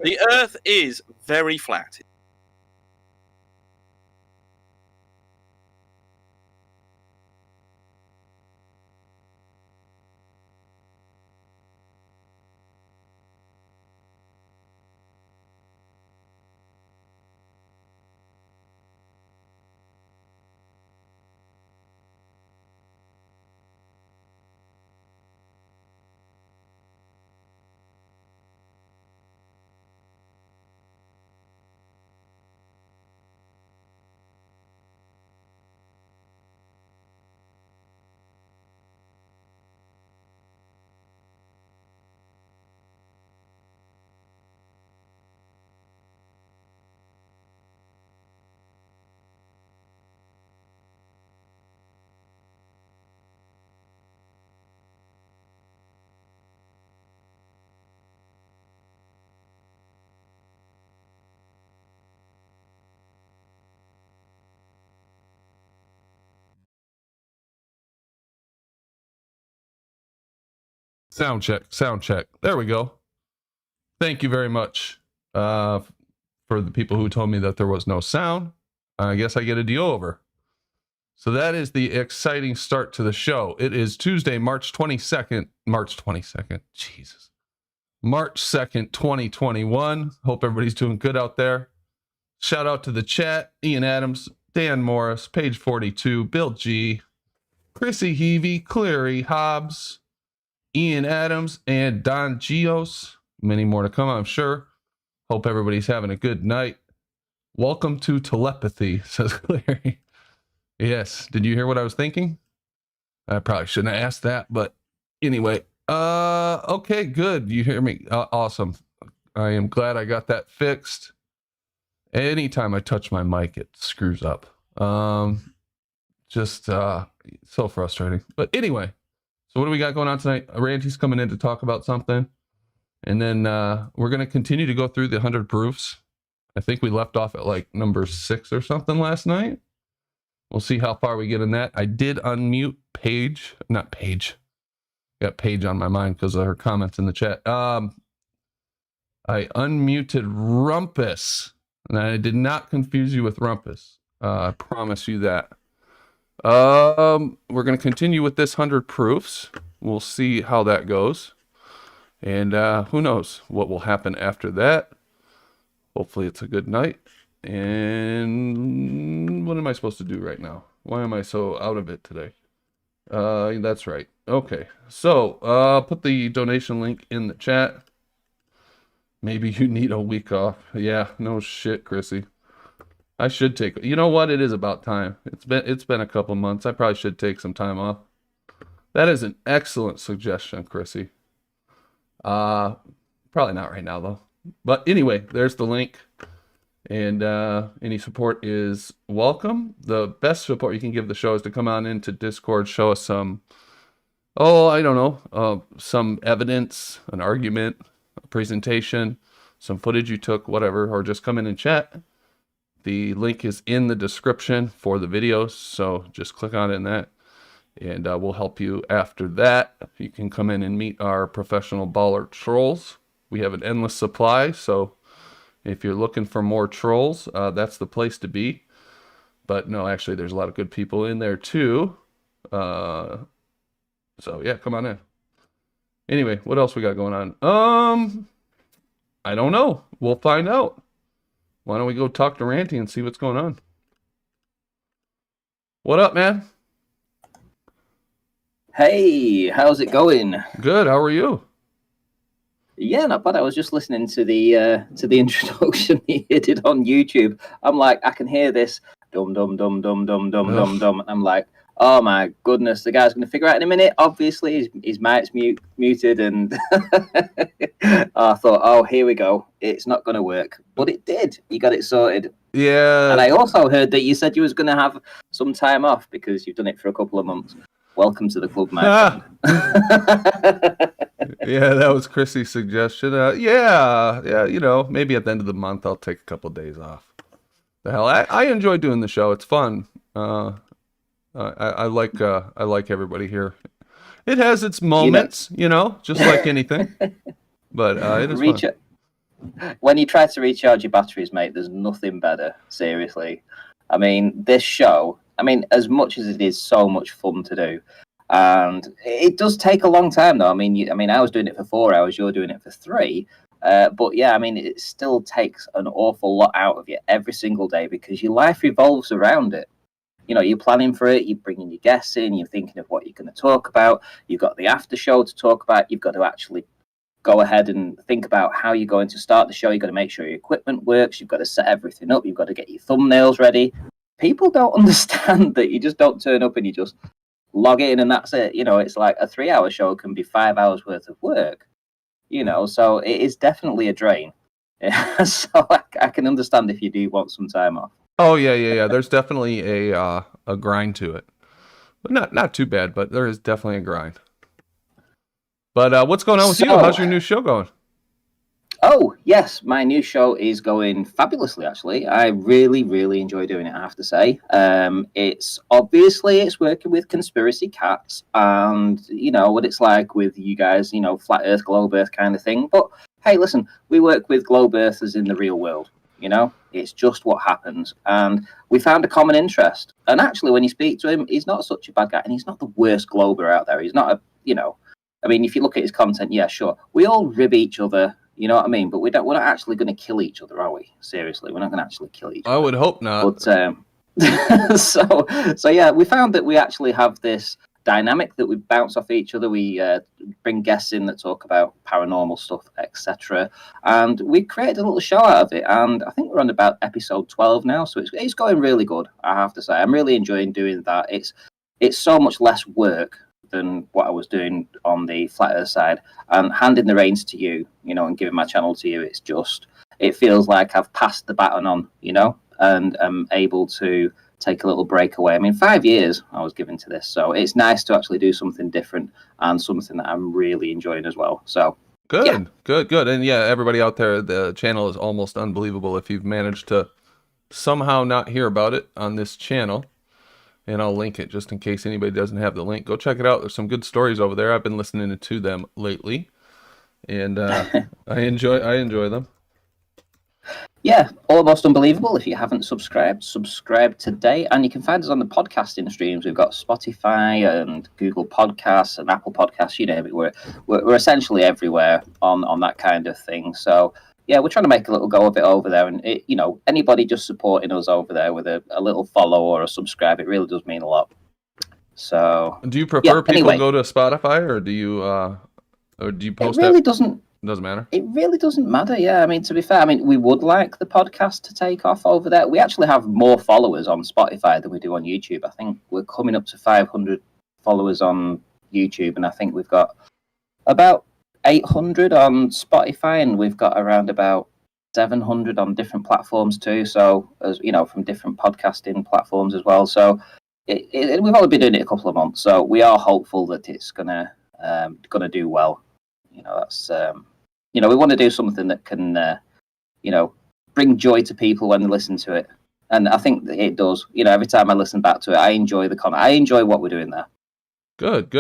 The Earth is very flat. Sound check, sound check. There we go. Thank you very much for the people who told me that there was no sound. I guess I get a deal over. So that is the exciting start to the show. It is Tuesday, March 22nd. March 22nd. Jesus. March 2nd, 2021. Hope everybody's doing good out there. Shout out to the chat. Ian Adams, Dan Morris, Page 42, Bill G, Chrissy Heavey, Cleary, Hobbs, Ian Adams, and Don Gios. Many more to come, I'm sure. Hope everybody's having a good night. Welcome to telepathy, says Cleary. Yes. Did you hear what I was thinking? I probably shouldn't have asked that, but anyway. Okay, good. You hear me? Awesome. I am glad I got that fixed. Anytime I touch my mic, it screws up. Just so frustrating. But anyway, so what do we got going on tonight? Ranty's coming in to talk about something. And then we're going to continue to go through the 100 proofs. I think we left off at like number 6 or something last night. We'll see how far we get in that. I did unmute Paige. Not Paige. Got Paige on my mind because of her comments in the chat. I unmuted Rumpus. And I did not confuse you with Rumpus. I promise you that. We're going to continue with this 100 proofs. We'll see how that goes. And who knows what will happen after that. Hopefully it's a good night. And what am I supposed to do right now? Why am I so out of it today? That's right. Okay. So, put the donation link in the chat. Maybe you need a week off. Yeah, no shit, Chrissy. I should take, you know what? It is about time. It's been a couple months. I probably should take some time off. That is an excellent suggestion, Chrissy. Probably not right now though. But anyway, there's the link. And any support is welcome. The best support you can give the show is to come on into Discord, show us some, I don't know, some evidence, an argument, a presentation, some footage you took, whatever, or just come in and chat. The link is in the description for the videos, so just click on it in that, and we'll help you after that. You can come in and meet our professional baller trolls. We have an endless supply, so if you're looking for more trolls, that's the place to be. But no, actually, there's a lot of good people in there too. So yeah, come on in. Anyway, what else we got going on? I don't know. We'll find out. Why don't we go talk to Ranty and see what's going on? What up, man? Hey, how's it going? Good. How are you? Yeah, not bad. I was just listening to the introduction you did on YouTube. I'm like, I can hear this dum dum dum dum dum dum dum dum. I'm like, oh my goodness, the guy's going to figure out in a minute. Obviously, his mic's muted, and I thought, oh, here we go. It's not going to work, but it did. You got it sorted. Yeah. And I also heard that you said you was going to have some time off because you've done it for a couple of months. Welcome to the club, my friend. Yeah, that was Chrissy's suggestion. Yeah, you know, maybe at the end of the month I'll take a couple of days off. The hell, I enjoy doing the show. It's fun. I like everybody here. It has its moments, you know, just like anything. But it is fun. when you try to recharge your batteries, mate, there's nothing better. Seriously, I mean, this show. I mean, as much as it is so much fun to do, and it does take a long time, though. I mean, I was doing it for 4 hours. You're doing it for 3. But yeah, I mean, it still takes an awful lot out of you every single day because your life revolves around it. You know, you're planning for it, you're bringing your guests in, you're thinking of what you're going to talk about, you've got the after show to talk about, you've got to actually go ahead and think about how you're going to start the show, you've got to make sure your equipment works, you've got to set everything up, you've got to get your thumbnails ready. People don't understand that you just don't turn up and you just log in and that's it. You know, it's like a 3-hour show can be 5 hours worth of work, you know, so it is definitely a drain. So I can understand if you do want some time off. Oh yeah. There's definitely a grind to it, but not too bad. But there is definitely a grind. But what's going on with you? How's your new show going? Oh yes, my new show is going fabulously. Actually, I really enjoy doing it. I have to say, it's working with conspiracy cats, and you know what it's like with you guys. You know, flat Earth, globe Earth kind of thing. But hey, listen, we work with globe Earthers in the real world. You know, it's just what happens. And we found a common interest. And actually, when you speak to him, he's not such a bad guy. And he's not the worst glober out there. He's not I mean, if you look at his content, yeah, sure. We all rib each other, you know what I mean? But we're not actually going to kill each other, are we? Seriously, we're not going to actually kill each other. I would hope not. But so yeah, we found that we actually have this dynamic that we bounce off each other. We bring guests in that talk about paranormal stuff, etc. And we created a little show out of it. And I think we're on about episode 12 now, so it's going really good. I have to say, I'm really enjoying doing that. It's so much less work than what I was doing on the flat Earth side. And handing the reins to you, you know, and giving my channel to you, it feels like I've passed the baton on, you know, and I'm able to take a little break away. I mean, 5 years I was given to this, so it's nice to actually do something different and something that I'm really enjoying as well. So good, yeah. good. And yeah, everybody out there, the channel is almost unbelievable if you've managed to somehow not hear about it on this channel. And I'll link it just in case anybody doesn't have the link. Go check it out. There's some good stories over there. I've been listening to them lately, and I enjoy them. Yeah, almost unbelievable. If you haven't subscribe today. And you can find us on the podcasting streams. We've got Spotify and Google Podcasts and Apple Podcasts, you name it. We're essentially everywhere on that kind of thing. So yeah, we're trying to make a little go of it over there. And you know, anybody just supporting us over there with a little follow or a subscribe, it really does mean a lot. So do you prefer people anyway, go to Spotify or do you post? It really doesn't matter. It really doesn't matter. Yeah, I mean, to be fair, I mean, we would like the podcast to take off over there. We actually have more followers on Spotify than we do on YouTube. I think we're coming up to 500 followers on YouTube, and I think we've got about 800 on Spotify, and we've got around about 700 on different platforms too. So, as you know, from different podcasting platforms as well. So, we've only been doing it a couple of months, so we are hopeful that it's gonna do well. You know, that's you know, we want to do something that can you know, bring joy to people when they listen to it, and I think that it does. You know, every time I listen back to it, I enjoy the comment. I enjoy what we're doing there. Good.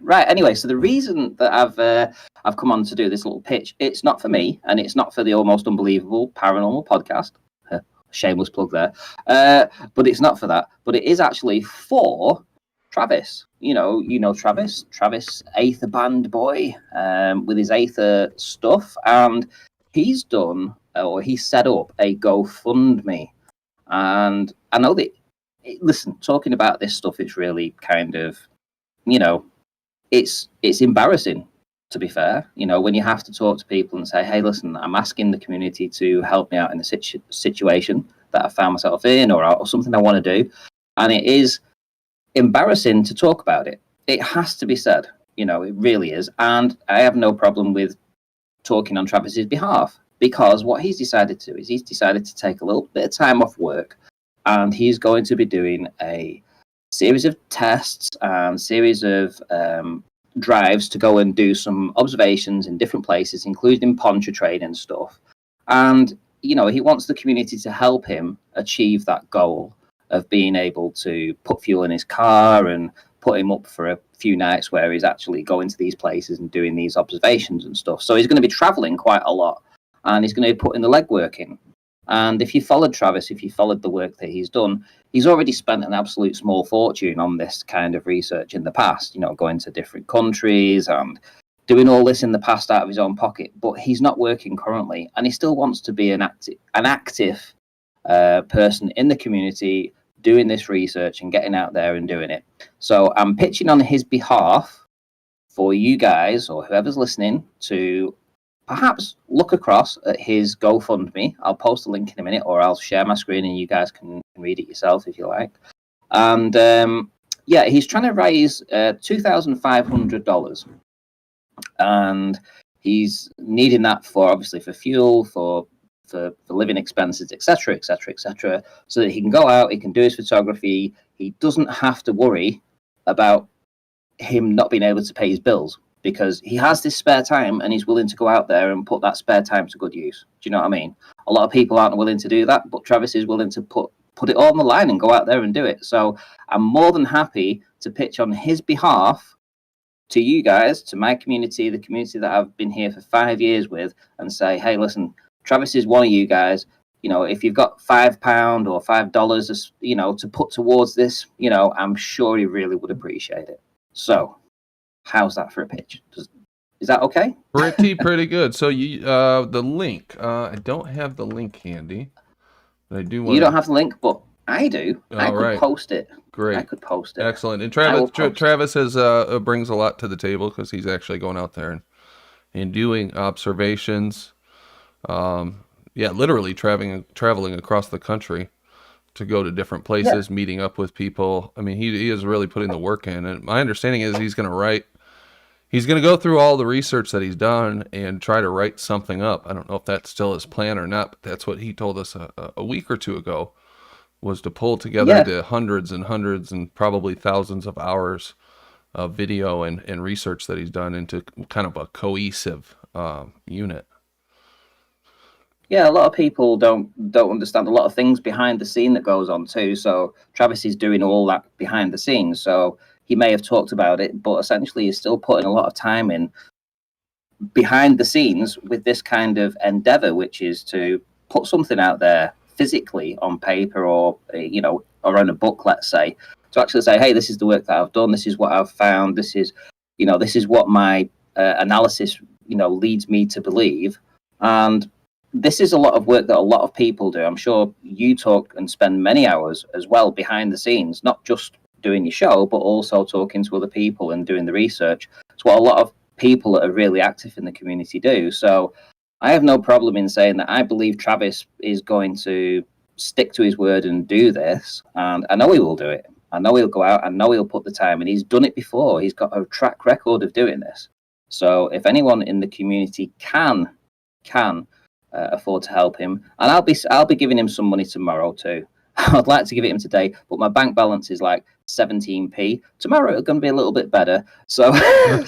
Right. Anyway, so the reason that I've come on to do this little pitch, it's not for me, and it's not for the Almost Unbelievable Paranormal Podcast. Shameless plug there. But it's not for that. But it is actually for Travis. You know Travis. Travis, Aether band boy, with his Aether stuff, and he's done or he set up a GoFundMe, and I know that. Listen, talking about this stuff, it's really kind of, you know, it's embarrassing, to be fair. You know, when you have to talk to people and say, hey, listen, I'm asking the community to help me out in a situation that I found myself in or something I want to do. And it is embarrassing to talk about it. It has to be said, you know, it really is. And I have no problem with talking on Travis's behalf, because what he's decided to do is he's decided to take a little bit of time off work, and he's going to be doing a series of tests and series of drives to go and do some observations in different places, including Pontchartrain and stuff. And, you know, he wants the community to help him achieve that goal of being able to put fuel in his car and put him up for a few nights where he's actually going to these places and doing these observations and stuff. So he's going to be traveling quite a lot, and he's going to be putting the legwork in. And if you followed Travis, if you followed the work that he's done, he's already spent an absolute small fortune on this kind of research in the past, you know, going to different countries and doing all this in the past out of his own pocket. But he's not working currently, and he still wants to be an active person in the community doing this research and getting out there and doing it. So I'm pitching on his behalf for you guys or whoever's listening to perhaps look across at his GoFundMe. I'll post a link in a minute, or I'll share my screen and you guys can read it yourself if you like. And yeah, he's trying to raise $2,500, and he's needing that for obviously for fuel, for living expenses, etc., etc., etc., so that he can go out, he can do his photography. He doesn't have to worry about him not being able to pay his bills, because he has this spare time and he's willing to go out there and put that spare time to good use. Do you know what I mean? A lot of people aren't willing to do that, but Travis is willing to put it all on the line and go out there and do it. So I'm more than happy to pitch on his behalf to you guys, to my community, the community that I've been here for 5 years with, and say, hey, listen, Travis is one of you guys. You know, if you've got £5 or $5, you know, to put towards this, you know, I'm sure he really would appreciate it. So how's that for a pitch? Is that okay? Pretty good. So you, the link, I don't have the link handy, but I do want. You don't have the link, but I do. I could post it. Great. I could post it. Excellent. And Travis has brings a lot to the table, because he's actually going out there and doing observations. Yeah, literally traveling across the country to go to different places, meeting up with people. I mean, he is really putting the work in. And my understanding is he's going to go through all the research that he's done and try to write something up. I don't know if that's still his plan or not, but that's what he told us a week or two ago, was to pull together the hundreds and hundreds and probably thousands of hours of video and research that he's done into kind of a cohesive unit. Yeah, a lot of people don't understand a lot of things behind the scene that goes on too. So Travis is doing all that behind the scenes. So he may have talked about it, but essentially he's still putting a lot of time in behind the scenes with this kind of endeavor, which is to put something out there physically on paper, or, you know, or on a book, let's say, to actually say, hey, this is the work that I've done. This is what I've found. This is, you know, this is what my analysis, you know, leads me to believe. And this is a lot of work that a lot of people do. I'm sure you talk and spend many hours as well behind the scenes, not just doing your show, but also talking to other people and doing the research. It's what a lot of people that are really active in the community do. So I have no problem in saying that I believe Travis is going to stick to his word and do this. And I know he will do it. I know he'll go out. I know he'll put the time in. He's done it before. He's got a track record of doing this. So if anyone in the community can afford to help him, and I'll be giving him some money tomorrow too. I'd like to give it him today, but my bank balance is like 17p. Tomorrow it's going to be a little bit better. So tomorrow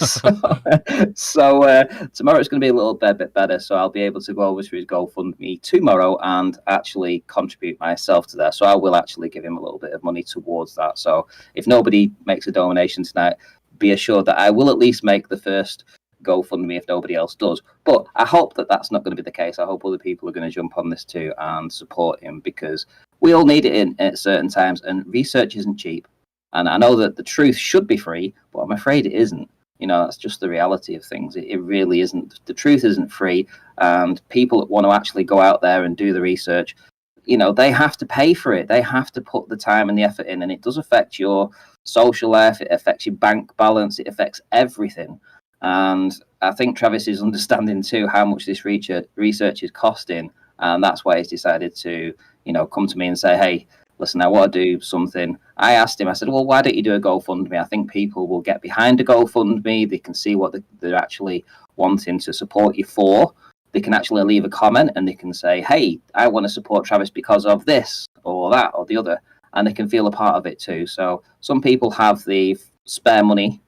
it's going to be a little bit better. So I'll be able to go over to his GoFundMe tomorrow and actually contribute myself to that. So I will actually give him a little bit of money towards that. So if nobody makes a donation tonight, be assured that I will at least make the first GoFundMe if nobody else does. But I hope that that's not going to be the case. I hope other people are going to jump on this too and support him, because we all need it in at certain times, and research isn't cheap. And I know that the truth should be free, but I'm afraid it isn't. You know, that's just the reality of things. It really isn't. The truth isn't free, and people that want to actually go out there and do the research, you know, they have to pay for it. They have to put the time and the effort in, and it does affect your social life. It affects your bank balance. It affects everything. And I think Travis is understanding too how much this research is costing, and that's why he's decided to, you know, come to me and say, hey, listen, I want to do something. I asked him, I said, well, why don't you do a GoFundMe? I think people will get behind a GoFundMe. They can see what they're actually wanting to support you for. They can actually leave a comment and they can say, hey, I want to support Travis because of this or that or the other. And they can feel a part of it too. So some people have the spare money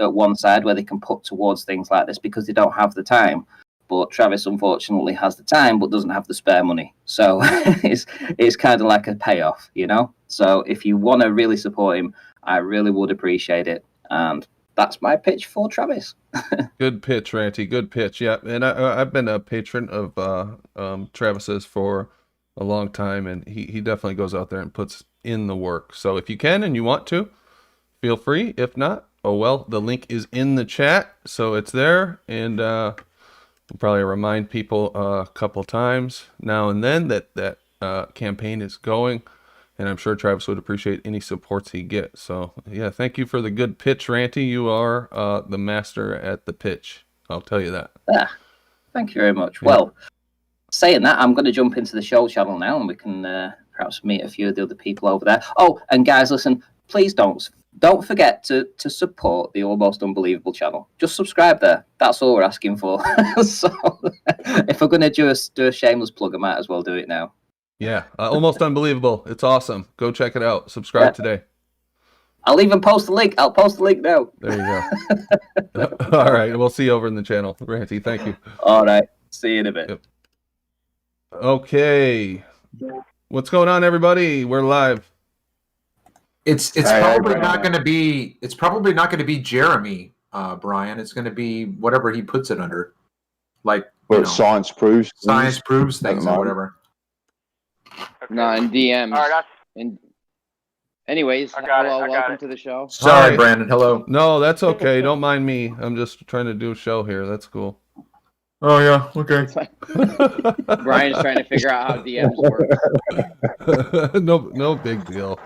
at one side where they can put towards things like this because they don't have the time. But Travis unfortunately has the time but doesn't have the spare money. So it's kind of like a payoff, you know? So if you want to really support him, I really would appreciate it. And that's my pitch for Travis. Good pitch, Ranty. Good pitch. Yeah, and I've been a patron of Travis's for a long time, and he definitely goes out there and puts in the work. So if you can and you want to, feel free. If not, oh well, the link is in the chat, so it's there, and we'll probably remind people a couple times now and then that campaign is going. And I'm sure Travis would appreciate any supports he gets. So, yeah, thank you for the good pitch, Ranty. You are the master at the pitch. I'll tell you that. Yeah, thank you very much. Yeah. Well, saying that, I'm going to jump into the show channel now, and we can perhaps meet a few of the other people over there. Oh, and guys, listen, please don't forget to support the Almost Unbelievable channel. Just subscribe there. That's all we're asking for. So, if we're going to just do a shameless plug, I might as well do it now. Yeah, Almost Unbelievable. It's awesome. Go check it out. Subscribe today. I'll even post the link. I'll post the link now. There you go. All right, we'll see you over in the channel. Ranty, thank you. All right, see you in a bit. Yep. Okay. What's going on, everybody? We're live. It's probably not going to be. It's probably not going to be Jeremy, Brian. It's going to be whatever he puts it under, like science proves. Science proves things or whatever. Okay. No, in DMs. All right, Anyways, hello, welcome to the show. Sorry, Hi. Brandon. Hello. No, that's okay. Don't mind me. I'm just trying to do a show here. That's cool. Oh yeah. Okay. Brian's trying to figure out how DMs work. No big deal.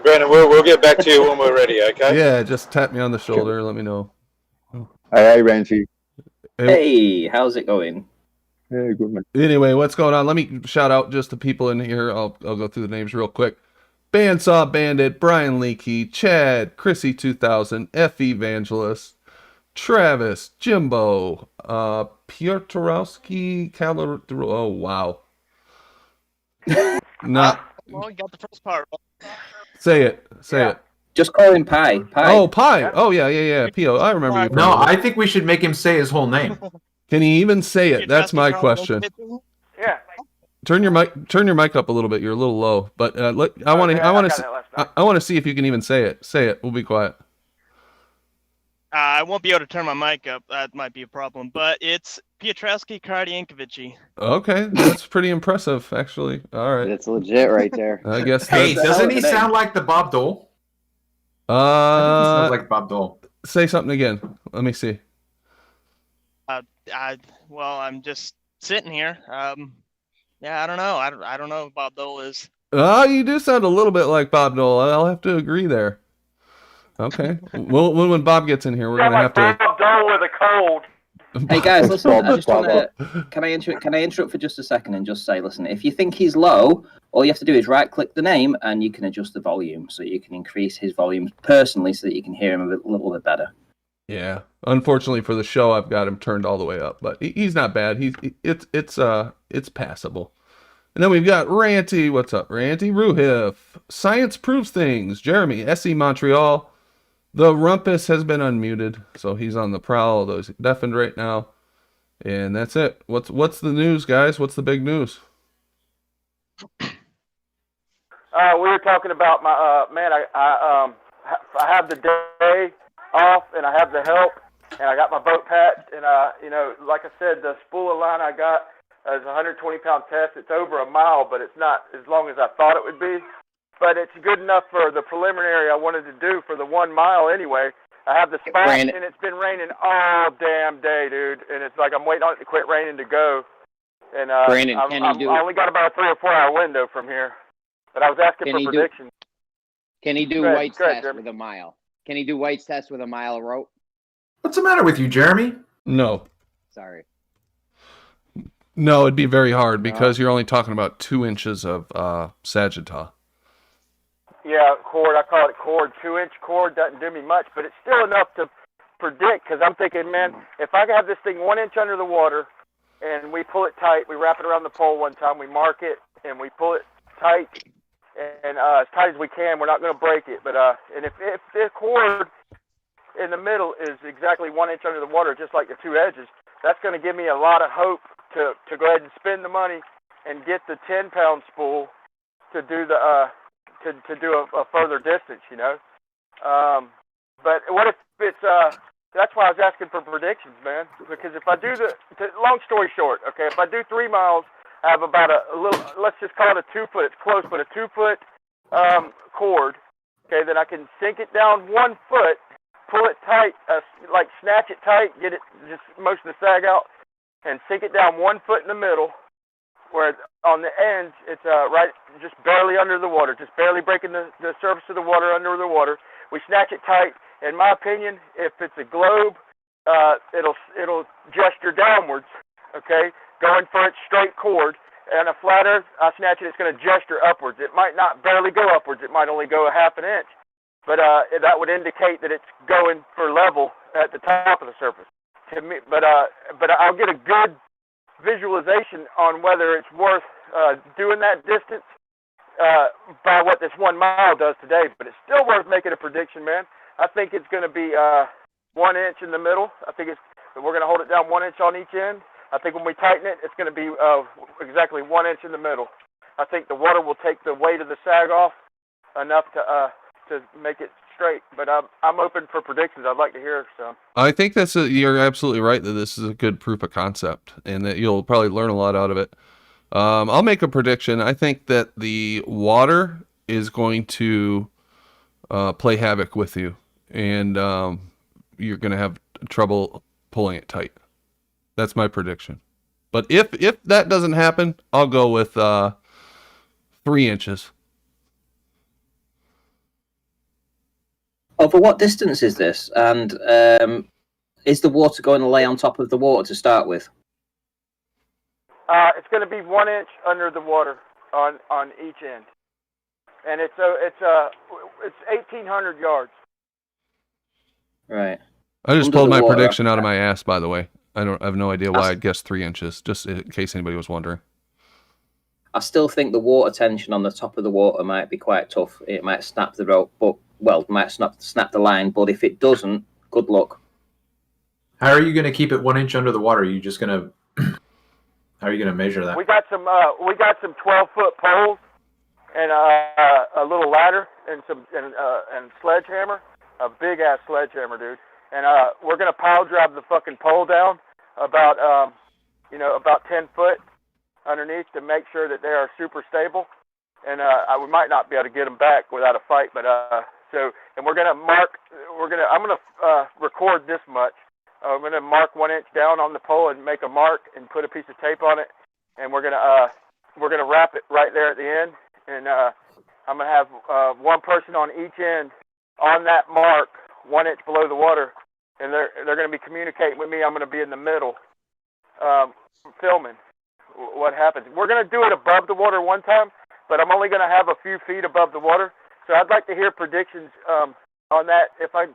Brandon, we'll get back to you when we're ready, okay? Yeah, just tap me on the shoulder. Let me know. Hey, Ranty. Hey, how's it going? Hey, good man. Anyway, what's going on? Let me shout out just the people in here. I'll go through the names real quick. Bandsaw Bandit, Brian Leakey, Chad, Chrissy 2000, F. Evangelist, Travis, Jimbo, Piotrowski, oh wow. Not. Well, you got the first part. Say it. Just call him Pi. Oh, Pi. Oh yeah. Pio. I remember you. No, I think we should make him say his whole name. Can he even say it? That's my question. Yeah. Turn your mic up a little bit. You're a little low. But look, I want to see if you can even say it. Say it. We'll be quiet. I won't be able to turn my mic up. That might be a problem. But it's Piotrowski Kardiankovici. Okay, that's pretty impressive, actually. All right. That's legit right there. I guess. Hey, that's, doesn't he sound like the Bob Dole? I think he sounds like Bob Dole. Say something again. Let me see. I'm just sitting here. Yeah, I don't know. I don't know who Bob Dole is. Oh, you do sound a little bit like Bob Dole. I'll have to agree there. Okay. Well, when Bob gets in here, we're gonna have to. Bob Dole with a cold. Hey guys, listen. I just want to. Can I interrupt for just a second and just say, listen, if you think he's low, all you have to do is right-click the name and you can adjust the volume, so you can increase his volume personally, so that you can hear him a little bit better. Yeah. Unfortunately for the show, I've got him turned all the way up, but he's not bad. It's passable. And then we've got Ranty. What's up, Ranty? Ruhif. Science proves things. Jeremy. SE Montreal. The Rumpus has been unmuted, so he's on the prowl, although he's deafened right now. And that's it. What's the news, guys? What's the big news? We were talking about my man. I have the day off and I have the help and I got my boat patched and like I said, the spool of line I got is a 120-pound test. It's over a mile, but it's not as long as I thought it would be. But it's good enough for the preliminary I wanted to do for the 1 mile anyway. I have the spot, and it's been raining all damn day, dude. And it's like I'm waiting on it to quit raining to go. And Brandon, I only got about a 3 or 4 hour window from here. But I was asking for predictions. Can he do White's test with a mile? Can he do White's test with a mile of rope? What's the matter with you, Jeremy? No. Sorry. No, it'd be very hard because you're only talking about 2 inches of Sagittarius. Yeah, cord. I call it cord. 2-inch cord doesn't do me much, but it's still enough to predict. Because I'm thinking, man, if I have this thing 1 inch under the water, and we pull it tight, we wrap it around the pole one time, we mark it, and we pull it tight, and as tight as we can. We're not going to break it, but and if the cord in the middle is exactly 1 inch under the water, just like the 2 edges, that's going to give me a lot of hope to go ahead and spend the money and get the 10-pound spool to do the. To do a further distance, But what if it's that's why I was asking for predictions, man. Because if I do long story short, okay, if I do 3 miles, I have about a little, let's just call it a 2 foot, it's close, but a 2 foot cord. Okay, then I can sink it down 1 foot, pull it tight, like snatch it tight, get it just most of the sag out, and sink it down 1 foot in the middle, where on the ends it's right just barely under the water, just barely breaking the surface of the water under the water. We snatch it tight. In my opinion, if it's a globe, it'll gesture downwards, okay, going for its straight cord. And a flat earth, I snatch it, it's going to gesture upwards. It might not barely go upwards. It might only go a half an inch. But that would indicate that it's going for level at the top of the surface. To me, but I'll get a good visualization on whether it's worth doing that distance by what this 1 mile does today. But it's still worth making a prediction, man. I think it's going to be 1 inch in the middle. I think we're going to hold it down 1 inch on each end. I think when we tighten it, it's going to be exactly 1 inch in the middle. I think the water will take the weight of the sag off enough to make it straight. But I'm open for predictions. I'd like to hear some. I think you're absolutely right that this is a good proof of concept, and that you'll probably learn a lot out of it. I'll make a prediction. I think that the water is going to play havoc with you, and you're going to have trouble pulling it tight. That's my prediction. But if that doesn't happen, I'll go with 3 inches. Over what distance is this? And is the water going to lay on top of the water to start with? It's going to be 1 inch under the water on each end, and it's 1,800 yards. Right. I just Under pulled the my water. prediction out of my ass, by the way. I have no idea why I guessed 3 inches, just in case anybody was wondering. I still think the water tension on the top of the water might be quite tough. It might snap the rope, it might snap the line. But if it doesn't, good luck. How are you going to keep it 1 inch under the water? Are you just going to? How are you going to measure that? We got some 12-foot poles and a little ladder and and sledgehammer, a big ass sledgehammer, dude. And we're gonna pile drive the fucking pole down about 10 foot underneath to make sure that they are super stable. And we might not be able to get them back without a fight, but and we're gonna mark. I'm gonna record this much. I'm gonna mark 1 inch down on the pole and make a mark and put a piece of tape on it. And we're gonna wrap it right there at the end. And I'm gonna have one person on each end on that mark, 1 inch below the water. And they're going to be communicating with me. I'm going to be in the middle, filming what happens. We're going to do it above the water one time, but I'm only going to have a few feet above the water. So I'd like to hear predictions on that. If I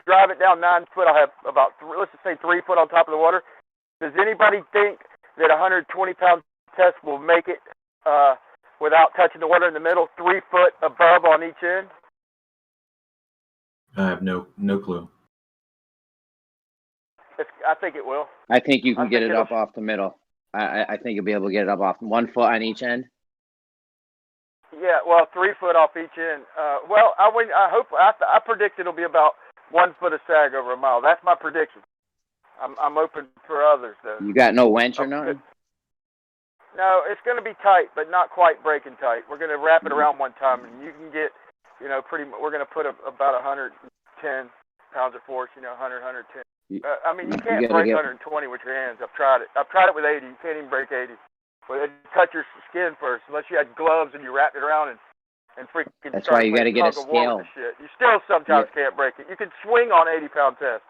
drive it down 9 foot, I'll have about let's just say 3 foot on top of the water. Does anybody think that a 120-pound test will make it without touching the water in the middle, 3 foot above on each end? I have no clue. I think it will. I think you can get it up off the middle. I think you'll be able to get it up off 1 foot on each end. Yeah, well, 3 foot off each end. I predict it'll be about 1 foot of sag over a mile. That's my prediction. I'm open for others though. You got no winch or nothing? No, it's going to be tight, but not quite breaking tight. We're going to wrap it around one time, and you can get, we're going to put about 110 pounds of force. 100, 110. You can't break 120 with your hands. I've tried it. I've tried it with 80. You can't even break 80. Well, it touch your skin first, unless you had gloves and you wrapped it around and freaking. That's why you got to get a scale. You still sometimes can't break it. You can swing on 80-pound tests.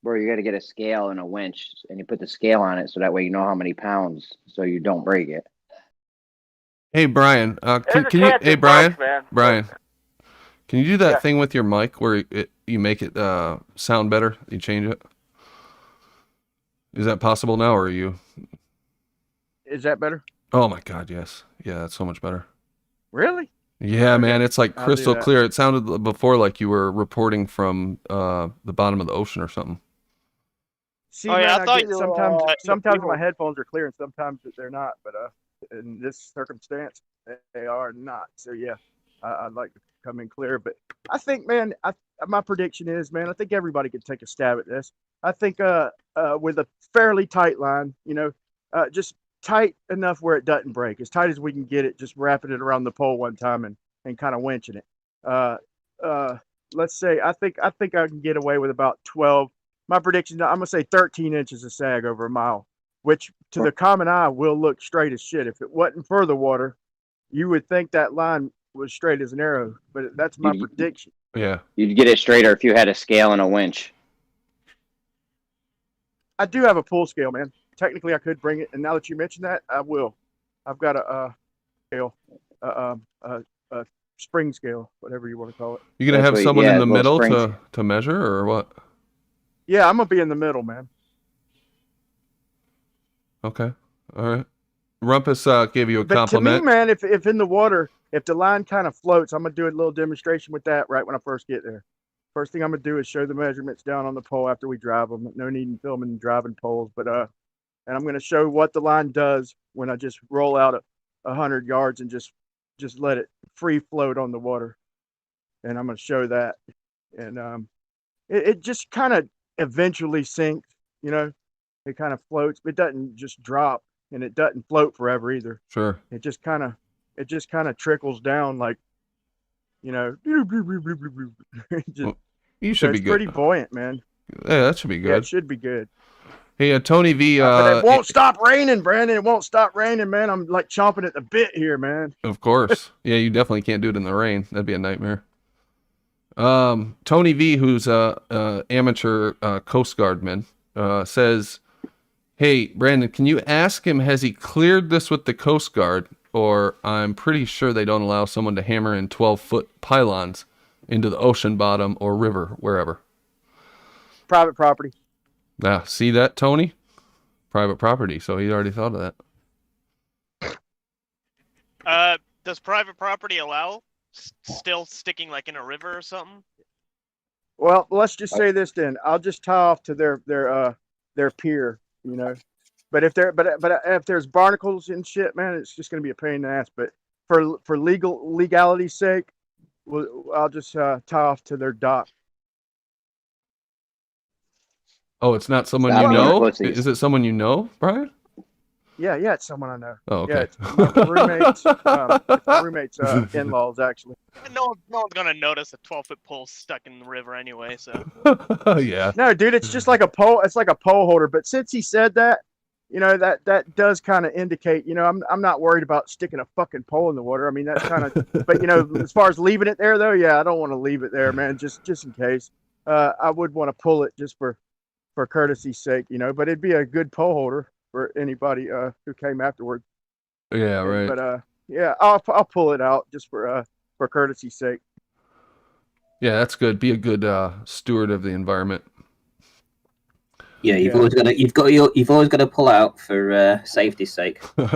Bro, you got to get a scale and a winch, and you put the scale on it so that way you know how many pounds, so you don't break it. Hey Brian, can you? Hey Brian, Brian, can you do that thing with your mic where you make it sound better? You change it. Is that possible now, or are you? Is that better? Oh my God, yes. Yeah, that's so much better. Really? Yeah, man, it's like crystal clear. It sounded before like you were reporting from the bottom of the ocean or something. See, man, I thought sometimes my headphones are clear and sometimes they're not. But in this circumstance, they are not. So yeah, I'd like to come in clear. But I think, man, my prediction is, man, I think everybody could take a stab at this. I think with a fairly tight line, just tight enough where it doesn't break, as tight as we can get it, just wrapping it around the pole one time and kind of winching it. Let's say I think I can get away with about 12. My prediction, I'm gonna say 13 inches of sag over a mile, which to the common eye will look straight as shit. If it wasn't for the water, you would think that line was straight as an arrow, but that's my prediction. Yeah. You'd get it straighter if you had a scale and a winch. I do have a pull scale, man. Technically, I could bring it, and now that you mention that, I will. I've got a scale, a spring scale, whatever you want to call it. You gonna have someone in the middle to measure, or what? Yeah, I'm gonna be in the middle, man. Okay, all right. Rumpus gave you a compliment. To me, man, if in the water, if the line kind of floats, I'm gonna do a little demonstration with that right when I first get there. First thing I'm gonna do is show the measurements down on the pole after we drive them. No need in filming and driving poles, but and I'm gonna show what the line does when I just roll out 100 yards and just let it free float on the water. And I'm gonna show that, and it just kind of eventually sinks. It kind of floats. It doesn't just drop, and it doesn't float forever either. Sure. It just kind of trickles down, like, just, you should be good. It's pretty buoyant, man. Yeah, that should be good. Yeah, it should be good. Hey, Tony V. But it won't stop raining, Brandon. It won't stop raining, man. I'm like chomping at the bit here, man. Of course. Yeah, you definitely can't do it in the rain. That'd be a nightmare. Tony V, who's a amateur Coast Guardman, says, "Hey, Brandon, can you ask him, has he cleared this with the Coast Guard? Or I'm pretty sure they don't allow someone to hammer in 12-foot pylons into the ocean bottom or river, wherever." Private property. Now, see that, Tony? Private property. So he already thought of that. Does private property allow still sticking like in a river or something? Well, let's just say this then. I'll just tie off to their pier, But if there's barnacles and shit, man, it's just gonna be a pain in the ass. But for legality's sake, I'll just tie off to their dock. Oh, it's not someone you know? Is it someone you know, Brian? Yeah, it's someone I know. Oh, okay. Yeah, it's my roommate's in-laws, actually. No one's gonna notice a 12-foot pole stuck in the river anyway. So. Yeah. No, dude, it's just like a pole. It's like a pole holder. But since he said that, that does kind of indicate. I'm not worried about sticking a fucking pole in the water. I mean, that's kind of. But as far as leaving it there, though, yeah, I don't want to leave it there, man. Just in case. I would want to pull it just for courtesy's sake, But it'd be a good pole holder for anybody who came afterward. Yeah, right. But yeah, I'll pull it out just for courtesy's sake. Yeah, that's good. Be a good steward of the environment. Yeah, you've always got to pull out for safety's sake. Who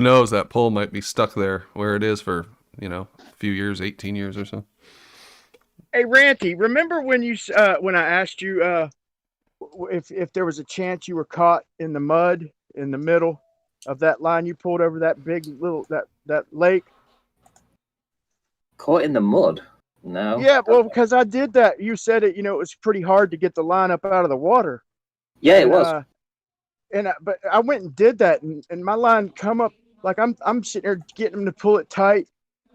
knows? That pole might be stuck there where it is for a few years, 18 years or so. Hey, Ranty, remember when I asked you if there was a chance you were caught in the mud in the middle of that line you pulled over that big little that lake? Caught in the mud? No. Yeah, well, because I did that. You said it. It was pretty hard to get the line up out of the water. Yeah, it was. But I went and did that, and my line come up like I'm sitting there getting them to pull it tight,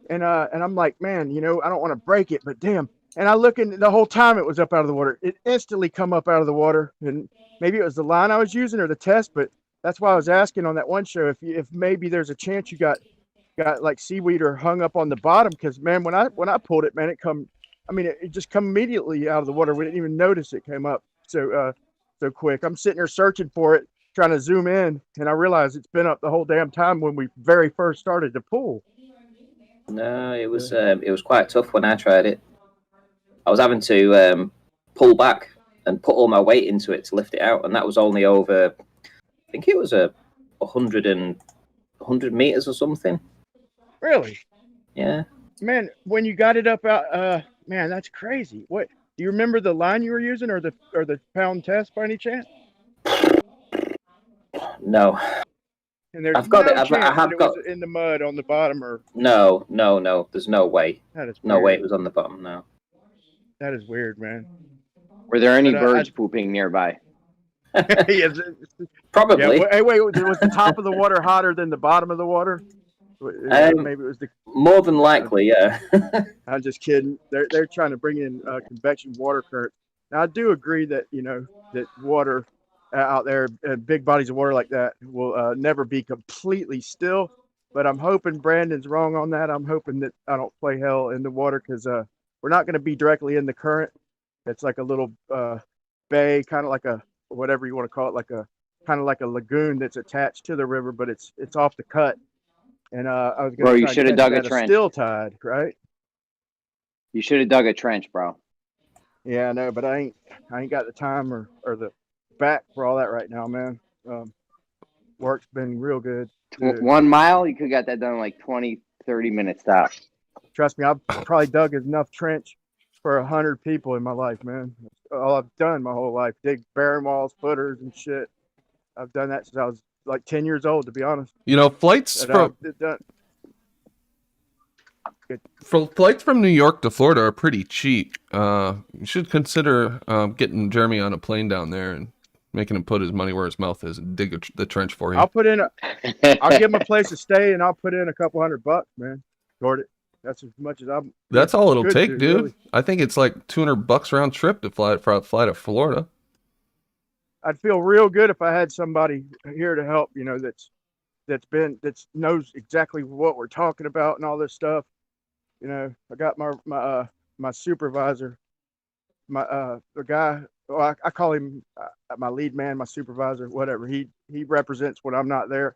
and I'm like, man, I don't want to break it, but damn. And I look, and the whole time it was up out of the water. It instantly come up out of the water, and maybe it was the line I was using or the test, but that's why I was asking on that one show if maybe there's a chance you got like seaweed or hung up on the bottom, because man, when I pulled it, man, it just come immediately out of the water. We didn't even notice it came up so quick. I'm sitting there searching for it, trying to zoom in, and I realized it's been up the whole damn time when we very first started to pull. No, it was quite tough when I tried it. I was having to pull back and put all my weight into it to lift it out, and that was only over, I think it was 100 meters or something. Really? Yeah. Man, when you got it up out, man, that's crazy. What do you remember the line you were using, or the pound test by any chance? No. And there's I've got no it. I chance have that it got. was in the mud on the bottom, or No. There's no way. that is No way weird. it was on the bottom. No. That is weird, man. Were there any But, birds pooping nearby? Yes, Probably. Yeah. Hey, wait. Was the top of the water hotter than the bottom of the water? Maybe it was the. More than likely, yeah. I'm just kidding. They're trying to bring in convection water current. Now I do agree that that water out there, big bodies of water like that, will never be completely still. But I'm hoping Brandon's wrong on that. I'm hoping that I don't play hell in the water, because we're not going to be directly in the current. It's like a little bay, kind of like a whatever you want to call it, like a kind of like a lagoon that's attached to the river, but it's off the cut. And I was going to try to dug a trench. Still tide, right? You should have dug a trench, bro. Yeah, I know, but I ain't got the time or the back for all that right now, man. Work's been real good. 1 mile, you could have got that done in like 20, 30 minutes top. Trust me, I've probably dug enough trench for 100 people in my life, man. All I've done my whole life, dig barren walls, footers, and shit. I've done that since I was like 10 years old, to be honest. Flights from New York to Florida are pretty cheap. You should consider getting Jeremy on a plane down there and making him put his money where his mouth is and dig the trench for you. I'll give him a place to stay, and I'll put in a couple $100, man, toward it. That's as much as I'm. That's all it'll take, dude. Really. I think it's like $200 round trip to fly to Florida. I'd feel real good if I had somebody here to help. That knows exactly what we're talking about and all this stuff. I got my supervisor, the guy. Well, I call him my lead man, my supervisor, whatever. He represents when I'm not there.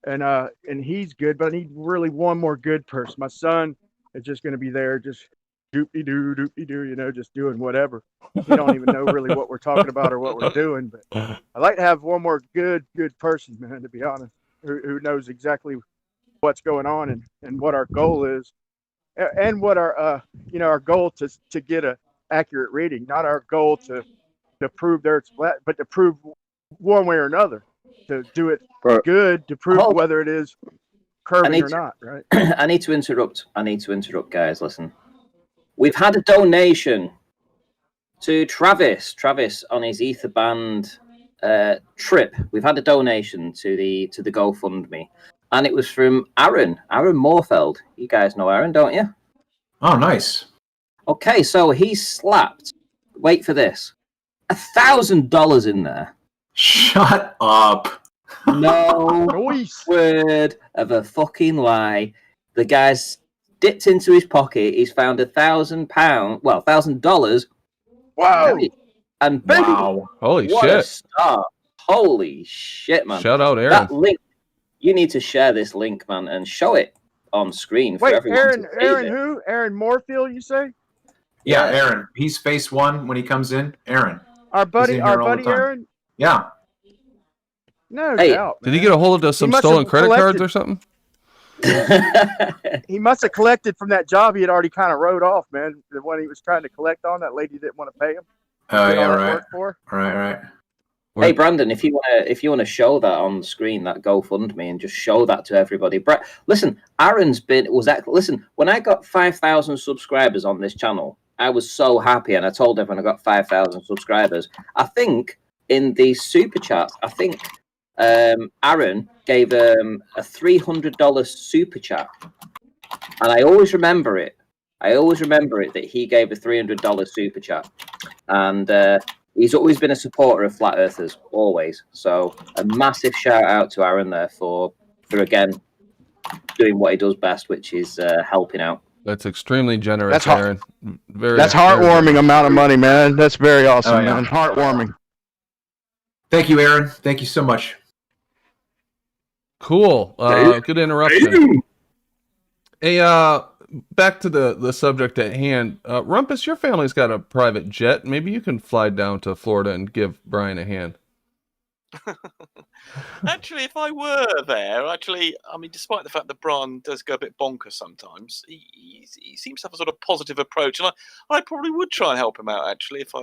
And he's good, but I need really one more good person. My son is just going to be there, just doop-de-doo, just doing whatever. He don't even know really what we're talking about or what we're doing. But I'd like to have one more good person, man, to be honest, who knows exactly what's going on and what our goal is, and what our our goal to get a accurate reading, not our goal to prove their flat, but to prove one way or another. To do it good, to prove whether it is curving or not, right? I need to interrupt, guys. Listen, we've had a donation to Travis on his Ether Band trip. We've had a donation to the GoFundMe, and it was from Aaron Moorfeld. You guys know Aaron, don't you? Oh, nice. Okay, so he slapped. Wait for this, $1,000 in there. Shut up. No word of a fucking lie. The guy's dipped into his pocket. He's found $1,000. Wow. And wow. Holy what shit. a start. Holy shit, man. Shout out Aaron. That link, you need to share this link, man, and show it on screen for everyone. Aaron who? Aaron Moorfield, you say? Yeah, Aaron. He's face one when he comes in. Aaron. Our buddy Aaron? Yeah. No doubt. Did he get a hold of some stolen credit cards or something? He must have collected from that job he had already kind of wrote off, man. The one he was trying to collect on, that lady didn't want to pay him. Oh, yeah, right. Right. Hey, Brandon, if you want to show that on the screen, that GoFundMe, and just show that to everybody. Listen, listen, when I got 5,000 subscribers on this channel, I was so happy, and I told everyone I got 5,000 subscribers. I think in the super chat, Aaron gave a $300 super chat, and I always remember it. That he gave a $300 super chat, and he's always been a supporter of flat earthers, always. So a massive shout out to Aaron there for again doing what he does best, which is helping out. That's extremely generous, Aaron. That's heartwarming amount of money, man. That's very awesome, man. Heartwarming. Thank you, Aaron. Thank you so much. Cool. Good interruption. Hey, back to the subject at hand. Rumpus, your family's got a private jet. Maybe you can fly down to Florida and give Brian a hand. Actually, if I were there, I mean, despite the fact that Brian does go a bit bonkers sometimes, he seems to have a sort of positive approach, and I probably would try and help him out. Actually, if I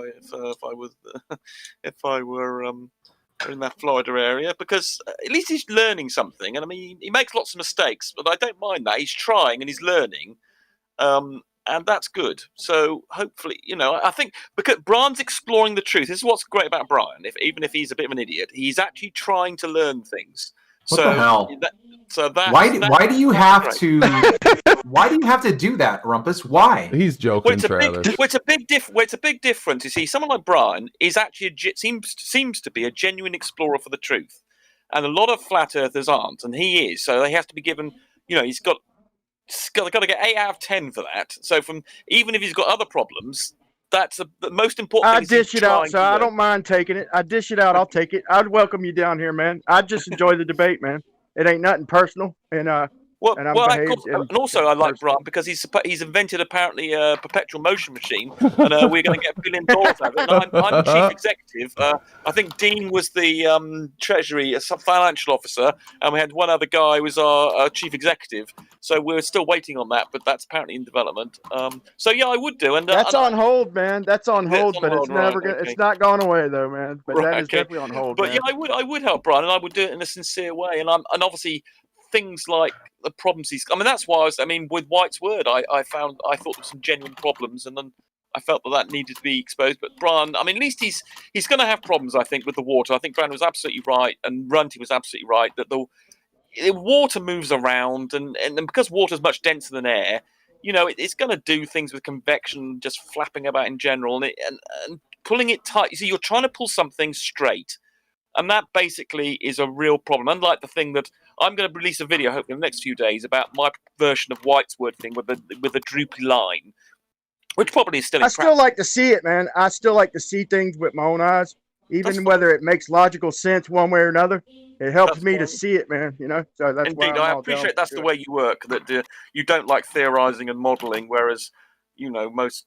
in that Florida area, because at least he's learning something. And I mean, he makes lots of mistakes, but I don't mind that. He's trying and he's learning. And that's good. So hopefully, I think because Brian's exploring the truth. This is what's great about Brian. Even if he's a bit of an idiot, he's actually trying to learn things. What the hell? Why do you have to? Why do you have to do that, Rumpus? Why? He's joking, Travis. It's a big difference. You see, someone like Brian is actually seems to be a genuine explorer for the truth, and a lot of flat earthers aren't, and he is. So he has to be given. He's got to get 8 out of 10 for that. So even if he's got other problems, that's the most important thing. I dish it out, so I don't mind taking it. I dish it out. I'll take it. I'd welcome you down here, man. I just enjoy the debate, man. It ain't nothing personal, and also I like Brian because he's invented apparently a perpetual motion machine, and we're going to get $1 billion out of it. And I'm chief executive. I think Dean was the treasury financial officer, and we had one other guy who was our chief executive. So we're still waiting on that, but that's apparently in development. So yeah, I would do. And that's on hold, man. That's on hold, but it's never gonna. Okay. It's not going away though, man. But that is definitely on hold. But man. yeah, I would help Brian, and I would do it in a sincere way. And obviously things like the problems that's why with White's word, I thought there were some genuine problems, and then I felt that needed to be exposed. But Brian, at least he's going to have problems, I think, with the water. I think Brian was absolutely right, and Ranty was absolutely right, that the water moves around, and because water is much denser than air, it's going to do things with convection, just flapping about in general, and pulling it tight. You see, you're trying to pull something straight, and that basically is a real problem. Unlike the thing that I'm going to release a video, hopefully in the next few days, about my version of White's word thing with a droopy line, which probably is still. I still like to see it, man. I still like to see things with my own eyes, even whether it makes logical sense one way or another. It helps me to see it, man. So that's indeed. I appreciate that's the way you work. That you don't like theorizing and modeling, whereas most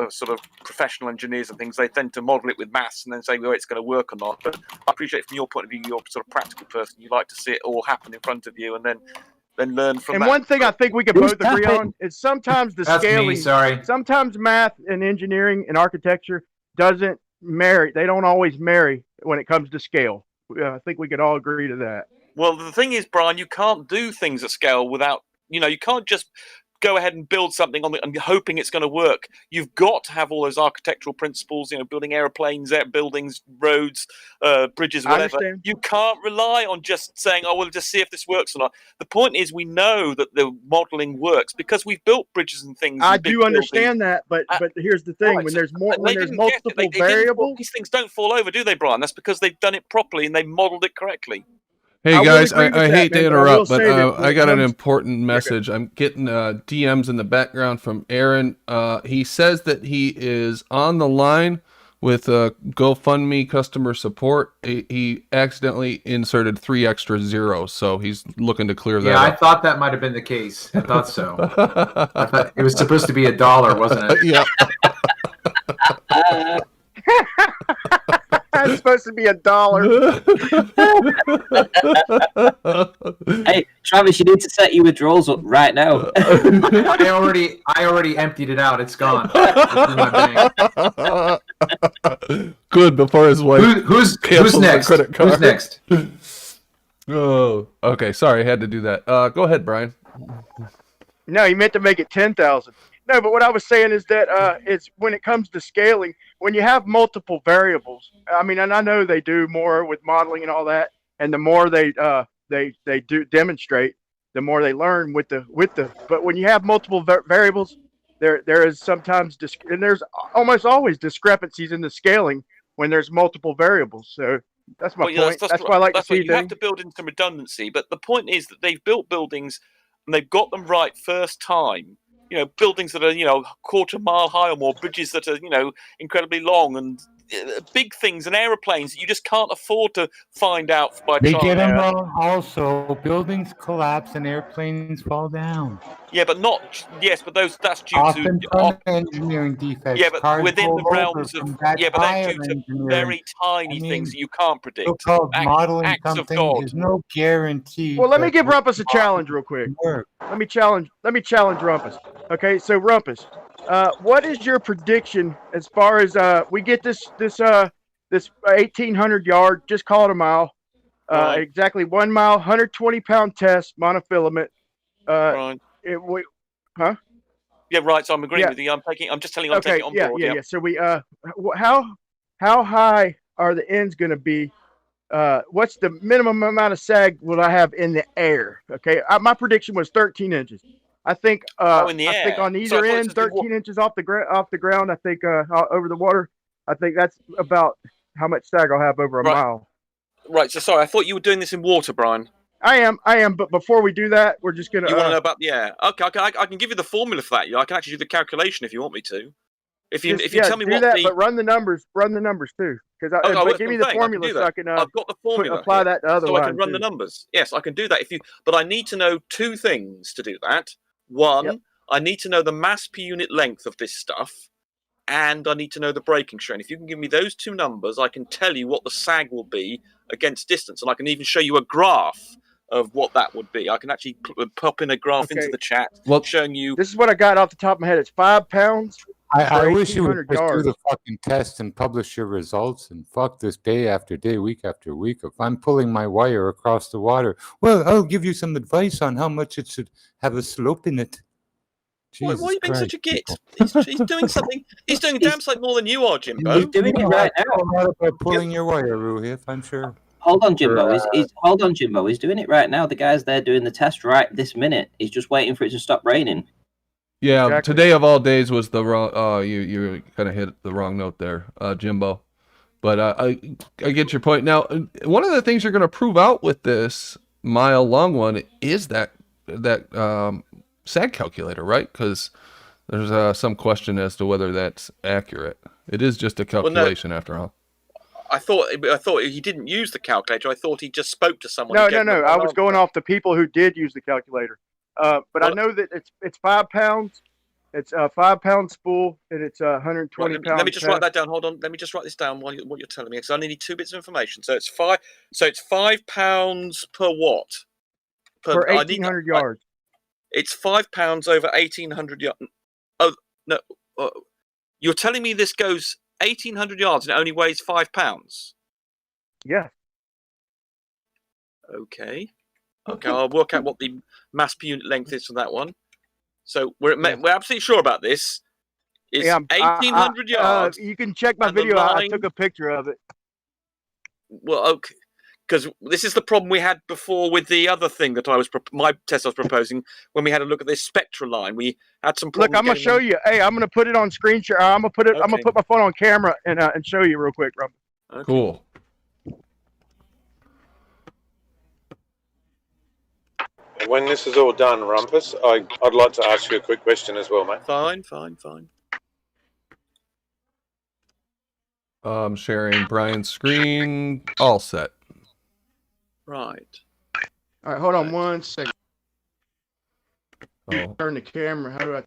sort of professional engineers and things, they tend to model it with maths and then say whether it's going to work or not. But I appreciate from your point of view, you're sort of practical person. You like to see it all happen in front of you and then learn from that. And one thing I think we can both agree on is sometimes the scaling. Sometimes math and engineering and architecture doesn't marry. They don't always marry when it comes to scale. I think we could all agree to that. Well, the thing is, Brian, you can't do things at scale without, you can't just go ahead and build something on it and hoping it's going to work. You've got to have all those architectural principles, building airplanes, buildings, roads, bridges, whatever. You can't rely on just saying, oh, we'll just see if this works or not. The point is, we know that the modeling works because we've built bridges and things. I do understand that, but here's the thing: when there's multiple variables, these things don't fall over, do they, Brian? That's because they've done it properly and they modeled it correctly. Hey guys, I hate to interrupt, but I got an important message. I'm getting DMs in the background from Aaron. He says that he is on the line with GoFundMe customer support. He accidentally inserted 3 extra zeros, so he's looking to clear that up. I thought that might have been the case. I thought so. I thought it was supposed to be $1, wasn't it? Yeah. It's supposed to be $1. Hey, Travis, you need to set your withdrawals up right now. I already emptied it out. It's gone. It's in my bank. Good, before his wife. Who's next? Credit card. Who's next? Oh, okay. Sorry, I had to do that. Go ahead, Brian. No, he meant to make it 10,000. No, but what I was saying is that it's when it comes to scaling, when you have multiple variables. And I know they do more with modeling and all that, and the more they do demonstrate, the more they learn with the. But when you have multiple variables, there is sometimes and there's almost always discrepancies in the scaling when there's multiple variables. So that's my point. That's why I like to see you have to build in some redundancy. But the point is that they've built buildings and they've got them right first time. Buildings that are, quarter mile high or more, bridges that are, incredibly long, and big things and aeroplanes that you just can't afford to find out by They trial get and them error. wrong also. Buildings collapse and airplanes fall down. Yeah, but that's due Often to from engineering defects. Yeah, but Cars within the roll realms over of from that that's due to engineering. very tiny things that you can't predict. So-called modeling acts of something God. is no guarantee. Well, let me give Rumpus a challenge real quick. Let me challenge Rumpus. Okay, so Rumpus, what is your prediction as far as we get this this 1,800 yard, just call it a mile. Right. Exactly 1 mile, 120 pound test, monofilament. Right. Huh? Yeah, right. So I'm agreeing Yeah. with you. I'm just telling you I'm taking it on board. Yeah. So we how high are the ends going to be? What's the minimum amount of sag will I have in the air? Okay, my prediction was 13 inches. I think in the I air. think on either end, 13 inches off the ground. I think over the water. I think that's about how much sag I'll have over a mile. Right. So sorry, I thought you were doing this in water, Brian. I am. But before we do that, we're just gonna. You want to know about the air? Okay, I can give you the formula for that. I can actually do the calculation if you want me to. If you tell me what but run the numbers too, because give me the formula so I can. I've got the formula. Apply that to other so I can run the numbers. Yes, I can do that. But I need to know two things to do that. One, I need to know the mass per unit length of this stuff, and I need to know the breaking strain. If you can give me those two numbers, I can tell you what the sag will be against distance, and I can even show you a graph of what that would be. I can actually pop in a graph into the chat, showing you. This is what I got off the top of my head. It's 5 pounds. I wish you would just yards. do the fucking test and publish your results and fuck this day after day, week after week. If I'm pulling my wire across the water, well, I'll give you some advice on how much it should have a slope in it. Why are you being such a git? He's doing something. He's doing a damn sight more than you are, Jimbo. He's doing it right now. About pulling your wire, Ruhif, I'm sure. Hold on, Jimbo. Hold on, Jimbo. He's doing it right now. The guy's there doing the test right this minute. He's just waiting for it to stop raining. Yeah, exactly. Today of all days was the wrong. You kind of hit the wrong note there, Jimbo. But I get your point. Now, one of the things you're going to prove out with this mile-long one is that sag calculator, right? Because there's some question as to whether that's accurate. It is just a calculation after all. I thought he didn't use the calculator. I thought he just spoke to someone. No. I was going off the people who did use the calculator. But I know that it's 5 pounds. It's a 5 pound spool, and it's 120 pounds. Let me just write that down. Hold on. Let me just write this down what you're telling me, because I need 2 bits of information. So it's 5 pounds per what? Per 1,800 yards. It's 5 pounds over 1,800 yards. Oh no! You're telling me this goes 1,800 yards and it only weighs 5 pounds? Yeah. Okay, I'll work out what the mass per unit length is for that one. So we're absolutely sure about this. It's 1,800 yards. You can check my video. I took a picture of it. Well, okay, because this is the problem we had before with the other thing that my test I was proposing when we had a look at this spectral line. We had some problems. Look, I'm gonna show you. Hey, I'm gonna put it on screen share. I'm gonna put my phone on camera and show you real quick, Rob. Okay. Cool. When this is all done, Rumpus, I'd like to ask you a quick question as well, mate. Fine. Sharing Brian's screen. All set. Right. All right, hold on 1 second. Oh. Turn the camera. How do I?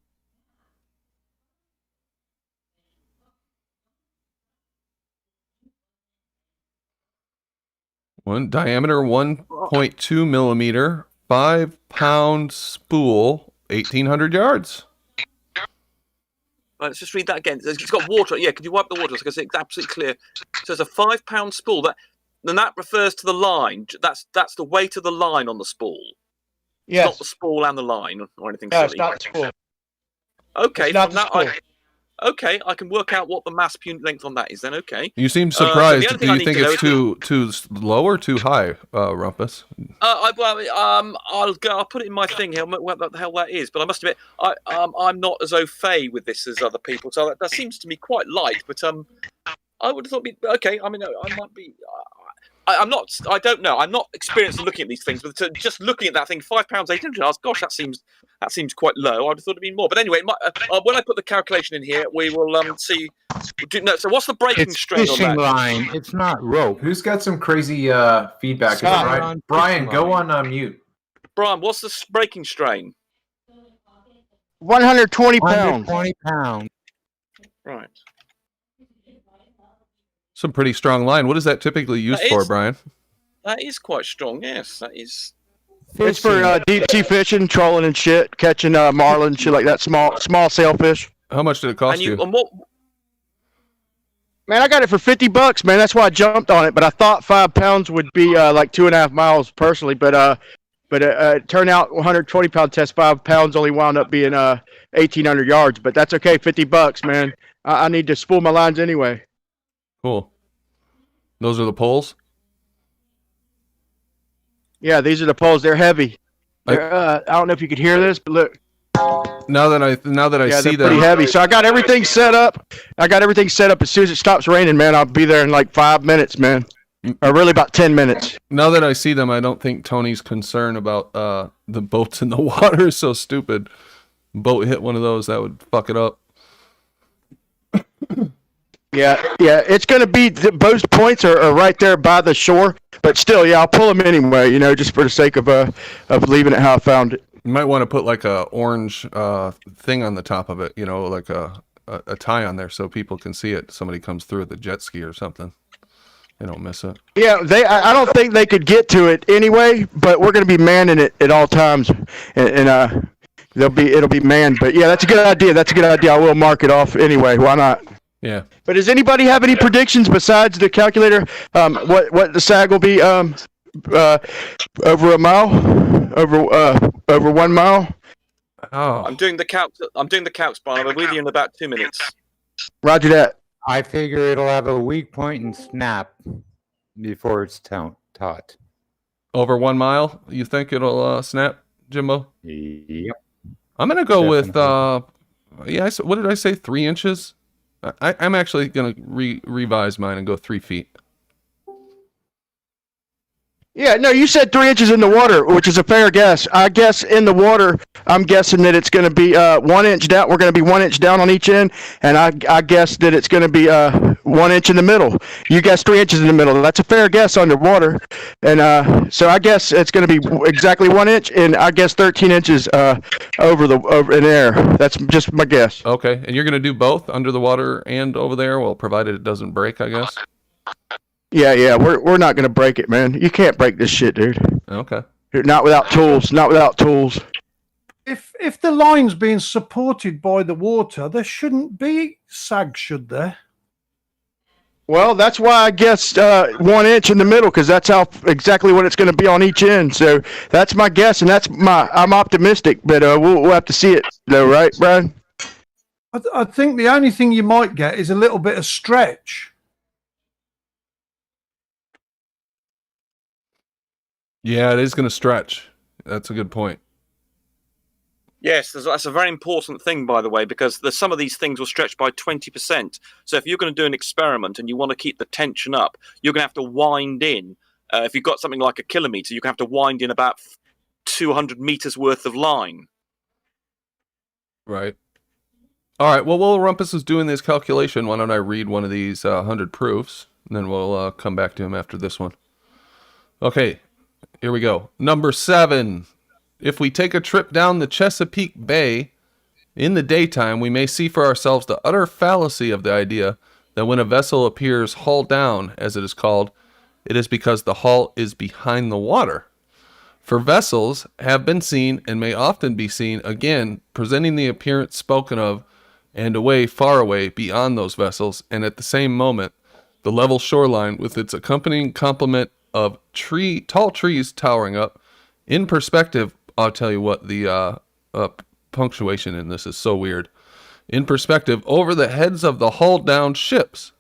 One diameter 1.2 millimeter, 5 pound spool, 1,800 yards. Right, let's just read that again. It's got water. Yeah, could you wipe the water? Because it's absolutely clear. So it's a 5 pound spool. That refers to the line. That's the weight of the line on the spool. Yes. It's not the spool and the line or anything. No, silly. it's not the spool. Okay, it's not the spool. I can work out what the mass per unit length on that is then. Okay. You seem surprised. Do you think it's too low or too high, Rumpus? I'll put it in my thing here. What the hell that is? But I must admit, I'm not as au fait with this as other people. So that seems to me quite light. But I would have thought, okay. I mean, I might be. I'm not. I don't know. I'm not experienced in looking at these things, but just looking at that thing, 5 pounds 800 yards. Gosh, that seems quite low. I'd have thought it'd be more. But anyway, when I put the calculation in here, we will see. No, so what's the breaking strain on that? Fishing line. It's not rope. Who's got some crazy feedback? Brian, go on mute. Brian, what's the breaking strain? 120 pounds. 120 pounds. Right. Some pretty strong line. What is that typically used for, Brian? That is quite strong. Yes, that is. It's for deep sea fishing, trolling and shit, catching marlin, shit like that, small sailfish. How much did it cost you? And what? Man, I got it for $50, man. That's why I jumped on it. But I thought 5 pounds would be like 2.5 miles personally. But it turned out 120 pound test, 5 pounds only wound up being 1,800 yards. But that's okay, $50, man. I need to spool my lines anyway. Cool. Those are the poles? Yeah, these are the poles. They're heavy. I don't know if you could hear this, but look. Now that I see they're pretty heavy. So I got everything set up. As soon as it stops raining, man, I'll be there in like 5 minutes, man. Or really about 10 minutes. Now that I see them, I don't think Tony's concern about the boats in the water is so stupid. Boat hit one of those, that would fuck it up. Yeah, it's going to be, both points are right there by the shore, but still, yeah, I'll pull them anyway, just for the sake of leaving it how I found it. You might want to put like a orange thing on the top of it, like a tie on there so people can see it. Somebody comes through with a jet ski or something. They don't miss it. Yeah, I don't think they could get to it anyway, but we're going to be manning it at all times, and it'll be manned. But yeah, that's a good idea. I will mark it off anyway. Why not? Yeah. But does anybody have any predictions besides the calculator? What the sag will be over a mile, over 1 mile? Oh. I'm doing the calcs, Brian. I'll be with you in about 2 minutes. Roger that. I figure it'll have a weak point and snap before it's taut. Over 1 mile, you think it'll snap, Jimbo? Yep. I'm gonna go with what did I say? 3 inches. I'm actually gonna revise mine and go 3 feet. Yeah, no, you said 3 inches in the water, which is a fair guess. I guess in the water, I'm guessing that it's going to be 1 inch down. We're going to be 1 inch down on each end, and I guess that it's going to be 1 inch in the middle. You guess 3 inches in the middle. That's a fair guess underwater, and so I guess it's going to be exactly 1 inch, and I guess 13 inches over in air. That's just my guess. Okay, and you're going to do both under the water and over there, well, provided it doesn't break, I guess. Yeah, we're not gonna break it, man. You can't break this shit, dude. Okay. Not without tools. If the line's being supported by the water, there shouldn't be sag, should there? Well, that's why I guess 1 inch in the middle, because that's exactly what it's going to be on each end. So that's my guess, and I'm optimistic, but we'll have to see it, though, right, Brian? I think the only thing you might get is a little bit of stretch. Yeah, it is going to stretch. That's a good point. Yes, that's a very important thing, by the way, because some of these things will stretch by 20%. So if you're going to do an experiment and you want to keep the tension up, you're going to have to wind in. If you've got something like a kilometer, you're going to have to wind in about 200 meters worth of line. Right. All right. Well, while Rumpus is doing this calculation, why don't I read one of these 100 proofs, and then we'll come back to him after this one. Okay. Here we go. Number 7. If we take a trip down the Chesapeake Bay in the daytime, we may see for ourselves the utter fallacy of the idea that when a vessel appears hull down, as it is called, it is because the hull is behind the water. For vessels have been seen and may often be seen again, presenting the appearance spoken of and far away beyond those vessels, and at the same moment, the level shoreline with its accompanying complement of tall trees towering up. In perspective, I'll tell you what, the punctuation in this is so weird. In perspective, over the heads of the hull down ships.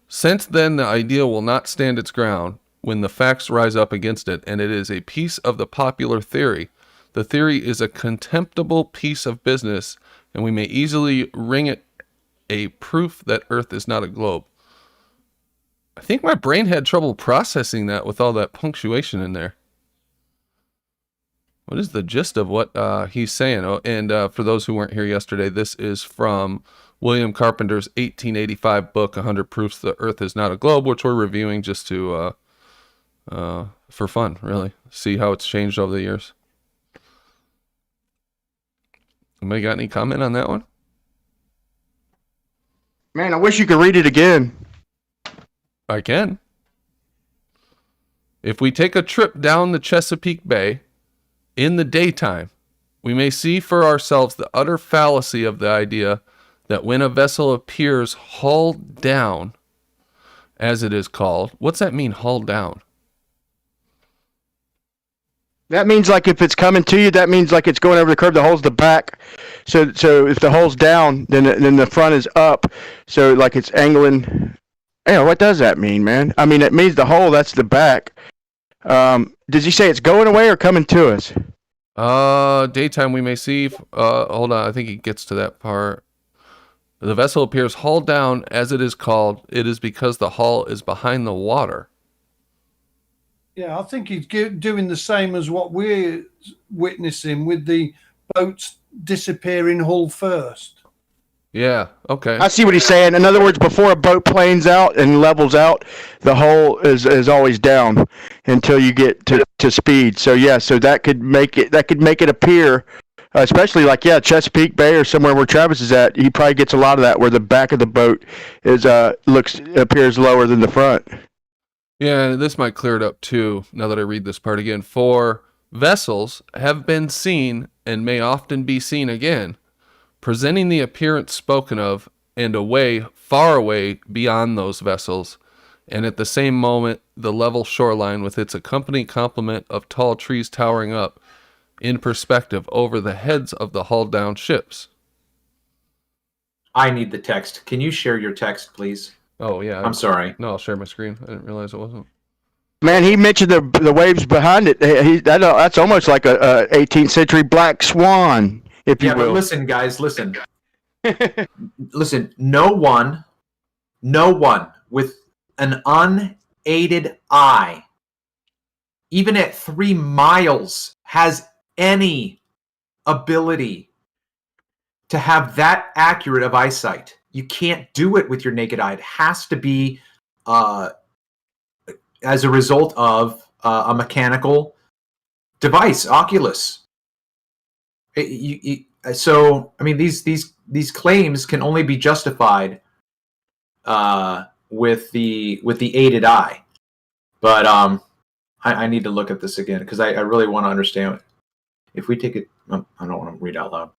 Since then, the idea will not stand its ground when the facts rise up against it, and it is a piece of the popular theory. The theory is a contemptible piece of business, and we may easily ring it a proof that Earth is not a globe. I think my brain had trouble processing that with all that punctuation in there. What is the gist of what he's saying? Oh, and for those who weren't here yesterday, this is from William Carpenter's 1885 book, 100 Proofs the Earth is Not a Globe, which we're reviewing just to, for fun, really. See how it's changed over the years. Anybody got any comment on that one? Man, I wish you could read it again. I can. If we take a trip down the Chesapeake Bay in the daytime, we may see for ourselves the utter fallacy of the idea that when a vessel appears hull down, as it is called. What's that mean, hull down? That means like if it's coming to you, that means like it's going over the curve. The hull's the back. So if the hull's down, then the front is up. So like it's angling. Yeah, what does that mean, man? I mean, it means the hull. That's the back. Does he say it's going away or coming to us? Daytime we may see. Hold on, I think he gets to that part. The vessel appears hull down as it is called. It is because the hull is behind the water. Yeah, I think he's doing the same as what we're witnessing with the boats disappearing hull first. Yeah, okay. I see what he's saying. In other words, before a boat planes out and levels out, the hull is always down until you get to speed. So yeah, so that could make it appear, especially like Chesapeake Bay or somewhere where Travis is at. He probably gets a lot of that where the back of the boat is appears lower than the front. Yeah, this might clear it up too, now that I read this part again. For vessels have been seen and may often be seen again, presenting the appearance spoken of and away, far away beyond those vessels, and at the same moment the level shoreline with its accompanying complement of tall trees towering up in perspective over the heads of the hull down ships. I need the text. Can you share your text, please? Oh, yeah. I'm sorry. No, I'll share my screen. I didn't realize it wasn't. Man, he mentioned the waves behind it. That's almost like a 18th century black swan, if you will. But listen, guys, listen. Listen, no one with an unaided eye, even at 3 miles, has any ability to have that accurate of eyesight. You can't do it with your naked eye. It has to be as a result of a mechanical device, Oculus. So, I mean, these claims can only be justified with the aided eye. But I need to look at this again because I really want to understand. If we take it, I don't want to read out loud.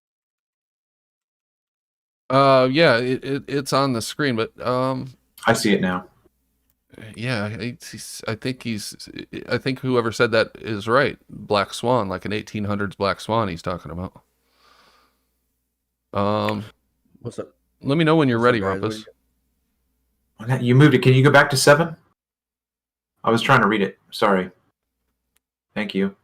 Yeah, it's on the screen, but I see it now. Yeah, I think whoever said that is right. Black Swan, like an 1800s Black Swan he's talking about. What's up? Let me know when you're ready, up, Rumpus. You moved it. Can you go back to 7? I was trying to read it. Sorry. Thank you.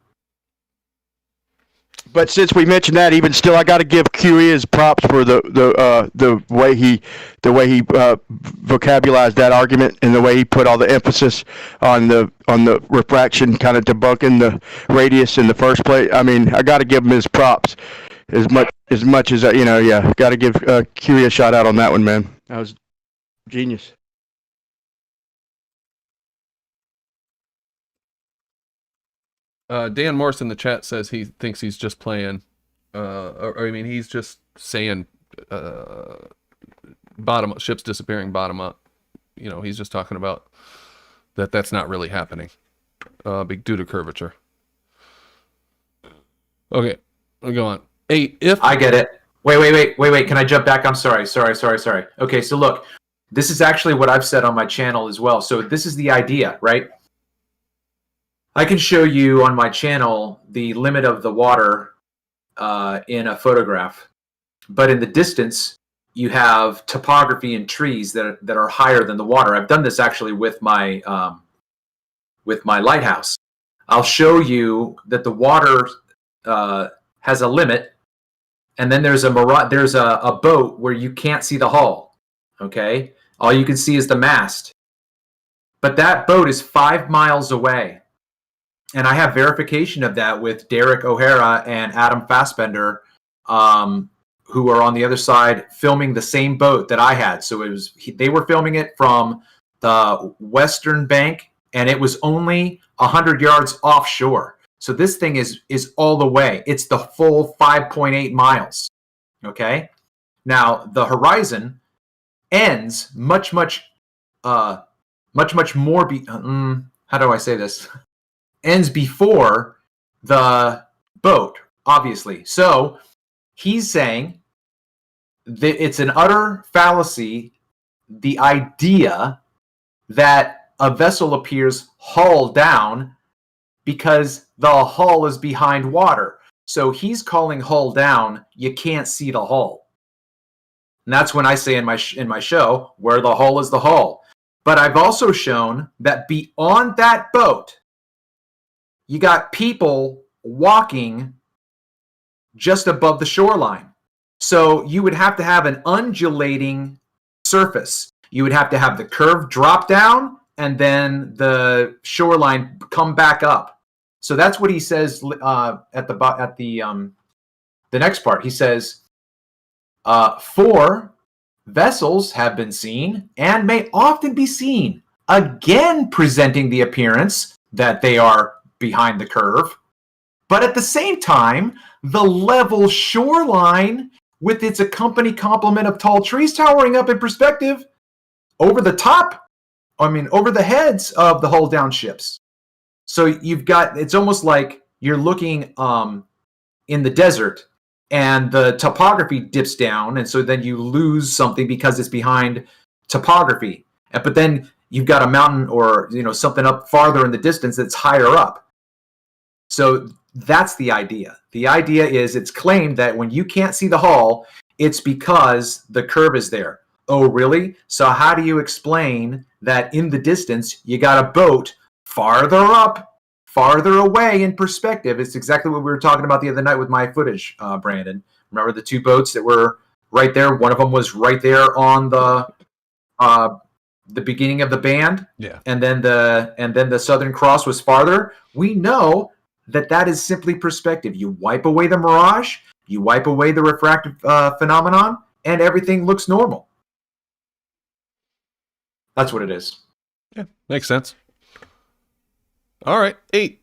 But since we mentioned that, even still, I got to give QE his props for the way he vocabularized that argument and the way he put all the emphasis on the refraction, kind of debunking the radius in the first place. I mean, I got to give him his props as much as got to give QE a shout out on that one, man. That was genius. Dan Morse in the chat says he thinks he's just playing, he's just saying bottom ships disappearing bottom up. You know, he's just talking about that's not really happening due to curvature. Okay, we'll go on. 8. If I get it. Wait. Can I jump back? I'm sorry. Okay, so look, this is actually what I've said on my channel as well. So this is the idea, right? I can show you on my channel the limit of the water in a photograph, but in the distance you have topography and trees that are higher than the water. I've done this actually with my lighthouse. I'll show you that the water has a limit, and then there's a boat where you can't see the hull. Okay, all you can see is the mast, but that boat is 5 miles away. And I have verification of that with Derek O'Hara and Adam Fassbender, who are on the other side filming the same boat that I had. So they were filming it from the western bank, and it was only 100 yards offshore. So this thing is all the way. It's the full 5.8 miles. Okay. Now the horizon ends much more. How do I say this? Ends before the boat, obviously. So he's saying that it's an utter fallacy, the idea that a vessel appears hull down because the hull is behind water. So he's calling hull down. You can't see the hull. And that's when I say in my show, where the hull is the hull. But I've also shown that beyond that boat, you got people walking just above the shoreline. So you would have to have an undulating surface. You would have to have the curve drop down and then the shoreline come back up. So that's what he says at the next part. He says, 4 vessels have been seen and may often be seen, again presenting the appearance that they are behind the curve, but at the same time, the level shoreline with its accompanying complement of tall trees towering up in perspective over the heads of the hull down ships. So you've got, it's almost like you're looking in the desert and the topography dips down, and so then you lose something because it's behind topography. But then you've got a mountain or something up farther in the distance that's higher up. So that's the idea. The idea is it's claimed that when you can't see the hull, it's because the curve is there. Oh, really? So how do you explain that in the distance you got a boat farther up, farther away in perspective? It's exactly what we were talking about the other night with my footage, Brandon. Remember the 2 boats that were right there? One of them was right there on the beginning of the band. Yeah. And then the Southern Cross was farther. We know that is simply perspective. You wipe away the mirage, you wipe away the refractive phenomenon, and everything looks normal. That's what it is. Yeah, makes sense. All right, 8.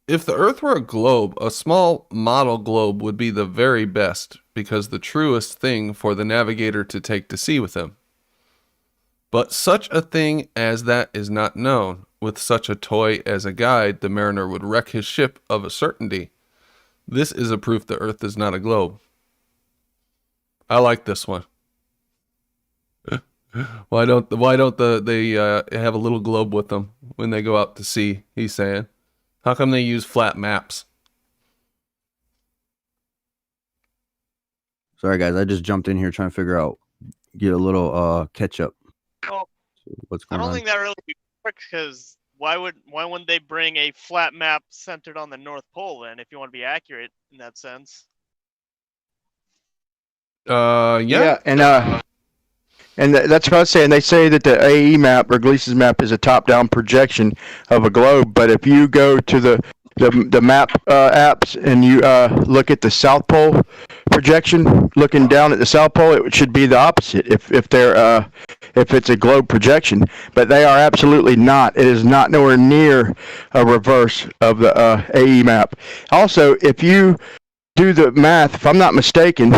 If the Earth were a globe, a small model globe would be the very best, because the truest thing for the navigator to take to sea with him. But such a thing as that is not known. With such a toy as a guide, the mariner would wreck his ship of a certainty. This is a proof the Earth is not a globe. I like this one. Why don't they have a little globe with them when they go out to sea? He's saying, how come they use flat maps? Sorry guys, I just jumped in here trying to figure out, get a little catch up. Well, What's I going don't on? think that really works, because why wouldn't they bring a flat map centered on the North Pole then, if you want to be accurate in that sense? Yeah. And that's what I was saying. They say that the AE map or Gleason's map is a top-down projection of a globe. But if you go to the map apps and you look at the South Pole projection, looking down at the South Pole, it should be the opposite. If it's a globe projection, but they are absolutely not. It is not nowhere near a reverse of the AE map. Also, if you do the math, if I'm not mistaken,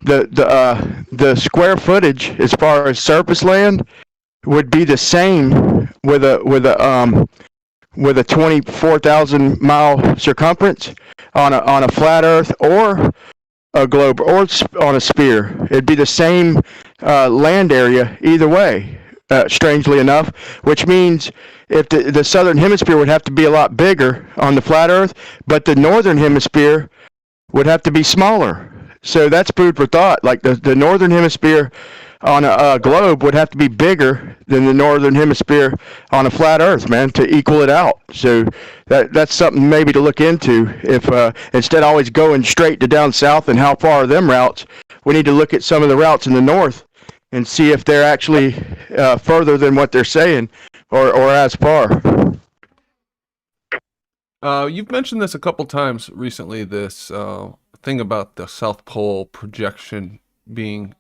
the square footage as far as surface land would be the same with a 24,000 mile circumference on a flat Earth or a globe or on a sphere. It'd be the same land area either way. Strangely enough, which means if the southern hemisphere would have to be a lot bigger on the flat Earth, but the northern hemisphere would have to be smaller. So that's food for thought. Like the northern hemisphere on a globe would have to be bigger than the northern hemisphere on a flat Earth, man, to equal it out. So that's something maybe to look into. If instead of always going straight to down south and how far are them routes, we need to look at some of the routes in the north and see if they're actually further than what they're saying or as far. You've mentioned this a couple times recently, this thing about the South Pole projection being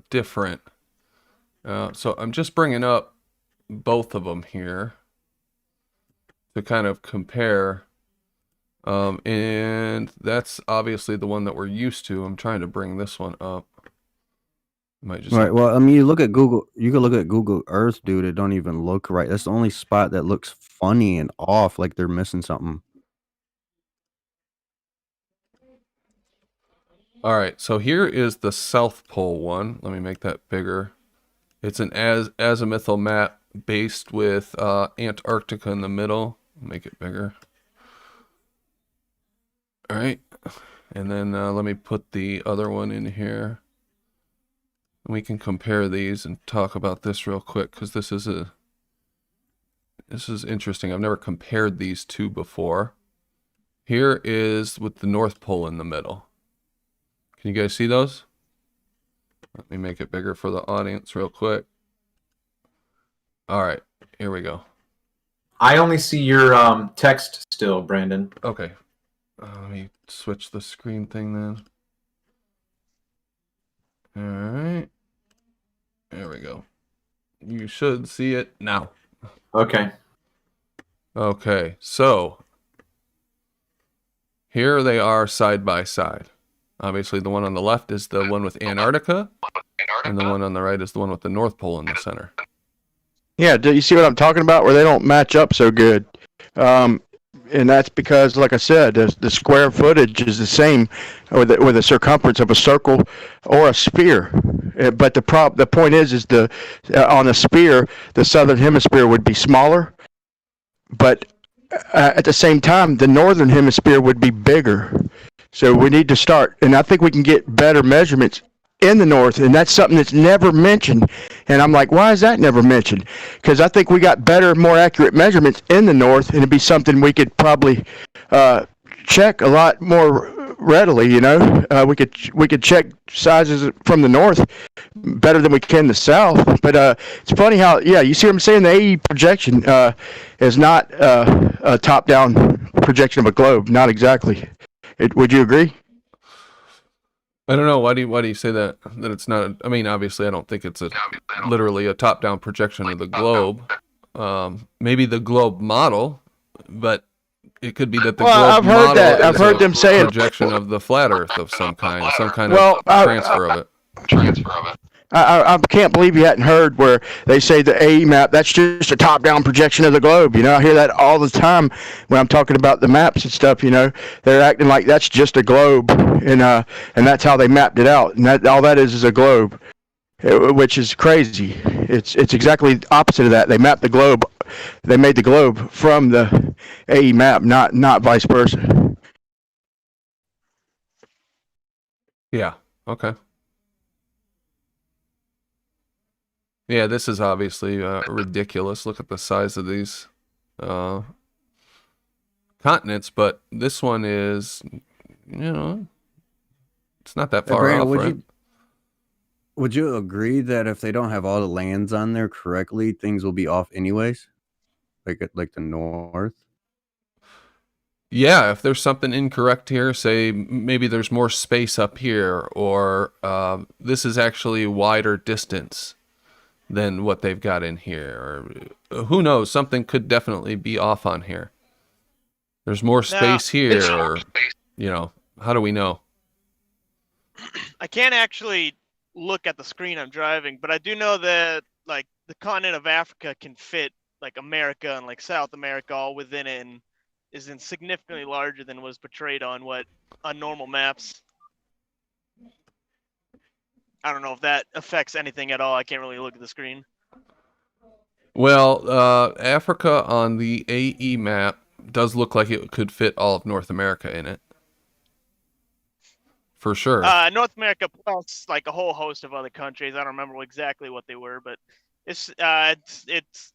different. So I'm just bringing up both of them here to kind of compare. And that's obviously the one that we're used to. I'm trying to bring this one up. Might just Right. Well, I mean, you look at Google. You can look at Google Earth, dude. It don't even look right. That's the only spot that looks funny and off, like they're missing something. All right. So here is the South Pole one. Let me make that bigger. It's an azimuthal map based with Antarctica in the middle. Make it bigger. All right. And then let me put the other one in here. We can compare these and talk about this real quick, because this is interesting. I've never compared these two before. Here is with the North Pole in the middle. Can you guys see those? Let me make it bigger for the audience real quick. All right, here we go. I only see your text still, Brandon. Okay. Let me switch the screen thing then. All right. There we go. You should see it now. Okay. Okay, so here they are side by side. Obviously, the one on the left is the one with Antarctica, and the one on the right is the one with the North Pole in the center. Yeah, do you see what I'm talking about? Where they don't match up so good, and that's because, like I said, the square footage is the same with the circumference of a circle or a sphere. But the point is the on a sphere, the southern hemisphere would be smaller, but at the same time, the northern hemisphere would be bigger. So we need to start, and I think we can get better measurements in the north, and that's something that's never mentioned. And I'm like, why is that never mentioned? Because I think we got better, more accurate measurements in the north, and it'd be something we could probably check a lot more readily. You know, we could check sizes from the north better than we can the south. But it's funny how, yeah, you see what I'm saying? The AE projection is not a top-down projection of a globe. Not exactly. Would you agree? I don't know. Why do you say that? That it's not? I mean, obviously, I don't think it's literally a top-down projection of the globe. Maybe the globe model, but it could be that the globe I've heard model that. I've is heard a them say projection of the flat Earth of some kind of transfer of it. I can't believe you hadn't heard where they say the AE map, that's just a top-down projection of the globe. You know, I hear that all the time when I'm talking about the maps and stuff. You know, they're acting like that's just a globe, and that's how they mapped it out. And that all that is a globe, which is crazy. It's exactly opposite of that. They mapped the globe. They made the globe from the AE map, not vice versa. Yeah. Okay. Yeah, this is obviously ridiculous. Look at the size of these continents, but this one is, you know, it's not that far off, right? Would you agree that if they don't have all the lands on there correctly, things will be off anyways? Like the north? Yeah, if there's something incorrect here, say maybe there's more space up here, or this is actually wider distance than what they've got in here, or who knows, something could definitely be off on here. There's more space here, or, you know, how do we know? I can't actually look at the screen I'm driving, but I do know that like the continent of Africa can fit like America and like South America all within it, and is significantly larger than was portrayed on normal maps. I don't know if that affects anything at all. I can't really look at the screen. Well, Africa on the AE map does look like it could fit all of North America in it. For sure. North America plus like a whole host of other countries. I don't remember exactly what they were, but it's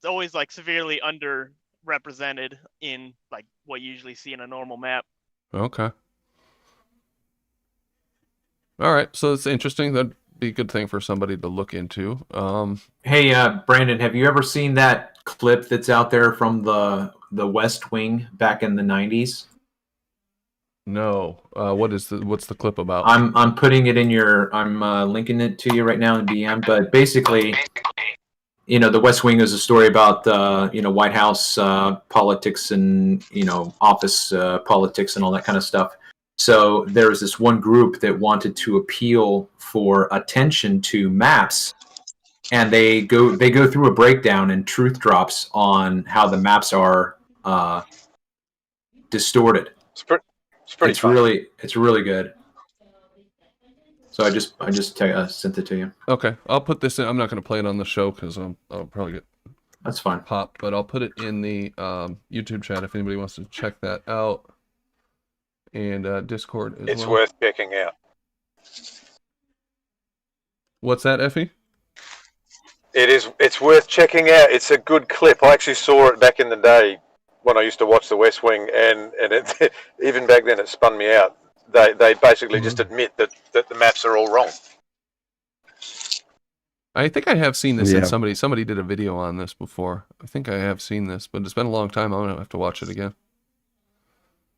always like severely underrepresented in like what you usually see in a normal map. Okay. All right, so it's interesting. That'd be a good thing for somebody to look into. Hey, Brandon, have you ever seen that clip that's out there from the West Wing back in the 90s? No. What's the clip about? I'm putting it in I'm linking it to you right now in DM, but basically, you know, the West Wing is a story about White House politics and, you know, office politics and all that kind of stuff. So there was this one group that wanted to appeal for attention to maps, and they go through a breakdown and truth drops on how the maps are distorted. It's really it's really good. So I just sent it to you. Okay, I'll put this in. I'm not going to play it on the show because I'll probably get That's fine. popped, but I'll put it in the YouTube chat if anybody wants to check that out. And Discord as It's well. worth checking out. What's that, Effie? It's worth checking out. It's a good clip. I actually saw it back in the day when I used to watch The West Wing, and it, even back then it spun me out. They basically just admit that the maps are all wrong. I think I have seen this Yeah. in somebody did a video on this before. I think I have seen this, but it's been a long time. I'm gonna have to watch it again.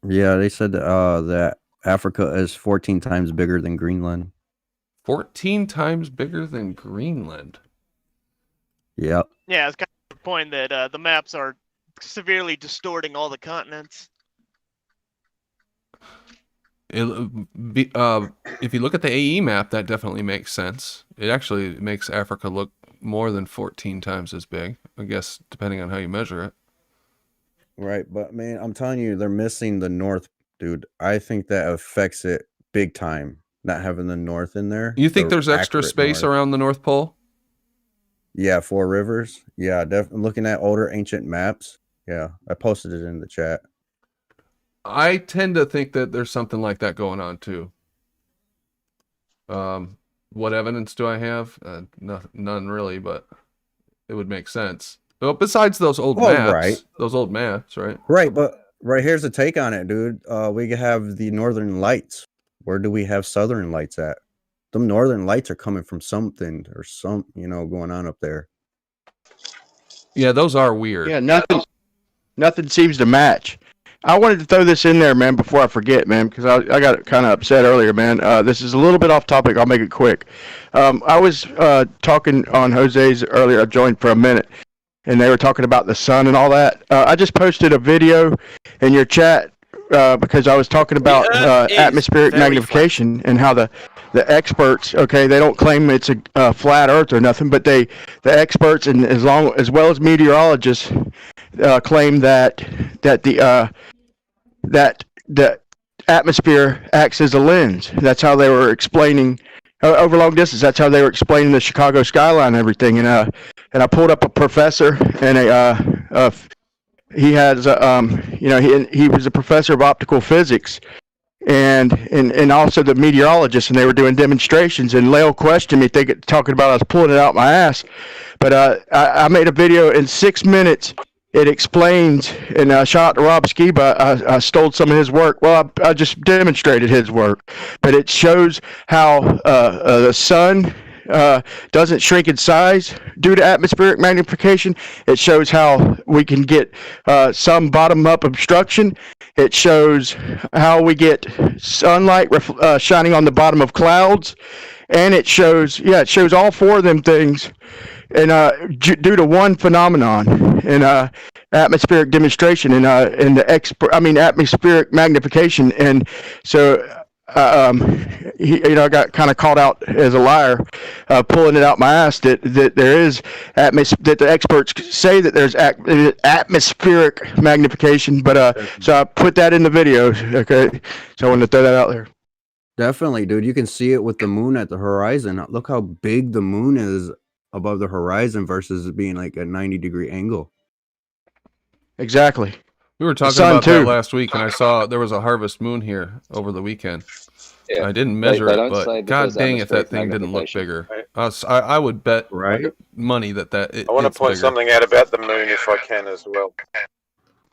Yeah, they said that Africa is 14 times bigger than Greenland. 14 times bigger than Greenland. Yep. Yeah, it's kind of the point that the maps are severely distorting all the continents. If you look at the AE map, that definitely makes sense. It actually makes Africa look more than 14 times as big, I guess, depending on how you measure it. Right, but man, I'm telling you, they're missing the north, dude. I think that affects it big time, not having the north in there. You think the there's extra accurate space north. around the North Pole? Yeah, 4 rivers. Yeah, definitely. Looking at older ancient maps. Yeah, I posted it in the chat. I tend to think that there's something like that going on too. What evidence do I have? None really, but it would make sense. Well, besides those old maps, right. Those old maps, right? Right, but right here's the take on it, dude. We have the northern lights. Where do we have southern lights at? Them northern lights are coming from something or some, going on up there. Yeah, those are weird. Yeah, nothing seems to match. I wanted to throw this in there, man, before I forget, man, because I got kind of upset earlier, man. This is a little bit off topic. I'll make it quick. I was talking on Jose's earlier. I joined for a minute, and they were talking about the sun and all that. I just posted a video in your chat because I was talking about atmospheric magnification and how the experts, okay, they don't claim it's a flat Earth or nothing, but the experts and as well as meteorologists claim that the atmosphere acts as a lens. That's how they were explaining over long distance. That's how they were explaining the Chicago skyline and everything. And I pulled up a professor and he has he was a professor of optical physics and also the meteorologist, and they were doing demonstrations. And Lale questioned me, talking about I was pulling it out my ass, but I made a video in 6 minutes. It explains, and shout out to Rob Skiba. I stole some of his work. Well, I just demonstrated his work, but it shows how the sun doesn't shrink in size due to atmospheric magnification. It shows how we can get some bottom-up obstruction. It shows how we get sunlight shining on the bottom of clouds, and it shows all 4 of them things. And due to one phenomenon in atmospheric demonstration and atmospheric magnification, and so I got kind of called out as a liar, pulling it out my ass that there is that the experts say that there's atmospheric magnification, but so I put that in the video. Okay, so I wanted to throw that out there. Definitely, dude. You can see it with the moon at the horizon. Look how big the moon is above the horizon versus it being like a 90-degree angle. Exactly. We were talking about that last week, and I saw there was a harvest moon here over the weekend. Yeah. I didn't measure it, but god dang if that thing didn't look bigger. I would bet money that I want to point something out about the moon if I can as well.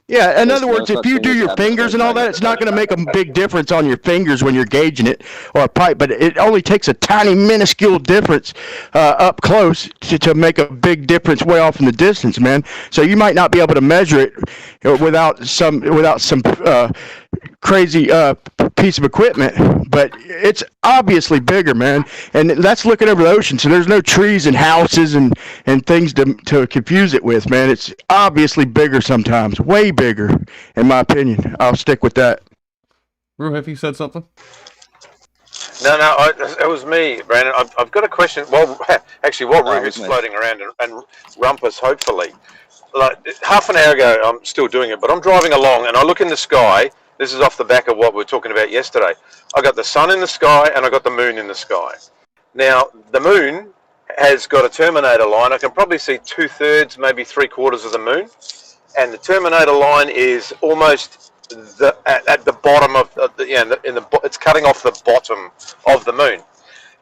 Yeah, in other words, if you do your fingers and all that, it's not going to make a big difference on your fingers when you're gauging it or a pipe, but it only takes a tiny, minuscule difference up close to make a big difference way off in the distance, man. So you might not be able to measure it without some crazy piece of equipment, but it's obviously bigger, man. And that's looking over the ocean, so there's no trees and houses and things to confuse it with, man. It's obviously bigger sometimes, way bigger, in my opinion. I'll stick with that. Rue, have you said something? No, it was me, Brandon. I've got a question. Well, actually, while Rue is floating around and Rumpus, hopefully. Like half an hour ago, I'm still doing it, but I'm driving along and I look in the sky This is off the back of what we were talking about yesterday. I got the sun in the sky and I got the moon in the sky. Now, the moon has got a terminator line. I can probably see 2/3, maybe 3/4 of the moon. And the terminator line is almost at the bottom of it's cutting off the bottom of the moon.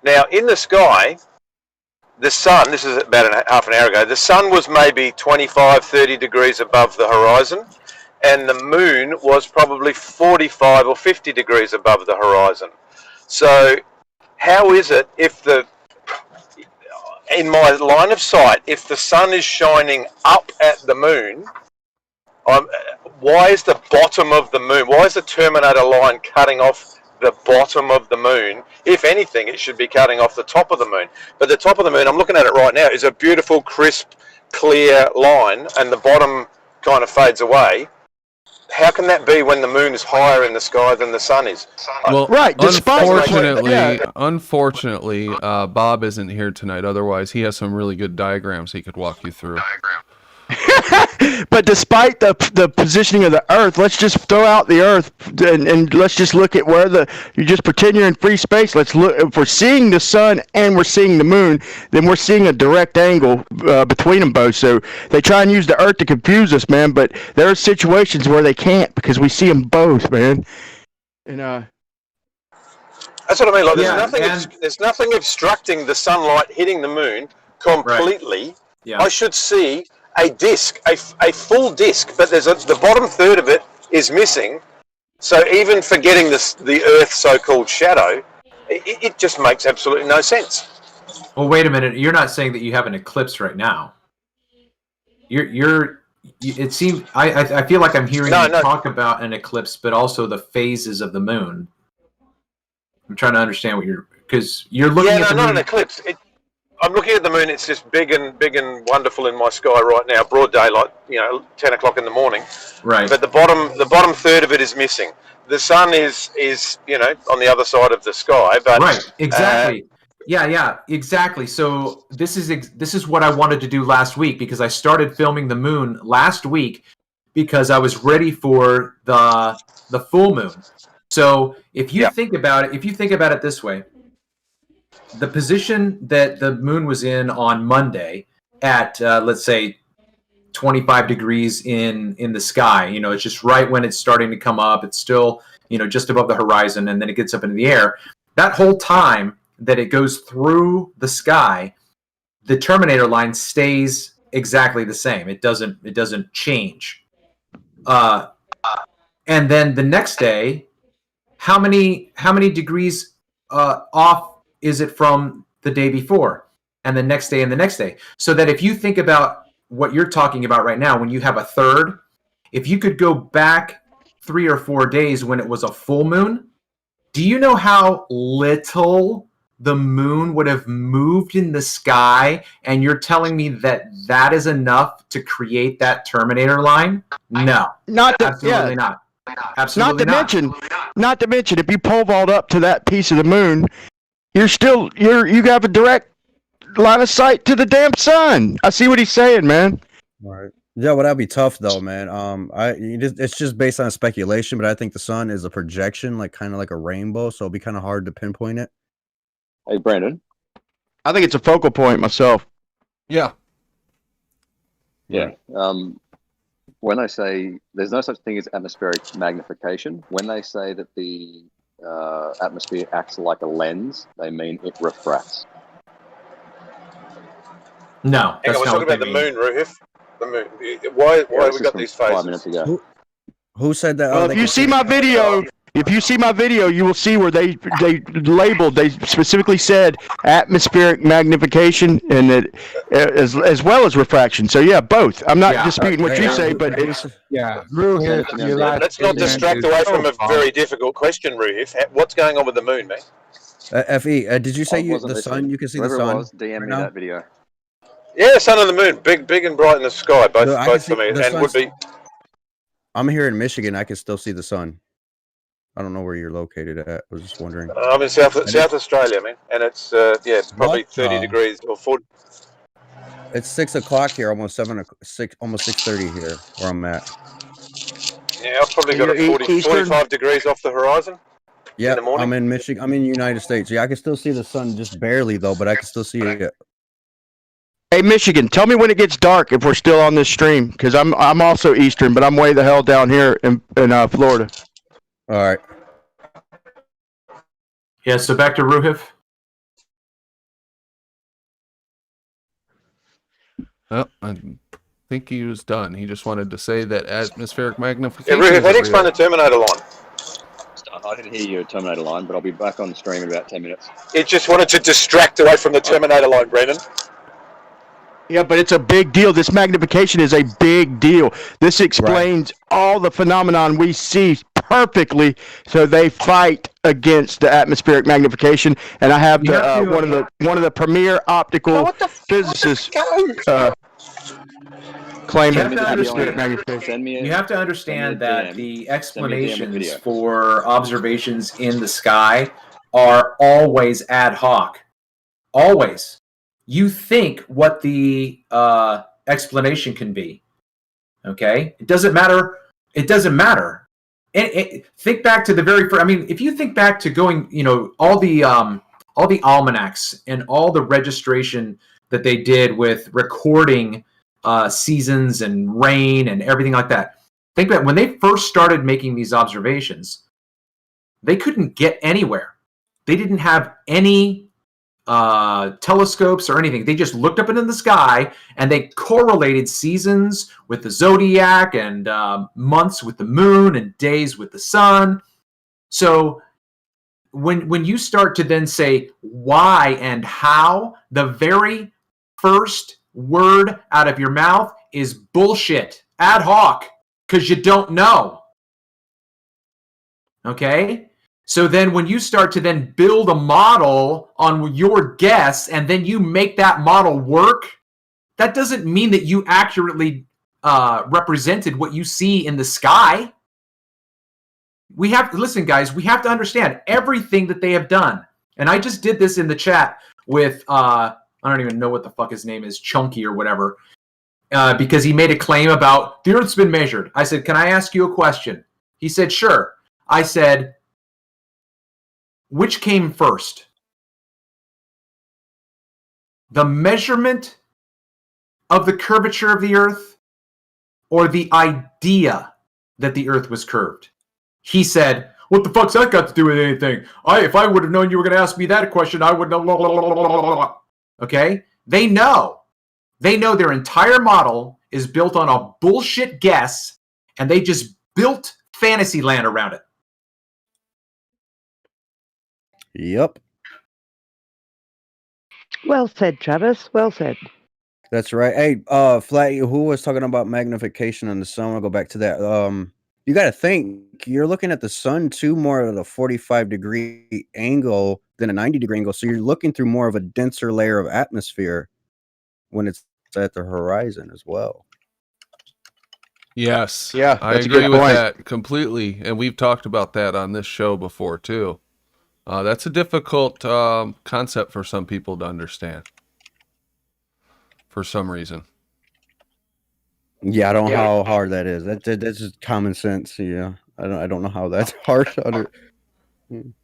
Now, in the sky, the sun, this is about half an hour ago, the sun was maybe 25, 30 degrees above the horizon, and the moon was probably 45 or 50 degrees above the horizon. So how is it in my line of sight, if the sun is shining up at the moon, why is the bottom of the moon, why is the terminator line cutting off the bottom of the moon? If anything, it should be cutting off the top of the moon. But the top of the moon, I'm looking at it right now, is a beautiful, crisp, clear line, and the bottom kind of fades away. How can that be when the moon is higher in the sky than the sun is? Well, Right, despite unfortunately, Bob isn't here tonight. Otherwise, he has some really good diagrams he could walk you through. But despite the positioning of the Earth, let's just throw out the Earth and let's just look at where you just pretend you're in free space. Let's look. If we're seeing the sun and we're seeing the moon, then we're seeing a direct angle between them both. So they try and use the Earth to confuse us, man. But there are situations where they can't because we see them both, man. And that's what I mean. Like, there's nothing obstructing the sunlight hitting the moon completely. Right. Yeah. I should see a disc, a full disc, but the bottom third of it is missing. So even forgetting the Earth's so-called shadow, it just makes absolutely no sense. Well, wait a minute. You're not saying that you have an eclipse right now. It seems I feel like I'm hearing you talk about an eclipse, but also the phases of the moon. I'm trying to understand because you're looking at the moon. Not an eclipse. I'm looking at the moon. It's just big and wonderful in my sky right now, broad daylight. 10 o'clock in the morning. Right. But the bottom third of it is missing. The sun is on the other side of the sky. But right. Exactly. Yeah. Exactly. So this is what I wanted to do last week, because I started filming the moon last week because I was ready for the full moon. So if you think about it this way. The position that the moon was in on Monday at, let's say, 25 degrees in the sky, it's just right when it's starting to come up. It's still, just above the horizon, and then it gets up into the air. That whole time that it goes through the sky, the terminator line stays exactly the same. It doesn't change. And then the next day, how many degrees off is it from the day before, and the next day and the next day? So that if you think about what you're talking about right now, when you have a third, if you could go back 3 or 4 days when it was a full moon, do you know how little the moon would have moved in the sky? And you're telling me that is enough to create that terminator line? No, absolutely not. Absolutely Not to mention, if you pole vault up to that piece of the moon, you have a direct line of sight to the damn sun. I see what he's saying, man. All right. Yeah, well, that'd be tough though, man. It's just based on speculation, but I think the sun is a projection, kind of like a rainbow, so it'll be kind of hard to pinpoint it. Hey, Brandon. I think it's a focal point myself. Yeah. Yeah. When I say there's no such thing as atmospheric magnification, when they say that the atmosphere acts like a lens, they mean it refracts. No, hang on, we're talking about the moon, Ruhif. The moon. Why have we got these phases? 5 minutes ago. Who said that? Well, if you see my video, you will see where they specifically said atmospheric magnification and it as well as refraction. So yeah, both. I'm not disputing what you say, but it's let's not distract away from a very difficult question, Ruhif. What's going on with the moon, man? Fe, did you say the sun? You can see the sun. DM me that video. Yeah, sun and the moon, big and bright in the sky, both for me, and would be. I'm here in Michigan. I can still see the sun. I don't know where you're located at. I was just wondering. I'm in South Australia, man, and it's probably 30 degrees or 40. It's 6 o'clock here, almost 6:30 here where I'm at. Yeah, I've probably And got you're it 40, Eastern? 45 degrees off the horizon. Yeah, the morning? I'm in Michigan. I'm in the United States. Yeah, I can still see the sun just barely though, but I can still see it. Hey, Michigan, tell me when it gets dark if we're still on this stream, because I'm also Eastern, but I'm way the hell down here in Florida. All right. Yeah, so back to Ruhif. Well, I think he was done. He just wanted to say that atmospheric Yeah, magnification Ruhif, is how do you explain real. the Terminator line? I didn't hear your Terminator line, but I'll be back on the stream in about 10 minutes. It just wanted to distract away from the Terminator line, Brendan. Yeah, but it's a big deal. This magnification is a big deal. This explains all the phenomenon we see perfectly. So they fight against the atmospheric magnification, and I have one of the premier optical physicists claiming the atmospheric magnification. You have to understand that the explanations for observations in the sky are always ad hoc. Always. You think what the explanation can be. Okay? It doesn't matter. It doesn't matter. Think back to the very first. I mean, if you think back to going, all the almanacs and all the registration that they did with recording seasons and rain and everything like that. Think about when they first started making these observations, they couldn't get anywhere. They didn't have any telescopes or anything. They just looked up into the sky and they correlated seasons with the zodiac and months with the moon and days with the sun. So when you start to then say why and how, the very first word out of your mouth is bullshit, ad hoc, because you don't know. Okay? So then when you start to then build a model on your guess and then you make that model work, that doesn't mean that you accurately represented what you see in the sky. Listen, guys, we have to understand everything that they have done. And I just did this in the chat with, I don't even know what the fuck his name is, Chunky or whatever, because he made a claim about the Earth's been measured. I said, can I ask you a question? He said, sure. I said, which came first? The measurement of the curvature of the Earth or the idea that the Earth was curved? He said, what the fuck's that got to do with anything? If I would have known you were going to ask me that question, I would know. Okay? They know. They know their entire model is built on a bullshit guess, and they just built Fantasyland around it. Yep. Well said, Travis. Well said. That's right. Hey, Flatty, who was talking about magnification on the sun? I'll go back to that. You got to think, you're looking at the sun too more at a 45-degree angle than a 90-degree angle. So you're looking through more of a denser layer of atmosphere when it's at the horizon as well. Yes. Yeah, I that's a agree good with point. that completely. And we've talked about that on this show before, too. That's a difficult concept for some people to understand for some reason. Yeah, I don't know how hard that is. That's just common sense. Yeah, I don't know how that's hard to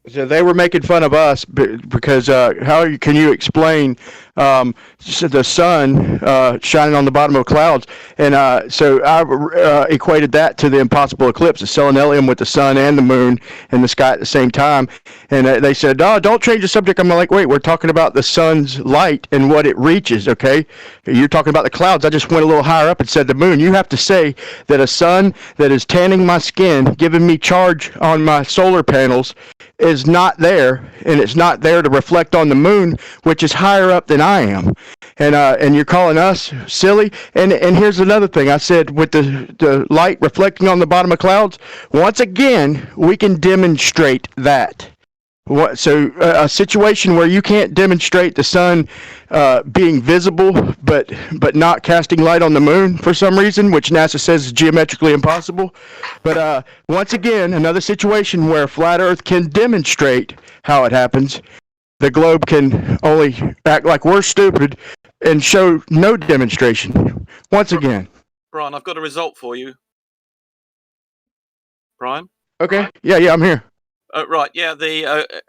So they were making fun of us because how can you explain the sun shining on the bottom of clouds? And so I equated that to the impossible eclipse, the stellium with the sun and the moon in the sky at the same time. And they said, "Oh, don't change the subject." I'm like, "Wait, we're talking about the sun's light and what it reaches, okay? You're talking about the clouds. I just went a little higher up and said the moon. You have to say that a sun that is tanning my skin, giving me charge on my solar panels, is not there, and it's not there to reflect on the moon, which is higher up than I am. And you're calling us silly. And here's another thing. I said with the light reflecting on the bottom of clouds, once again, we can demonstrate that. So a situation where you can't demonstrate the sun being visible but not casting light on the moon for some reason, which NASA says is geometrically impossible. But once again, another situation where flat Earth can demonstrate how it happens. The globe can only act like we're stupid and show no demonstration. Once again. Brian, I've got a result for you. Brian? Okay. Yeah, I'm here. Right. Yeah.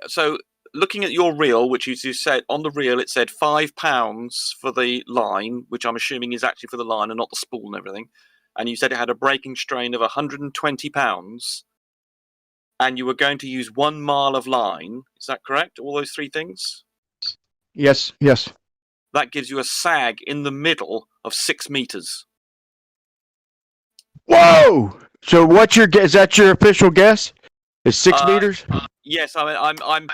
So looking at your reel, which you said on the reel, it said £5 for the line, which I'm assuming is actually for the line and not the spool and everything. And you said it had a breaking strain of £120, and you were going to use 1 mile of line. Is that correct? All those three things? Yes. That gives you a sag in the middle of 6 meters. Whoa! So what's your guess? Is that your official guess? Is 6 meters? Yes, I'm going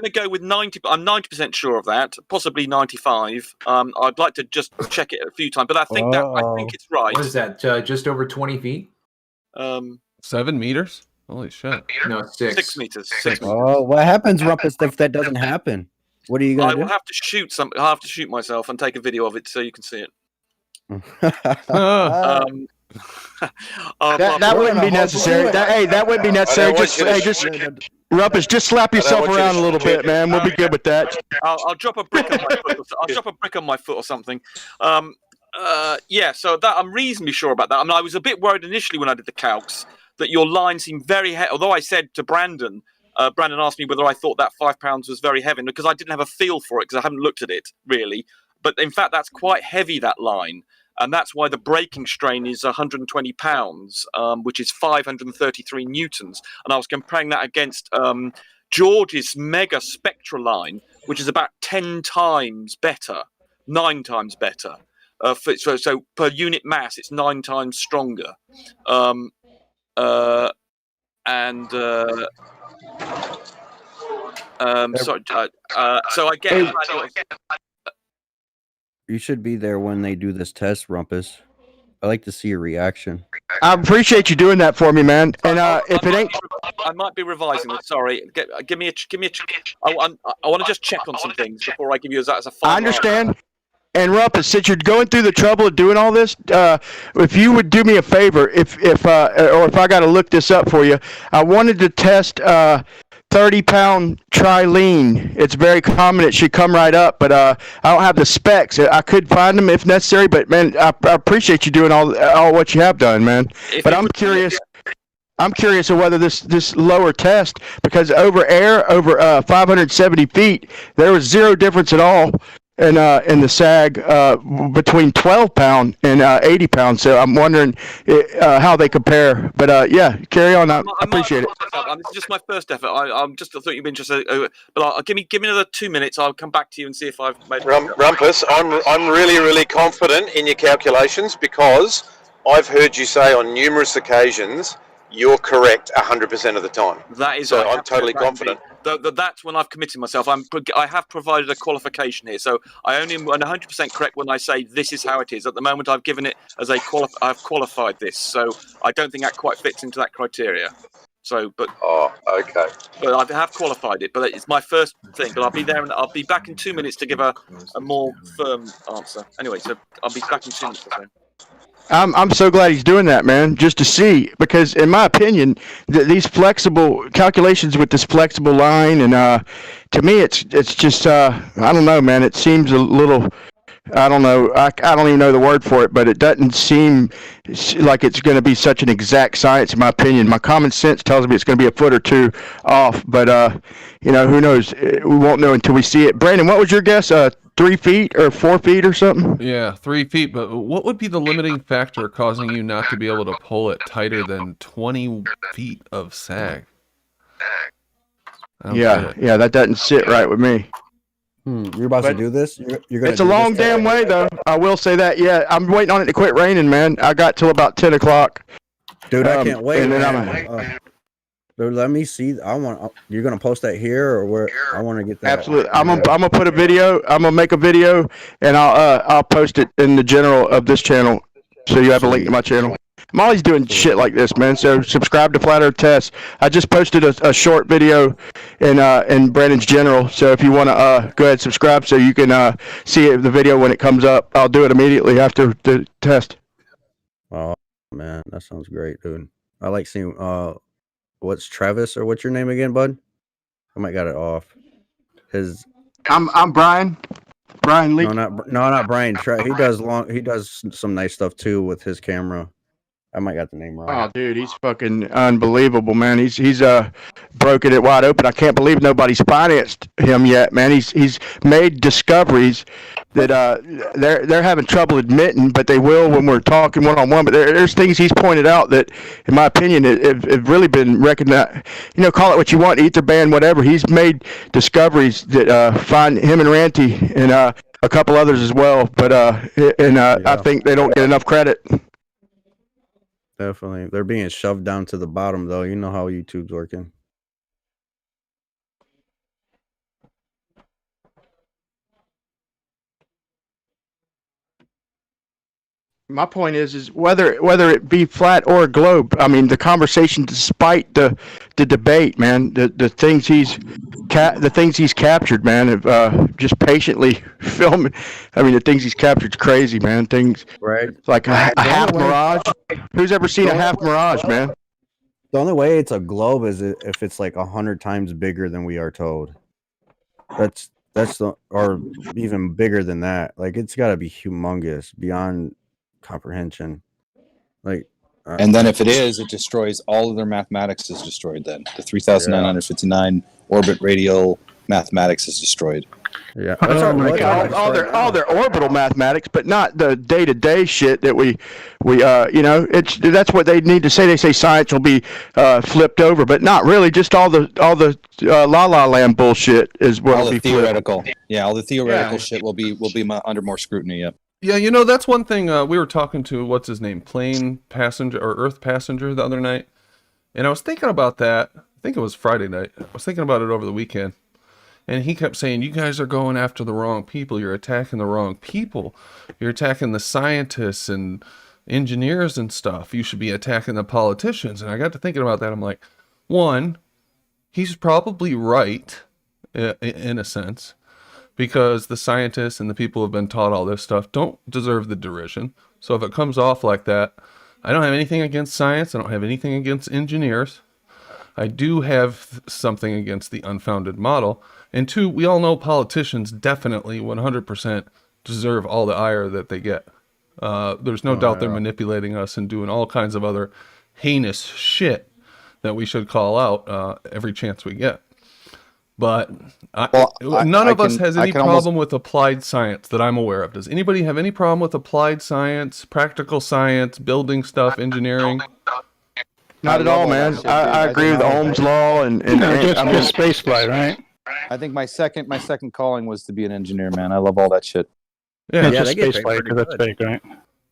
to go with 90. I'm 90% sure of that, possibly 95. I'd like to just check it a few times, but I think it's right. What is that? Just over 20 feet? 7 meters? Holy shit! No, 6. 6 meters. 6 meters. Oh, what happens, Rumpus, if that doesn't happen? What are you gonna I do? will have to shoot I'll have to shoot myself and take a video of it so you can see it. That wouldn't be necessary. That wouldn't be necessary. Rumpus, just slap yourself around a little bit, man. We'll be good with that. I'll drop a brick on my foot. I'll drop a brick on my foot or something. Yeah. So that I'm reasonably sure about that. I mean, I was a bit worried initially when I did the calcs that your line seemed very heavy. Although I said to Brandon asked me whether I thought that £5 was very heavy because I didn't have a feel for it because I haven't looked at it really. But in fact, that's quite heavy, that line. And that's why the breaking strain is 120 pounds, which is 533 newtons. And I was comparing that against George's mega spectra line, which is about 10 times better, 9 times better. So per unit mass, it's 9 times stronger. Sorry. So I get. You should be there when they do this test, Rumpus. I like to see your reaction. I appreciate you doing that for me, man. And if it ain't, I might be revising it. Sorry, give me a. I want to just check on some things before I give you that as a final. I understand. And Rumpus, since you're going through the trouble of doing all this, if you would do me a favor, if I got to look this up for you, I wanted to test 30-pound trilene. It's very common. It should come right up, but I don't have the specs. I could find them if necessary, but man, I appreciate you doing all what you have done, man. But I'm curious. I'm curious of whether this lower test, because over 570 feet, there was zero difference at all in the sag between 12-pound and 80 pounds. So I'm wondering how they compare. But yeah, carry on. I appreciate it. This is just my first effort. I thought you'd be interested. But give me another 2 minutes. I'll come back to you and see if I've made. Rumpus, I'm really confident in your calculations because I've heard you say on numerous occasions you're correct 100% of the time. That is so. I'm totally confident. That's when I've committed myself. I have provided a qualification here, so I only am 100% correct when I say this is how it is. At the moment, I've given it as I've qualified this, so I don't think that quite fits into that criteria. So, but okay. But I have qualified it, but it's my first thing. But I'll be there, and I'll be back in 2 minutes to give a more firm answer. Anyway, so I'll be back in 2 minutes or so. I'm so glad he's doing that, man, just to see, because in my opinion, these flexible calculations with this flexible line, and to me, it's just I don't know, man. It seems a little, I don't know, I don't even know the word for it, but it doesn't seem like it's going to be such an exact science, in my opinion. My common sense tells me it's going to be a foot or two off, but who knows? We won't know until we see it. Brandon, what was your guess? 3 feet or 4 feet or something? Yeah, 3 feet. But what would be the limiting factor causing you not to be able to pull it tighter than 20 feet of sag? Yeah, that doesn't sit right with me. You're about to do this? You're gonna it's a long damn way, though. I will say that. Yeah, I'm waiting on it to quit raining, man. I got till about 10 o'clock. Dude, I can't wait. And then dude, let me see. You're gonna post that here, or where? I want to get that. Absolutely. I'm gonna put a video. I'm gonna make a video, and I'll post it in the general of this channel, so you have a link to my channel. I'm always doing shit like this, man. So subscribe to Flat Earth Test. I just posted a short video in Brandon's general. So if you want to go ahead and subscribe, so you can see the video when it comes up. I'll do it immediately after the test. Oh man, that sounds great, dude. I like seeing what's Travis, or what's your name again, bud? I might got it off. I'm Brian. Brian Lee. No, not Brian. He does some nice stuff too with his camera. I might got the name wrong. Oh, dude, he's fucking unbelievable, man. He's broken it wide open. I can't believe nobody's financed him yet, man. He's made discoveries that they're having trouble admitting, but they will when we're talking one on one. But there's things he's pointed out that, in my opinion, have really been recognized. You know, call it what you want, ether band, whatever. He's made discoveries that find him and Ranty and a couple others as well. But I think they don't get enough credit. Definitely. They're being shoved down to the bottom, though. You know how YouTube's working. My point is whether it be flat or a globe. I mean, the conversation, despite the debate, man, the things he's captured, man, of just patiently filming. I mean, the things he's captured's crazy, man. Things right, like a half mirage. Who's ever seen a half mirage, man? The only way it's a globe is if it's like 100 times bigger than we are told. That's or even bigger than that. Like, it's got to be humongous, beyond comprehension. Like, and then if it is, it destroys all of their mathematics is destroyed. Then the 3,959 orbit radial mathematics is destroyed. Yeah, all their orbital mathematics, but not the day-to-day shit that we that's what they need to say. They say science will be flipped over, but not really. Just all the la la land bullshit is what will be theoretical. Yeah, all the theoretical shit will be under more scrutiny. Yep. Yeah, you know, that's one thing. We were talking to, what's his name, Plane Passenger or Earth Passenger the other night, and I was thinking about that. I think it was Friday night. I was thinking about it over the weekend, and he kept saying, you guys are going after the wrong people. You're attacking the wrong people. You're attacking the scientists and engineers and stuff. You should be attacking the politicians. And I got to thinking about that. I'm like, one, he's probably right in a sense, because the scientists and the people who have been taught all this stuff don't deserve the derision. So if it comes off like that, I don't have anything against science. I don't have anything against engineers. I do have something against the unfounded model. And two, we all know politicians definitely 100% deserve all the ire that they get. There's no doubt they're manipulating us and doing all kinds of other heinous shit that we should call out every chance we get. But none of us has any problem with applied science that I'm aware of. Does anybody have any problem with applied science, practical science, building stuff, engineering? Not at all, man. I agree with Ohm's law and just space flight, right? I think my second calling was to be an engineer, man. I love all that shit. Yeah, they get paid pretty good. That's fake, right?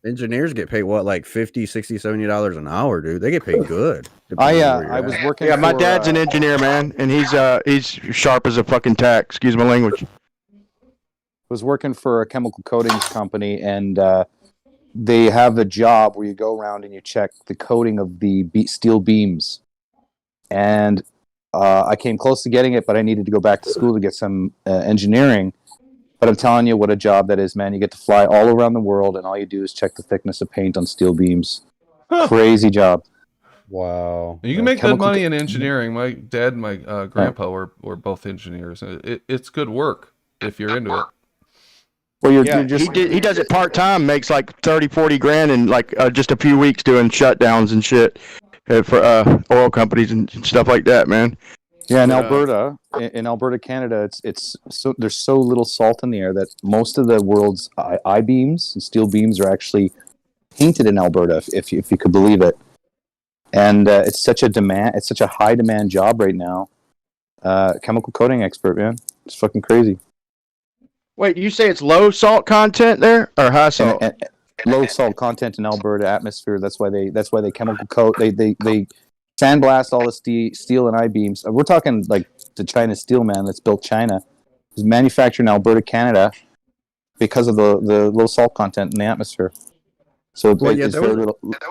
Engineers get paid what, like $50, $60, $70 an hour, dude. They get paid good. I was working. Yeah, my dad's an engineer, man, and he's sharp as a fucking tack. Excuse my language. Was working for a chemical coatings company, and they have a job where you go around and you check the coating of the steel beams. And I came close to getting it, but I needed to go back to school to get some engineering. But I'm telling you what a job that is, man. You get to fly all around the world, and all you do is check the thickness of paint on steel beams. Crazy job. Wow. You can make good money in engineering. My dad and my grandpa were both engineers. It's good work if you're into it. Well, he does it part-time, makes like 30, 40 grand in like just a few weeks doing shutdowns and shit for oil companies and stuff like that, man. Yeah, in Alberta, Canada, it's so there's so little salt in the air that most of the world's I-beams and steel beams are actually painted in Alberta, if you could believe it. And it's such a high demand job right now. Chemical coating expert, man, it's fucking crazy. Wait, you say it's low salt content there or high salt? And low salt content in Alberta atmosphere. That's why they chemical coat. They sandblast all the steel and I-beams. We're talking like the China steel, man, that's built China. It's manufactured in Alberta, Canada, because of the low salt content in the atmosphere. So it's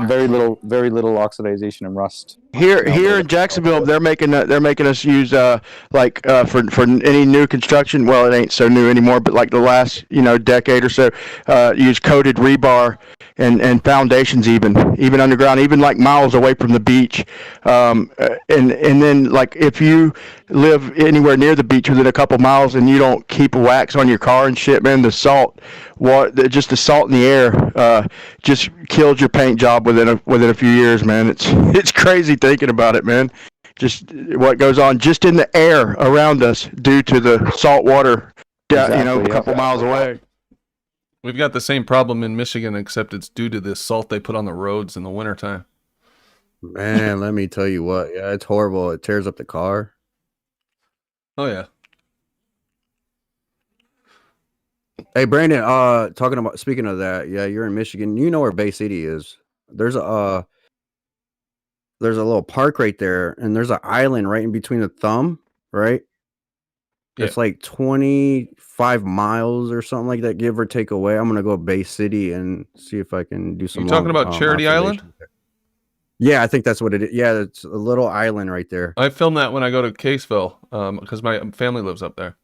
very little oxidation and rust. Here in Jacksonville, they're making us use for any new construction. Well, it ain't so new anymore, but like the last decade or so, use coated rebar and foundations, even underground, even like miles away from the beach. And then like if you live anywhere near the beach within a couple miles and you don't keep wax on your car and shit, man, the salt in the air just kills your paint job within a few years, man. It's crazy thinking about it, man. Just what goes on just in the air around us due to the salt water, a couple miles away. We've got the same problem in Michigan, except it's due to this salt they put on the roads in the wintertime. Man, let me tell you what. Yeah, it's horrible. It tears up the car. Oh yeah. Hey Brandon, speaking of that, yeah, you're in Michigan. You know where Bay City is. There's a little park right there, and there's an island right in between the thumb, right? Yeah. It's like 25 miles or something like that, give or take away. I'm gonna go to Bay City and see if I can do some. You talking about Charity Island? Yeah, I think that's what it is. Yeah, it's a little island right there. I film that when I go to Caseville, because my family lives up there.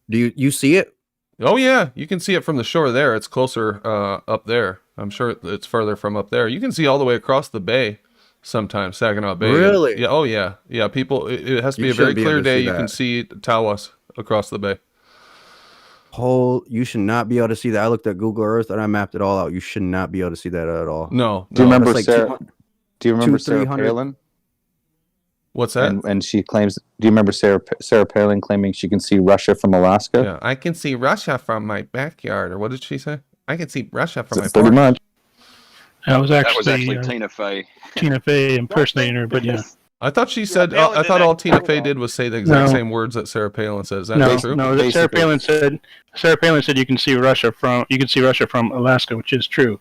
Do you see it? Oh yeah, you can see it from the shore there. It's closer up there. I'm sure it's further from up there. You can see all the way across the bay sometimes, Saginaw Bay. Really? Yeah. Oh yeah. Yeah. People, it has to be a very clear day. You can see Tawas across the bay. You should not be able to see that. I looked at Google Earth and I mapped it all out. You should not be able to see that at all. No. Do you remember Like Sarah? Do you remember Sarah 300. Palin? What's that? And she claims. Do you remember Sarah Palin claiming she can see Russia from Alaska? Yeah, I can see Russia from my backyard. Or what did she say? I can see Russia from my Pretty porch. much. That was actually Tina Fey. Tina Fey impersonating her, but yeah. I thought she said. I thought all Tina Fey did was say the exact same words that Sarah Palin says. Is that true? No. Sarah Palin said you can see Russia from Alaska, which is true.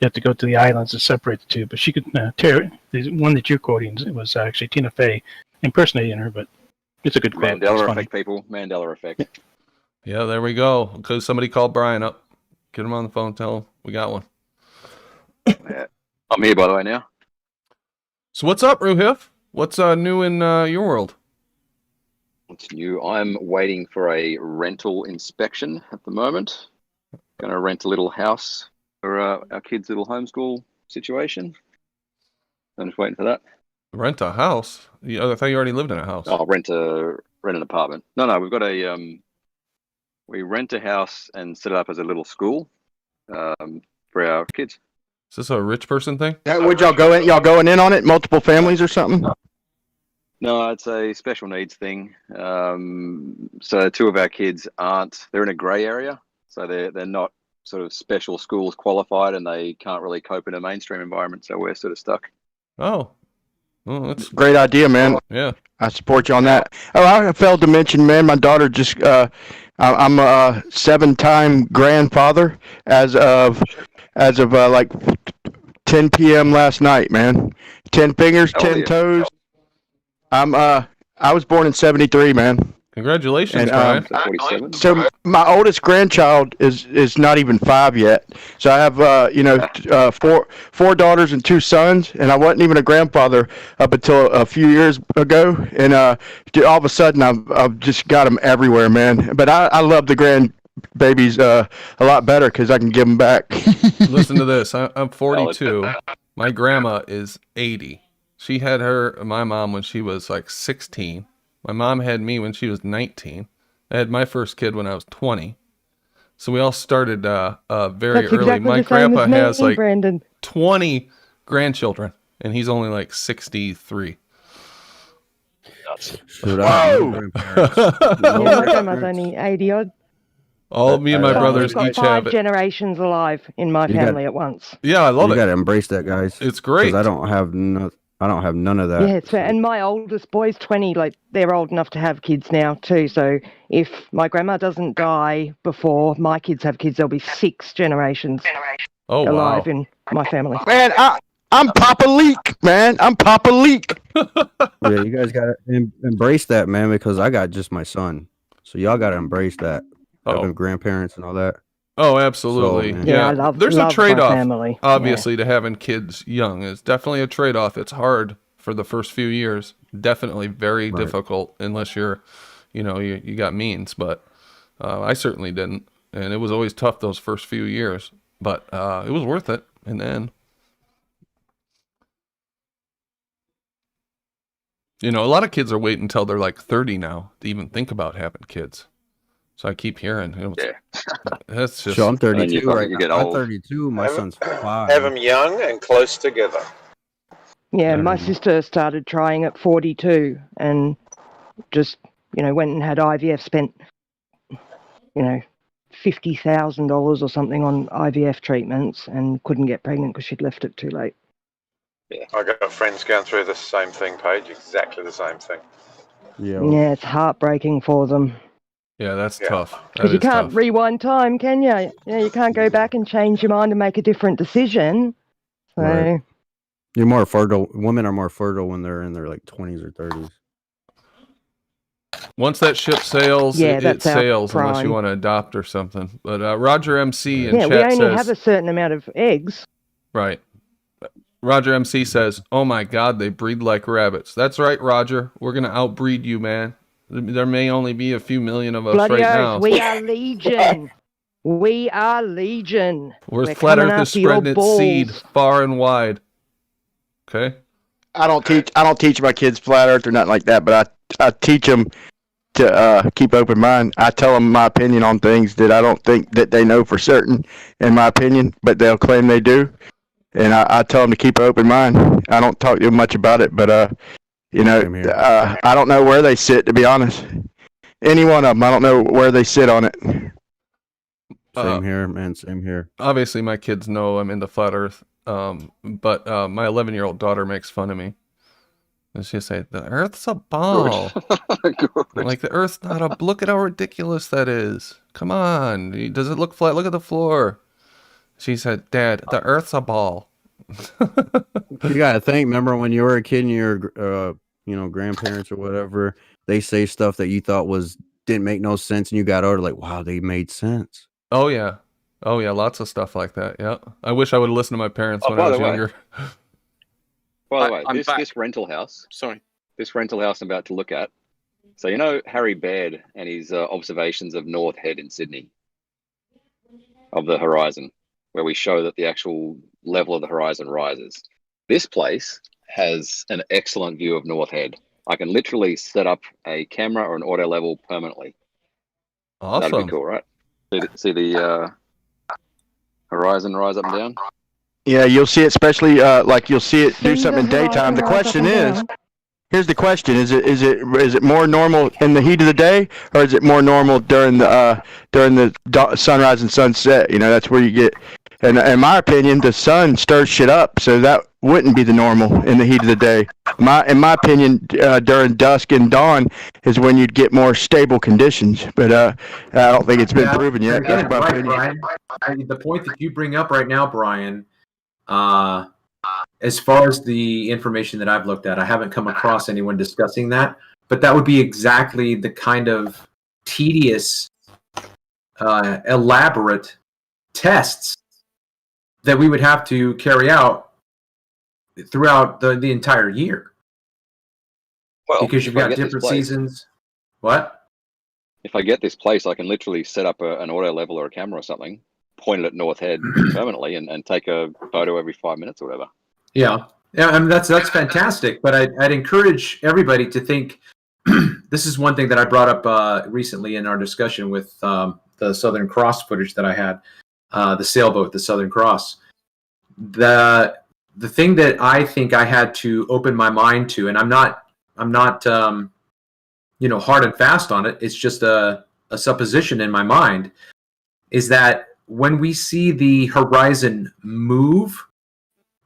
You have to go to the islands to separate the two. But she could the one that you're quoting. It was actually Tina Fey impersonating her, but it's a good quote. Mandela effect, people. Mandela effect. Yeah, there we go. Because somebody called Brian up. Get him on the phone. Tell him we got one. Yeah. I'm here, by the way, now. So what's up, Ruhif? What's new in your world? What's new? I'm waiting for a rental inspection at the moment. Going to rent a little house for our kids' little homeschool situation. I'm just waiting for that. Rent a house? I thought you already lived in a house. Oh, rent an apartment. No, we've got we rent a house and set it up as a little school for our kids. Is this a rich person thing? Would y'all go in? Y'all going in on it? Multiple families or something? No, it's a special needs thing. So two of our kids they're in a grey area. So they're not sort of special schools qualified and they can't really cope in a mainstream environment. So we're sort of stuck. Oh, well, that's great idea, man. Yeah. I support you on that. Oh, I failed to mention, man, my daughter just, I'm a 7-time grandfather as of like 10 p.m. last night, man. 10 fingers, 10 toes. I was born in 73, man. Congratulations, and, Brian. So my oldest grandchild is not even 5 yet. So I have four daughters and 2 sons, and I wasn't even a grandfather up until a few years ago. And all of a sudden I've just got them everywhere, man. But I love the grandbabies a lot better because I can give them back. Listen to this. I'm 42. My grandma is 80. She had my mom when she was like 16. My mom had me when she was 19. I had my first kid when I was 20. So we all started very That's early. exactly My the same grandpa as me, has like Brandon. 20 grandchildren, and he's only like 63. Whoa! My grandma's only 80 odd. All me and my brothers We've got each 5 have it. generations alive in my family at once. Yeah, I love You it. gotta embrace that, guys. It's great. 'Cause I don't have none of that. Yeah, it's fair. And my oldest boy's 20. Like they're old enough to have kids now too. So if my grandma doesn't die before my kids have kids, there'll be 6 generations alive in my family. Man, I'm Papa Leak, man. I'm Papa Leak. Yeah, you guys gotta embrace that, man, because I got just my son. So y'all gotta embrace that. Having grandparents and all that. Oh, absolutely. So, yeah, there's a love my trade-off, family. obviously, to having kids young. It's definitely a trade-off. It's hard for the first few years. Definitely very difficult unless you're, you got means. But I certainly didn't. And it was always tough those first few years. But it was worth it in the end. A lot of kids are waiting until they're like 30 now to even think about having kids. So I keep hearing. Yeah. That's just. So I'm And then 32 right you now. get I'm old. 32. My son's 5. Have them young and close together. Yeah, my sister started trying at 42 and just, went and had IVF, spent, $50,000 or something on IVF treatments and couldn't get pregnant because she'd left it too late. Yeah. I got friends going through the same thing, Paige. Exactly the same thing. Yeah, it's heartbreaking for them. Yeah, that's tough. Because you can't rewind time, can you? Yeah, you can't go back and change your mind and make a different decision. So, Right. You're more fertile. Women are more fertile when they're in their like 20s or 30s. Once that ship sails, Yeah, it that's our sails unless you prime. want to adopt or something. But Roger MC in yeah, we chat only says, have a certain amount of eggs. right. Roger MC says, "Oh my God, they breed like rabbits." That's right, Roger. We're gonna outbreed you, man. There may only be a few million of us Bloody right oath, now. we are legion. We are legion. Where's We're Flat coming Earth is after your spreading its balls. seed far and wide. Okay. I don't teach my kids flat Earth or nothing like that, but I teach them to keep open mind. I tell them my opinion on things that I don't think that they know for certain, in my opinion, but they'll claim they do. And I tell them to keep an open mind. I don't talk to them much about it, but I don't know where they sit, to be honest. Any one of them, I don't know where they sit on it. Same here, man. Same here. Obviously, my kids know I'm into flat Earth, but my 11-year-old daughter makes fun of me. And she'll say, "The Earth's a ball." Like, the Earth's not a... Look at how ridiculous that is. Come on. Does it look flat? Look at the floor. She said, "Dad, the Earth's a ball." You gotta think. Remember when you were a kid and your, grandparents or whatever, they say stuff that you thought didn't make no sense, and you got older, like, wow, they made sense. Oh yeah, lots of stuff like that. Yeah, I wish I would have listened to my parents when I was younger. By the way, this rental house. Sorry, this rental house I'm about to look at. So Harry Baird and his observations of North Head in Sydney, of the horizon, where we show that the actual level of the horizon rises. This place has an excellent view of North Head. I can literally set up a camera or an auto level permanently. Awesome. That'd be cool, right? See the horizon rise up and down? Yeah, you'll see it, especially you'll see it do something in daytime. The question is, here's the question: is it more normal in the heat of the day, or is it more normal during the sunrise and sunset? That's where you get. And in my opinion, the sun stirs shit up, so that wouldn't be the normal in the heat of the day. In my opinion, during dusk and dawn is when you'd get more stable conditions. But I don't think it's been proven yet. Again, That's my right, opinion. Brian. The point that you bring up right now, Brian, as far as the information that I've looked at, I haven't come across anyone discussing that. But that would be exactly the kind of tedious, elaborate tests that we would have to carry out throughout the entire year. Well, because you've if I got get this different place- seasons. What? If I get this place, I can literally set up an auto level or a camera or something, point it at North Head permanently, and take a photo every 5 minutes or whatever. Yeah, I mean, that's fantastic. But I'd encourage everybody to think. This is one thing that I brought up recently in our discussion with the Southern Cross footage that I had, the sailboat, the Southern Cross. The thing that I think I had to open my mind to, and I'm not hard and fast on it. It's just a supposition in my mind, is that when we see the horizon move,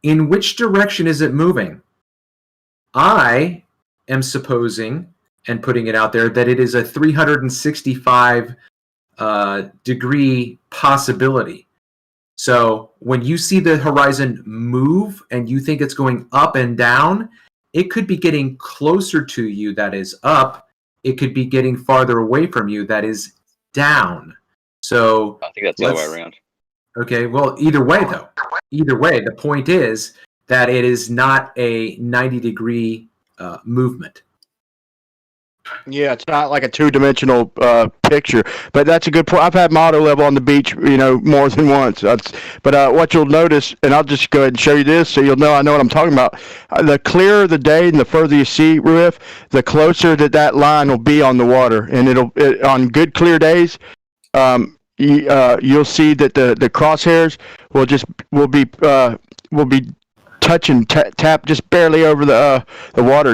in which direction is it moving? I am supposing and putting it out there that it is a 365 degree possibility. So when you see the horizon move and you think it's going up and down, it could be getting closer to you, that is up. It could be getting farther away from you, that is down. So I think that's the other way around. Okay, well, either way, though. Either way, the point is that it is not a 90-degree movement. Yeah, it's not like a two-dimensional picture, but that's a good point. I've had my auto level on the beach, more than once. But what you'll notice, and I'll just go ahead and show you this, so you'll know I know what I'm talking about. The clearer the day and the further you see, Ruif, the closer that line will be on the water, and on good clear days, you'll see that the crosshairs will be touching tap just barely over the water,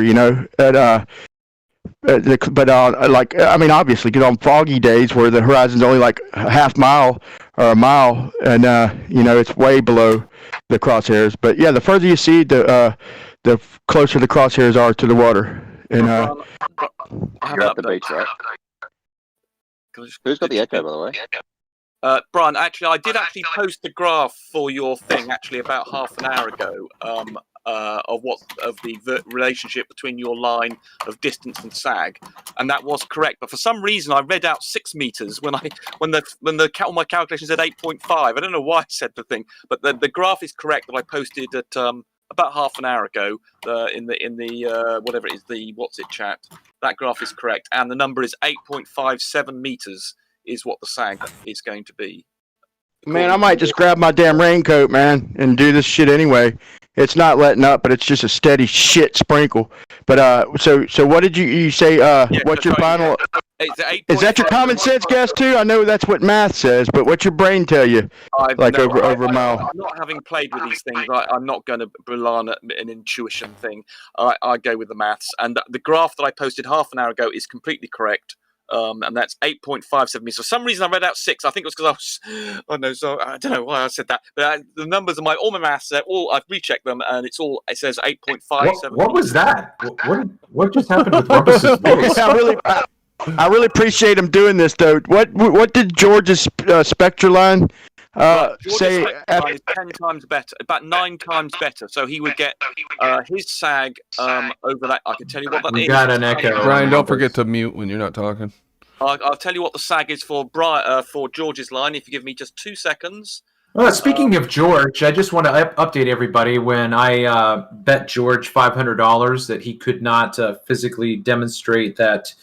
obviously, on foggy days where the horizon's only like a half mile or a mile, and it's way below the crosshairs. But yeah, the further you see, the closer the crosshairs are to the water. And you're at the beach, right? Who's got the echo, by the way? Brian, actually, I did post a graph for your thing about half an hour ago. Of the relationship between your line of distance and sag, and that was correct. But for some reason, I read out 6 meters when all my calculations said 8.5. I don't know why I said the thing, but the graph is correct that I posted at about half an hour ago in the whatever it is, the what's it chat. That graph is correct, and the number is 8.57 meters is what the sag is going to be. Man, I might just grab my damn raincoat, man, and do this shit anyway. It's not letting up, but it's just a steady shit sprinkle. But so what did you say? What's your final? Is that your common sense guess too? I know that's what math says, but what's your brain tell you? Over a mile. I'm not having played with these things. I'm not going to rely on an intuition thing. I go with the maths, and the graph that I posted half an hour ago is completely correct. And that's 8.57 meters. For some reason, I read out 6. I think it was because so I don't know why I said that. But the numbers of all my maths, I've rechecked them, and it says 8.57. What was that? What just happened with Rumpus's voice? I really appreciate him doing this, though. What did George's spectra line say? Line is 10 times better, about 9 times better. So he would get his sag over that. I can tell you what that is. We got an echo. Brian, don't forget to mute when you're not talking. I'll tell you what the sag is for George's line. If you give me just 2 seconds. Well, speaking of George, I just want to update everybody. When I bet George $500 that he could not physically demonstrate that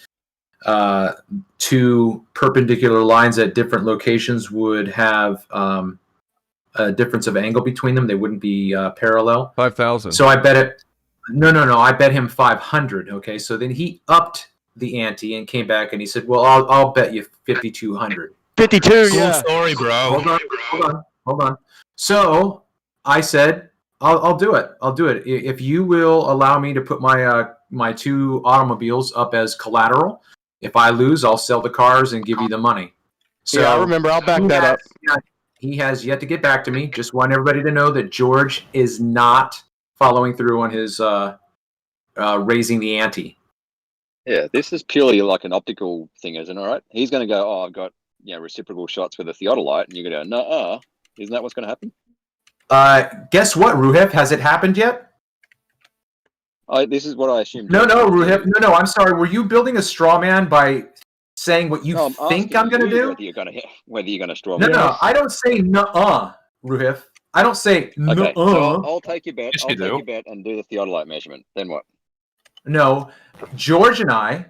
2 perpendicular lines at different locations would have a difference of angle between them. They wouldn't be parallel. 5,000. So I bet it. No. I bet him 500. Okay, so then he upped the ante and came back and he said, "Well, I'll bet you 5,200." 52. Cool Yeah. story, bro. Hold on. So I said, I'll do it. I'll do it if you will allow me to put my 2 automobiles up as collateral. If I lose, I'll sell the cars and give you the money. So yeah, I remember. I'll back that up. He has yet to get back to me. Just want everybody to know that George is not following through on his raising the ante. Yeah, this is purely like an optical thing, isn't it? All right. He's going to go, "Oh, I've got reciprocal shots with a theodolite," and you're going to go, "No, isn't that what's going to happen?" Guess what, Ruhef? Has it happened yet? This is what I assumed. No, Ruhef. No. I'm sorry. Were you building a straw man by saying what you think I'm going to do? Whether you're going to straw man. No, I don't say nuh-uh, Ruhef. I don't say nuh-uh. Okay, so I'll take your bet. I'll take your bet and do the theodolite measurement. Then what? No, George and I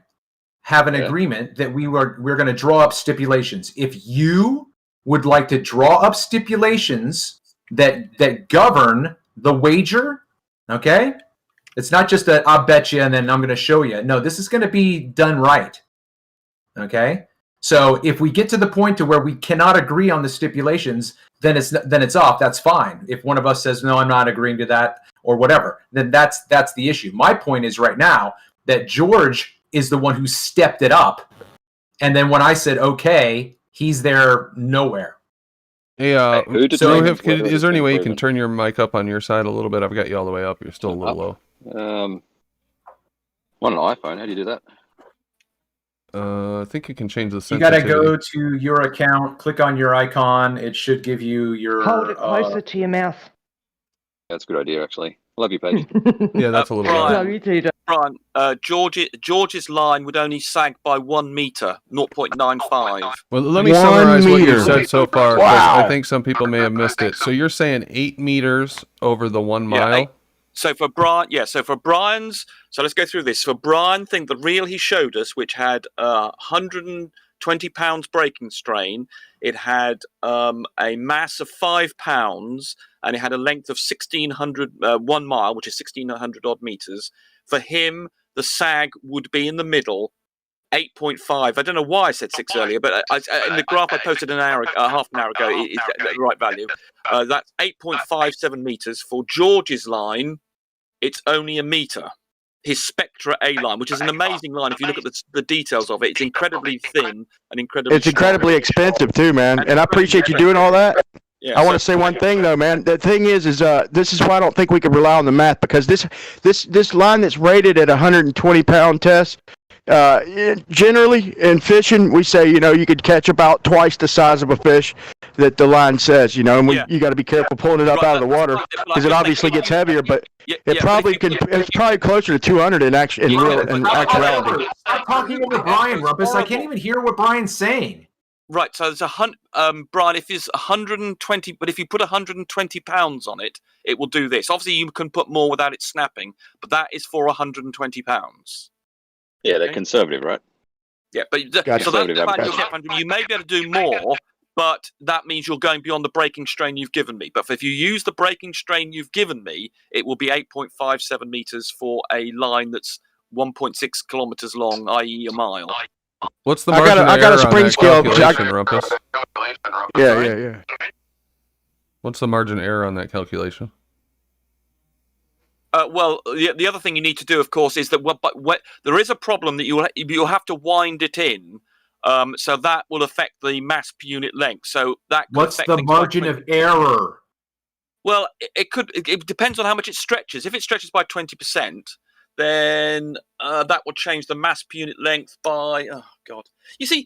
have an agreement that we're going to draw up stipulations. If you would like to draw up stipulations that govern the wager, okay? It's not just that I'll bet you and then I'm going to show you. No, this is going to be done right, okay? So if we get to the point to where we cannot agree on the stipulations, then it's off. That's fine. If one of us says, "No, I'm not agreeing to that," or whatever, then that's the issue. My point is right now that George is the one who stepped it up. And then when I said, okay, he's there nowhere. Hey, Rohit, is there any way you can turn your mic up on your side a little bit? I've got you all the way up. You're still a little low. On an iPhone, how do you do that? I think you can change the sensitivity. You got to go to your account, click on your icon. It should give you your... Hold it closer to your mouth. That's a good idea, actually. Love you, Paige. Yeah, that's a little Brian, Love you too, Brian, George's line would only sag by 1 meter, 0.95. Well, let me summarize what you said so far, because I think some people may have missed it. So you're saying 8 meters over the 1 mile? So for Brian's, so let's go through this. For Brian thing, the reel he showed us, which had 120 pounds breaking strain, it had a mass of 5 pounds, and it had a length of 1 mile, which is 1,600 odd meters. For him, the sag would be in the middle, 8.5. I don't know why I said 6 earlier, but in the graph I posted half an hour ago, it's the right value. That's 8.57 meters. For George's line, it's only a meter. His Spectra A line, which is an amazing line. If you look at the details of it, it's incredibly thin and incredibly. It's incredibly expensive too, man. And I appreciate you doing all that. Yeah, I want to say one thing though, man. The thing is this is why I don't think we can rely on the math, because this line that's rated at 120 pound test. Generally in fishing, we say, you could catch about twice the size of a fish that the line says, and you got to be careful pulling it up out of the water because it obviously gets heavier, but it's probably closer to 200 in actuality. Stop talking over Brian, Rumpus. I can't even hear what Brian's saying. Right, so there's Brian, if it's 120, but if you put 120 pounds on it, it will do this. Obviously, you can put more without it snapping, but that is for 120 pounds. Yeah, they're conservative, right? Yeah, but so that's the value you'll get from you may be able to do more, but that means you're going beyond the breaking strain you've given me. But if you use the breaking strain you've given me, it will be 8.57 meters for a line that's 1.6 kilometers long, i.e. a mile. What's the margin I got a spring scale. Rumpus? Yeah. What's the margin error on that calculation? Well, the other thing you need to do, of course, is that there is a problem that you'll have to wind it in, so that will affect the mass per unit length. So that what's the margin of error? Well, it depends on how much it stretches. If it stretches by 20%, then that will change the mass per unit length by. Oh God! You see,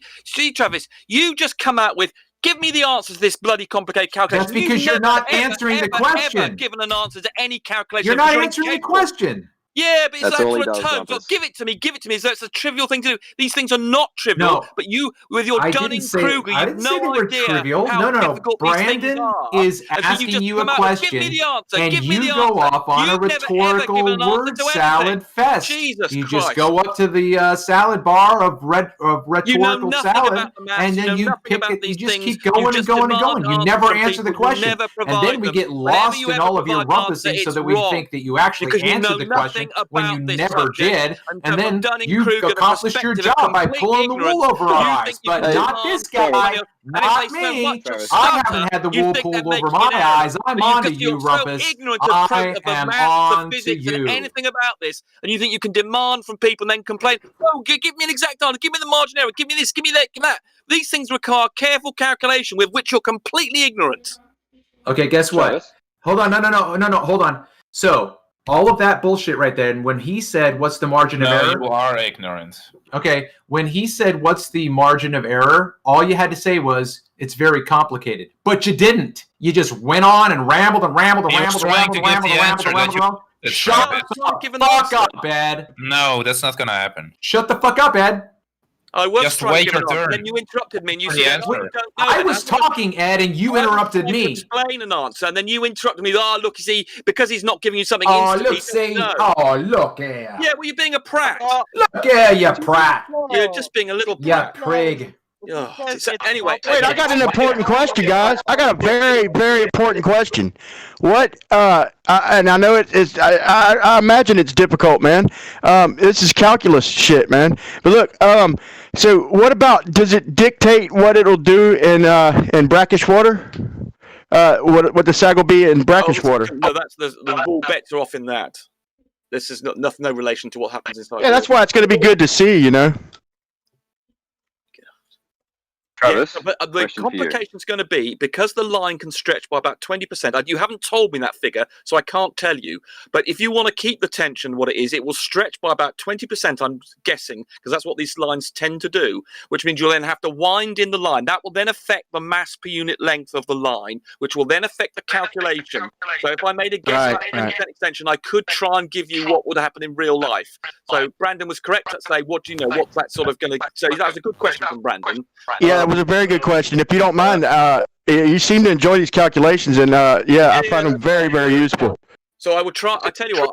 Travis, you just come out with. Give me the answer to this bloody complicated calculation. That's because you're not answering the question. Ever given an answer to any calculation. You're not answering the question. Yeah, but it's all he for a does, tone. So give it to me. As though it's a trivial thing to do. These things are not trivial. No, but you, with your Dunning-Kruger, you have no idea trivial. how No. difficult Brandon these things are. is asking you a question, Give me the answer. and give me you the go answer. off on You've a rhetorical never, ever word salad fest. Jesus you Christ. just go up to the salad bar of rhetorical salad, and then you pick it. You just keep going and going and going. You never answer the question, and then we get lost in all of your rumpusing, so that we think that you actually answered the question when you never did, and then you accomplished your job by pulling the wool over our eyes. But not this guy, not me. I haven't had the wool pulled over my eyes. I'm on to you, Rumpus. I am on to you. Anything about this, and you think you can demand from people and then complain? Oh, give me an exact answer. Give me the margin error. Give me this. Give me that. Give me that. These things require careful calculation with which you're completely ignorant. Okay, guess what? Hold on. No. Hold on. So. All of that bullshit right there. And when he said, what's the margin of error? You are ignorant. Okay. When he said, what's the margin of error? All you had to say was, it's very complicated. But you didn't. You just went on and rambled. Shut the fuck up, Ed. No, that's not going to happen. Shut the fuck up, Ed. I was just trying wait to give your an answer, turn. then you interrupted me and you said, I was talking, Ed, and you interrupted me. Explain an answer, and then you interrupted me. Oh, look, because he's not giving you something instant. Look here. Yeah, well, you're being a prat. Look here, you prat. You're just being a little prat. Yeah, prig. Anyway, wait, I got an important question, guys. I got a very, very important question. What? And I know it is. I imagine it's difficult, man. This is calculus shit, man. But look, so what about? Does it dictate what it'll do in brackish water? What the sag will be in brackish water? No, that's the ball bets are off in that. This is no relation to what happens inside. Yeah, that's why it's going to be good to see, you know. Travis, yeah, but the complication is going to be because the line can stretch by about 20%. You haven't told me that figure, so I can't tell you. But if you want to keep the tension, what it is, it will stretch by about 20%. I'm guessing because that's what these lines tend to do. Which means you'll then have to wind in the line. That will then affect the mass per unit length of the line, which will then affect the calculation. So if I made a guess at 20% extension, I could try and give you what would happen in real life. So Brandon was correct to say, what do you know? What's that sort of going to? So that was a good question from Brandon. Yeah. Was a very good question. If you don't mind, you seem to enjoy these calculations, and I find them very, very useful. So I would try. I tell you what,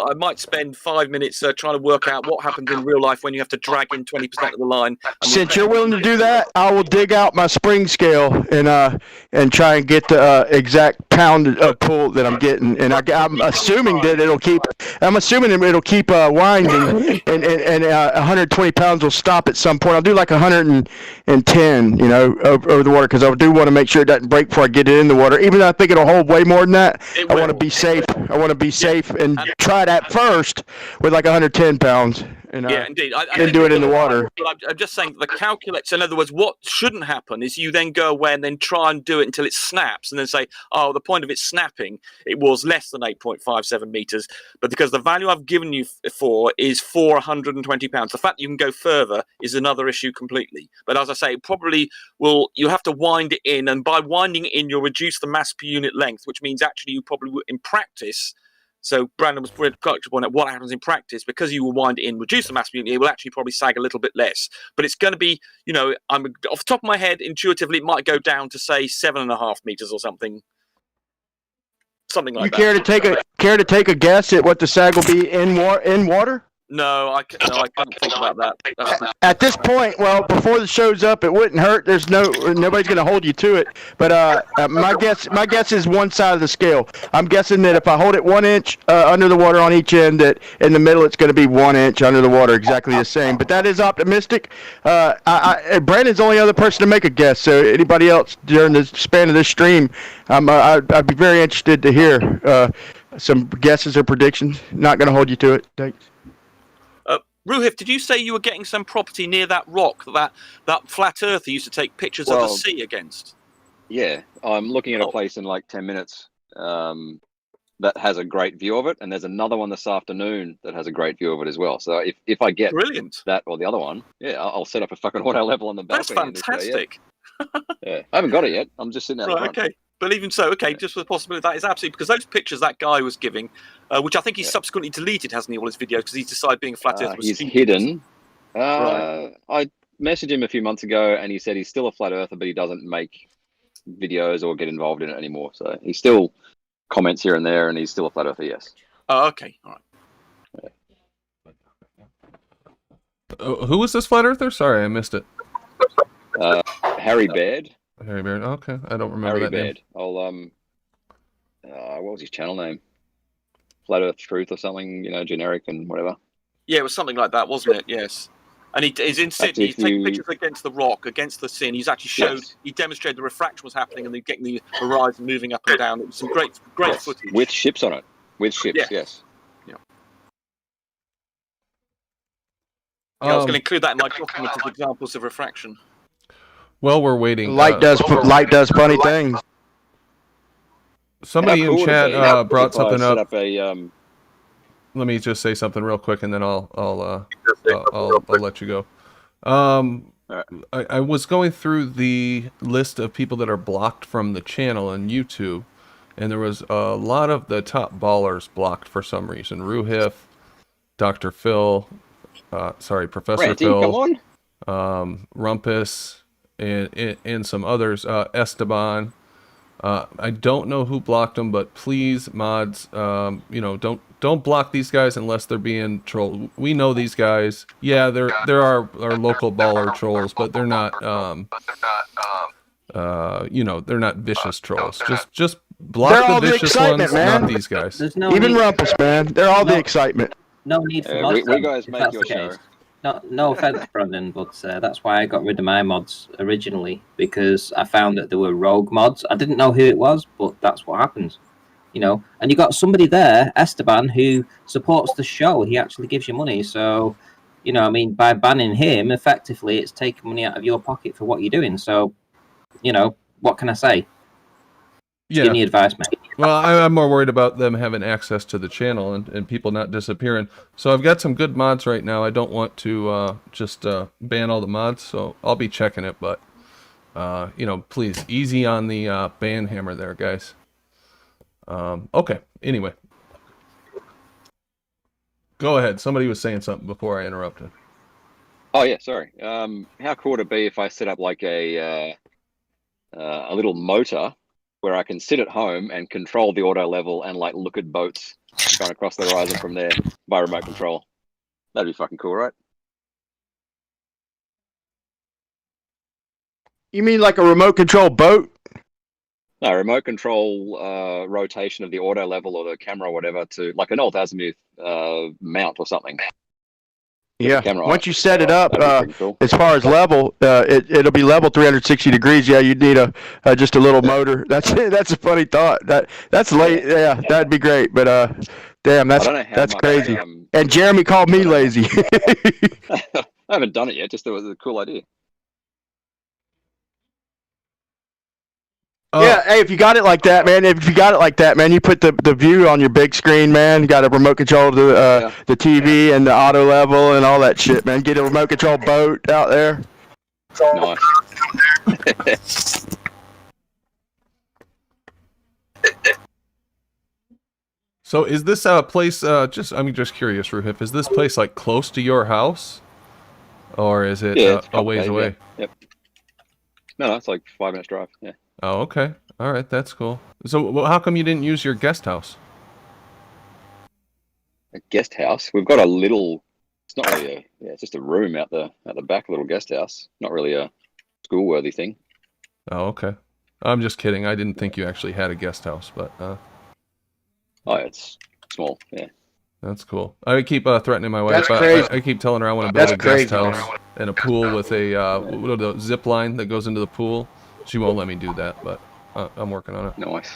I might spend 5 minutes trying to work out what happens in real life when you have to drag in 20% of the line. Since you're willing to do that, I will dig out my spring scale and try and get the exact pound of pull that I'm getting. And I'm assuming that it'll keep. I'm assuming it'll keep winding, and 120 pounds will stop at some point. I'll do like 110, over the water, because I do want to make sure it doesn't break before I get it in the water. Even though I think it'll hold way more than that, I want to be safe. I want to be safe and try that first with like 110 pounds. And, yeah, indeed. Then do it in the water. But I'm just saying the calculates. In other words, what shouldn't happen is you then go away and then try and do it until it snaps, and then say, "Oh, the point of it snapping, it was less than 8.57 meters." But because the value I've given you for is 420 pounds, the fact that you can go further is another issue completely. But as I say, probably will you have to wind it in, and by winding it in, you'll reduce the mass per unit length, which means actually you probably in practice. So Brandon was pretty to point out what happens in practice, because you will wind it in, reduce the mass per unit, it will actually probably sag a little bit less. But it's going to be, I'm off the top of my head, intuitively, it might go down to say 7.5 meters or something like You that. care to take a guess at what the sag will be in water? No, I couldn't think about that. At this point, well, before the show's up, it wouldn't hurt. There's nobody's going to hold you to it. But my guess is one side of the scale. I'm guessing that if I hold it 1 inch under the water on each end, that in the middle it's going to be 1 inch under the water, exactly the same. But that is optimistic. Brandon's the only other person to make a guess. So anybody else during the span of this stream, I'd be very interested to hear some guesses or predictions. Not going to hold you to it. Thanks. Ruhif, did you say you were getting some property near that rock, that flat earther used to take pictures of the sea against? Yeah, I'm looking at a place in like 10 minutes that has a great view of it, and there's another one this afternoon that has a great view of it as well. So if I get that or the other one, yeah, I'll set up a fucking auto level on the balcony. That's fantastic. Yeah, I haven't got it yet. I'm just sitting there. Right, okay. But even so, just for the possibility, that is absolutely, because those pictures that guy was giving, which I think he's subsequently deleted, hasn't he, all his videos, because he's decided being a flat earther was he's stupid. hidden. Right. I messaged him a few months ago, and he said he's still a flat earther, but he doesn't make videos or get involved in it anymore. So he still comments here and there, and he's still a flat earther, yes. Oh, okay. All right. Who was this flat earther? Sorry, I missed it. Harry Baird. Harry Baird. Okay, I don't remember Harry that Baird. name. I'll what was his channel name? Flat Earth Truth or something, generic and whatever. Yeah, it was something like that, wasn't it? Yes. And he's in Sydney. He's taking pictures against the rock, against the sea. And he's actually showed, he demonstrated the refraction was happening and they're getting the horizon moving up and down. It was some great footage. With ships on it. With ships, yes. Yeah. I was going to include that in my document as examples of refraction. Well, we're waiting. Light does funny things. Somebody in chat brought something up. Let me just say something real quick, and then I'll let you go. I was going through the list of people that are blocked from the channel on YouTube, and there was a lot of the top ballers blocked for some reason. Ruhif, Dr. Phil, Professor Ranty, Phil, come on. Rumpus, and some others. Esteban. I don't know who blocked them, but please, mods, don't block these guys unless they're being trolled. We know these guys. Yeah, there are local baller trolls, but they're not they're not vicious trolls. Just block the vicious ones, man. not these guys. Even Rumpus, man. They're all the excitement. No need for mods. We guys make your show. No offense, Brandon, but that's why I got rid of my mods originally, because I found that there were rogue mods. I didn't know who it was, but that's what happens. And you got somebody there, Esteban, who supports the show. He actually gives you money. So, by banning him, effectively, it's taking money out of your pocket for what you're doing. So, what can I say? Yeah. Give me advice, mate. Well, I'm more worried about them having access to the channel and people not disappearing. So I've got some good mods right now. I don't want to just ban all the mods, so I'll be checking it. But, please, easy on the ban hammer there, guys. Okay, anyway. Go ahead. Somebody was saying something before I interrupted. Oh, yeah, sorry. How cool would it be if I set up like a little motor where I can sit at home and control the auto level and like look at boats going across the horizon from there by remote control. That'd be fucking cool, right? You mean like a remote control boat? No, remote control rotation of the auto level or the camera or whatever to like an old azimuth mount or something. Yeah. Once you set it up, cool. as far as level, it'll be level 360 degrees. Yeah, you'd need just a little motor. That's a funny thought. That's late. Yeah, that'd be great. But damn, that's crazy. And Jeremy called me lazy. I haven't done it yet. Just it was a cool idea. Yeah, hey, if you got it like that, man, you put the view on your big screen, man. You got a remote control to the TV and the auto level and all that shit, man. Get a remote control boat out there. Nice. So is this place, I'm just curious, Ruhif, is this place like close to your house? Or is it a ways away? Yep. No, it's like 5 minutes drive, yeah. Oh, okay. All right, that's cool. So how come you didn't use your guest house? A guest house? We've got a little, it's not really it's just a room out the back, a little guest house. Not really a school-worthy thing. Oh, okay. I'm just kidding. I didn't think you actually had a guest house, but... Oh, it's small, yeah. That's cool. I keep threatening my wife. That's crazy. I keep telling her I want to build a guest crazy, house and a pool with a zip line that goes into the pool. She won't let me do that, but I'm working on it. Nice.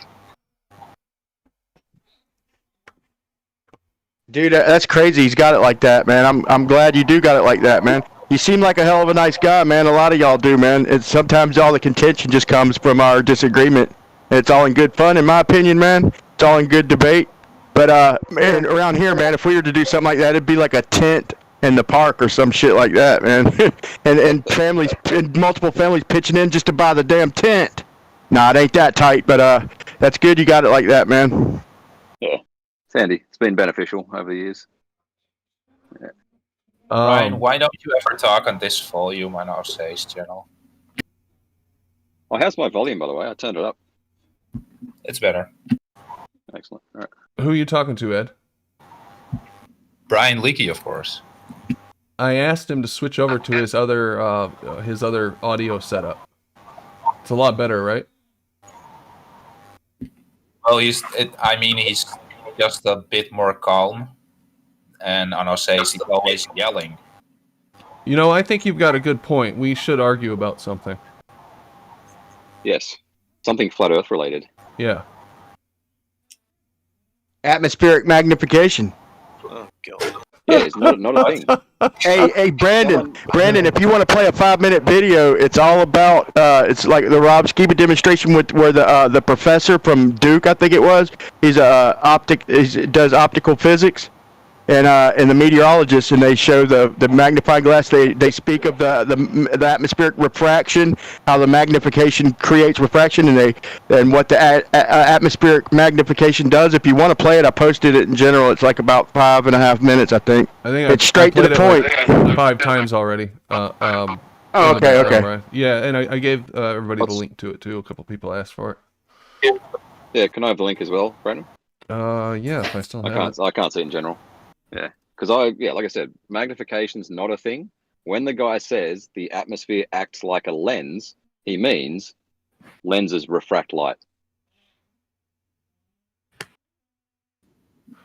Dude, that's crazy. He's got it like that, man. I'm glad you do got it like that, man. You seem like a hell of a nice guy, man. A lot of y'all do, man. It's sometimes all the contention just comes from our disagreement. It's all in good fun, in my opinion, man. It's all in good debate. But man, around here, man, if we were to do something like that, it'd be like a tent in the park or some shit like that, man. and families, and multiple families pitching in just to buy the damn tent. Nah, it ain't that tight, but that's good you got it like that, man. Yeah. Sandy, it's been beneficial over the years. Yeah. Ryan, why don't you ever talk on this volume on our sales channel? Oh, how's my volume, by the way? I turned it up. It's better. Excellent. All right. Who are you talking to, Ed? Brian Leakey, of course. I asked him to switch over to his other audio setup. It's a lot better, right? Well, he's just a bit more calm, and on our says he's always yelling. You know, I think you've got a good point. We should argue about something. Yes, something flat Earth related. Yeah. Atmospheric magnification. Oh, God. Yeah, it's not a thing. Hey, Brandon, if you want to play a 5-minute video, it's all about, it's like the Rob Skiba demonstration where the professor from Duke, I think it was, he does optical physics, and the meteorologist, and they show the magnifying glass. They speak of the atmospheric refraction, how the magnification creates refraction, and what the atmospheric magnification does. If you want to play it, I posted it in general. It's like about 5.5 minutes, I think. It's straight to the point. Like 5 times already. Okay. Yeah, and I gave everybody the link to it too. A couple people asked for it. Yeah, can I have the link as well, Brandon? Yeah, if I still have it. I can't see it in general. Yeah, because like I said, magnification's not a thing. When the guy says the atmosphere acts like a lens, he means lenses refract light.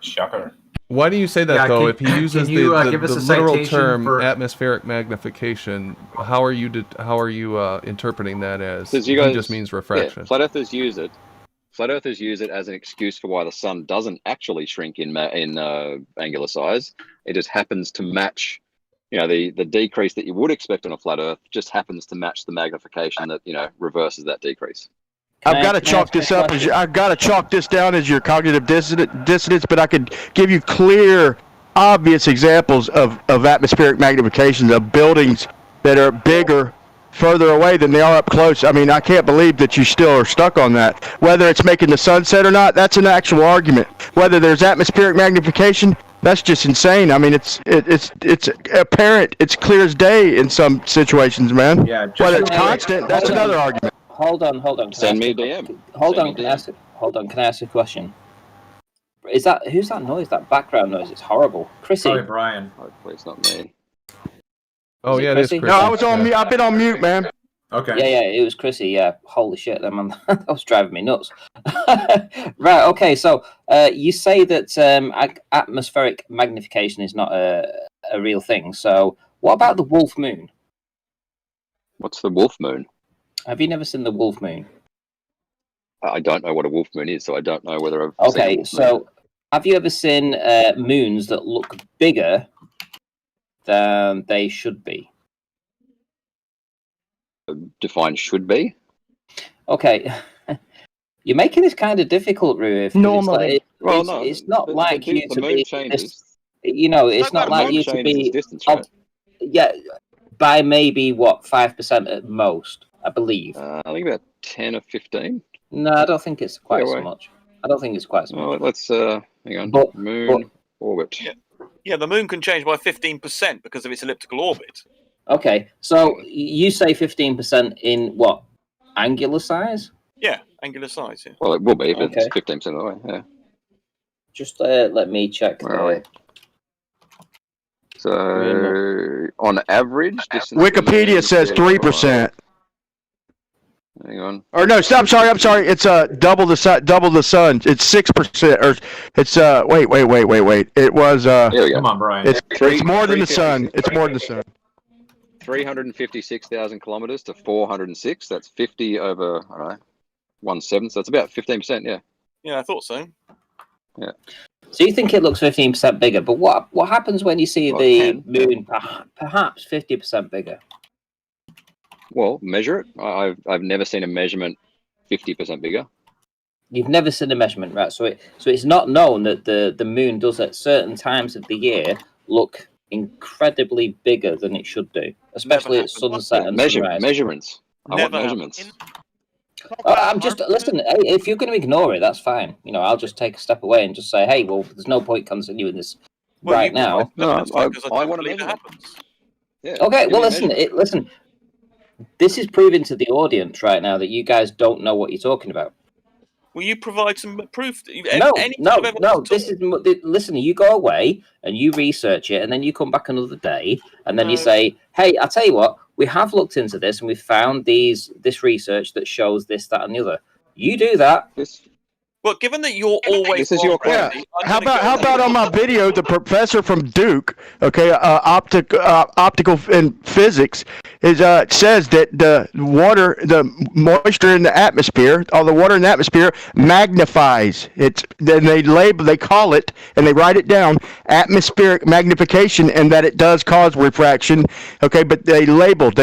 Shocker. Why do you say that though? If he uses the literal term for atmospheric magnification, how are you interpreting that as? It just means refraction. Yeah, flat earthers use it. Flat earthers use it as an excuse for why the sun doesn't actually shrink in angular size. It just happens to match, the decrease that you would expect on a flat Earth just happens to match the magnification that reverses that decrease. I've got to chalk this up as I've got to chalk this down as your cognitive dissonance, but I could give you clear, obvious examples of atmospheric magnification of buildings that are bigger further away than they are up close. I mean, I can't believe that you still are stuck on that. Whether it's making the sun set or not, that's an actual argument. Whether there's atmospheric magnification, that's just insane. I mean, it's apparent, it's clear as day in some situations, man. Yeah. Whether it's constant, that's another argument. Hold on. Send me a DM. Hold on. Can I ask a question? Who's that noise? That background noise? It's horrible. Chrissy. Probably Brian. Hopefully it's not me. Oh, yeah, it is Chrissy? Chrissy. No, I was on mute. I've been on mute, man. Okay. Yeah, it was Chrissy. Yeah, holy shit, that was driving me nuts. Right. Okay. So, you say that atmospheric magnification is not a real thing. So, what about the wolf moon? What's the wolf moon? Have you never seen the wolf moon? I don't know what a wolf moon is, so I don't know whether I've seen a Okay. wolf So, moon. have you ever seen moons that look bigger than they should be? Define should be. Okay. You're making this kind of difficult, Ruth. Normally. It's not like you the to moon be. changes. It's not like you to be. Distance, right? Yeah, by maybe 5% at most, I believe. I think about 10 or 15. No, I don't think it's quite so way. much. I don't think it's quite so much. Well, let's hang on. Moon orbit. Yeah, the moon can change by 15% because of its elliptical orbit. Okay, so you say 15% in what? Angular size? Yeah, angular size. Yeah. Well, it will be if Okay. it's 15% of the way. Yeah. Just let me check. Where are we? So, on average, distance Wikipedia says 3%. Hang on. Or no, I'm sorry. It's double the sun. It's 6%. Or it's wait. It was Here we go. Come on, Brian. It's more than the sun. It's more than the sun. 356,000 kilometers to 406. That's 50 over 1/7. So it's about 15%. Yeah. Yeah, I thought so. Yeah. So you think it looks 15% bigger, but what happens when you see the moon perhaps 50% bigger? Well, measure it. I've never seen a measurement 50% bigger. You've never seen a measurement, right? So it's not known that the moon does at certain times of the year look incredibly bigger than it should do, especially at sunset and sunrise. Measurements. I want measurements. I'm just listen. If you're going to ignore it, that's fine. I'll just take a step away and just say, "Hey, well, there's no point continuing this right now." No, I want to measure it. Yeah, Okay, well, listen. This is proving to the audience right now that you guys don't know what you're talking about. Will you provide some proof? No. Listen, you go away and you research it, and then you come back another day, and then you say, "Hey, I tell you what, we have looked into this, and we found this research that shows this, that, and the other." You do that. Well, given that you're always How about on my video, the professor from Duke, optical and physics, says that the moisture in the atmosphere, all the water in the atmosphere magnifies. Then they call it, and they write it down, atmospheric magnification, and that it does cause refraction. Okay, but they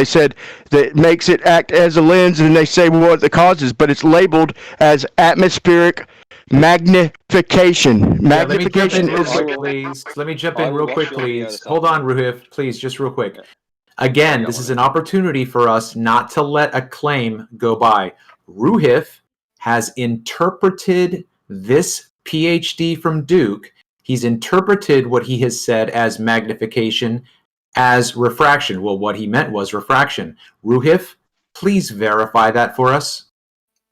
said that it makes it act as a lens, and they say what the causes, but it's labeled as atmospheric magnification. Let me jump in real quick, please. Hold on, Ruhif, please, just real quick. Again, this is an opportunity for us not to let a claim go by. Ruhif has interpreted this PhD from Duke. He's interpreted what he has said as magnification as refraction. Well, what he meant was refraction. Ruhif, please verify that for us.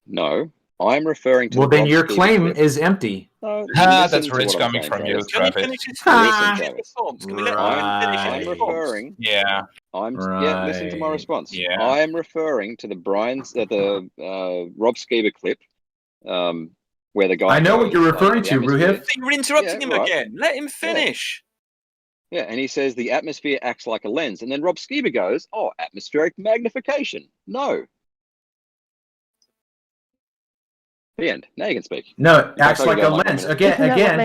No. I'm referring to. Well, then your claim is empty. That's where it's coming from, you, Travis. I'm referring. Yeah. Listen to my response. Yeah. I am referring to the Rob Skiba clip, where the guy. I know what you're referring to, Ruhif. You're interrupting him again. Let him finish. Yeah, and he says the atmosphere acts like a lens, and then Rob Skiba goes, "Oh, atmospheric magnification." No. The end. Now you can speak. No, it acts like a lens. Again,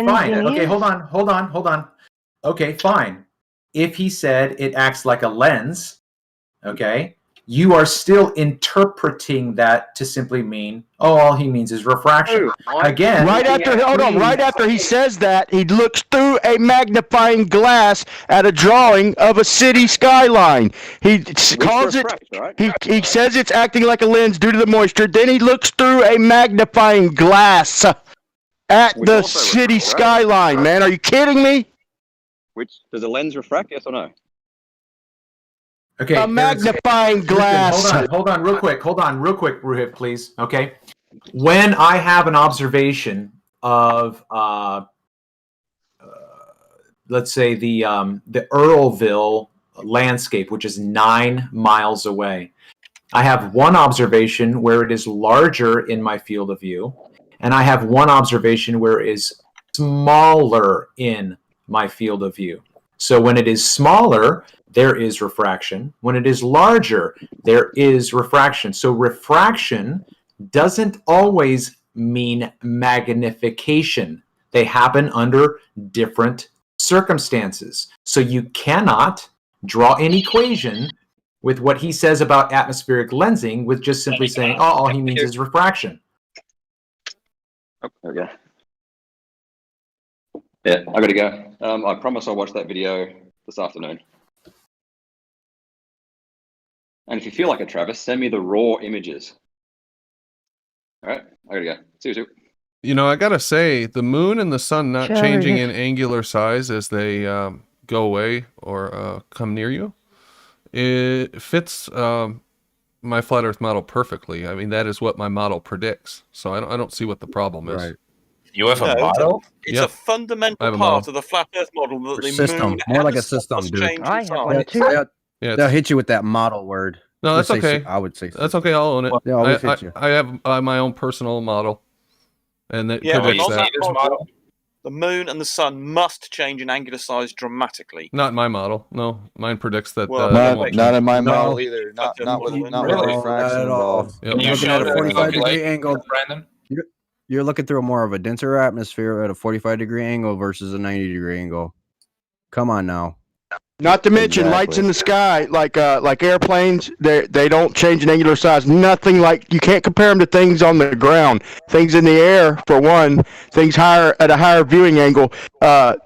fine. Okay, hold on. Okay, fine. If he said it acts like a lens, okay, you are still interpreting that to simply mean, all he means is refraction. Again, right after he says that, he looks through a magnifying glass at a drawing of a city skyline. He calls it. He says it's acting like a lens due to the moisture. Then he looks through a magnifying glass at the city skyline. Man, are you kidding me? Does a lens refract? Yes or no? Okay. A magnifying glass. Hold on, real quick, Ruhiv, please. Okay. When I have an observation of, let's say the Earlville landscape, which is 9 miles away, I have one observation where it is larger in my field of view, and I have one observation where it is smaller in my field of view. So when it is smaller, there is refraction. When it is larger, there is refraction. So refraction doesn't always mean magnification. They happen under different circumstances. So you cannot draw an equation with what he says about atmospheric lensing with just simply saying, oh, all he means is refraction. Oh, there we go. Yeah, I gotta go. I promise I'll watch that video this afternoon. And if you feel like it, Travis, send me the raw images. All right, I gotta go. See you soon. You know, I gotta say, the moon and the sun not Sure. changing in angular size as they go away or come near you, it fits my flat Earth model perfectly. I mean, that is what my model predicts. So I don't see what the problem is. Right. You have a No, model? It's Yep. a fundamental I have a part model. of the flat Earth model that the System. moon More and like the a sun system, must dude. change in I have size. one too. Yeah, They'll hit you with that model word. no, that's We'll say okay. I would say That's okay. I'll own it. Yeah, I'll hit you. I have my own personal model, and it Yeah, but predicts on that. that model, the moon and the sun must change in angular size dramatically. Not in my model. No, mine predicts that. Well, they Not, won't not change. in my No. model either. Not with Really? refraction Not at all. involved. Yep. You're You looking at showed a it 45 degree calculate, angle. Brandon? You're looking through more of a denser atmosphere at a 45 degree angle versus a 90 degree angle. Come on now. Not to mention lights Exactly. in the sky, like airplanes. They don't change in angular size. Nothing like you can't compare them to things on the ground. Things in the air, for one, things higher at a higher viewing angle,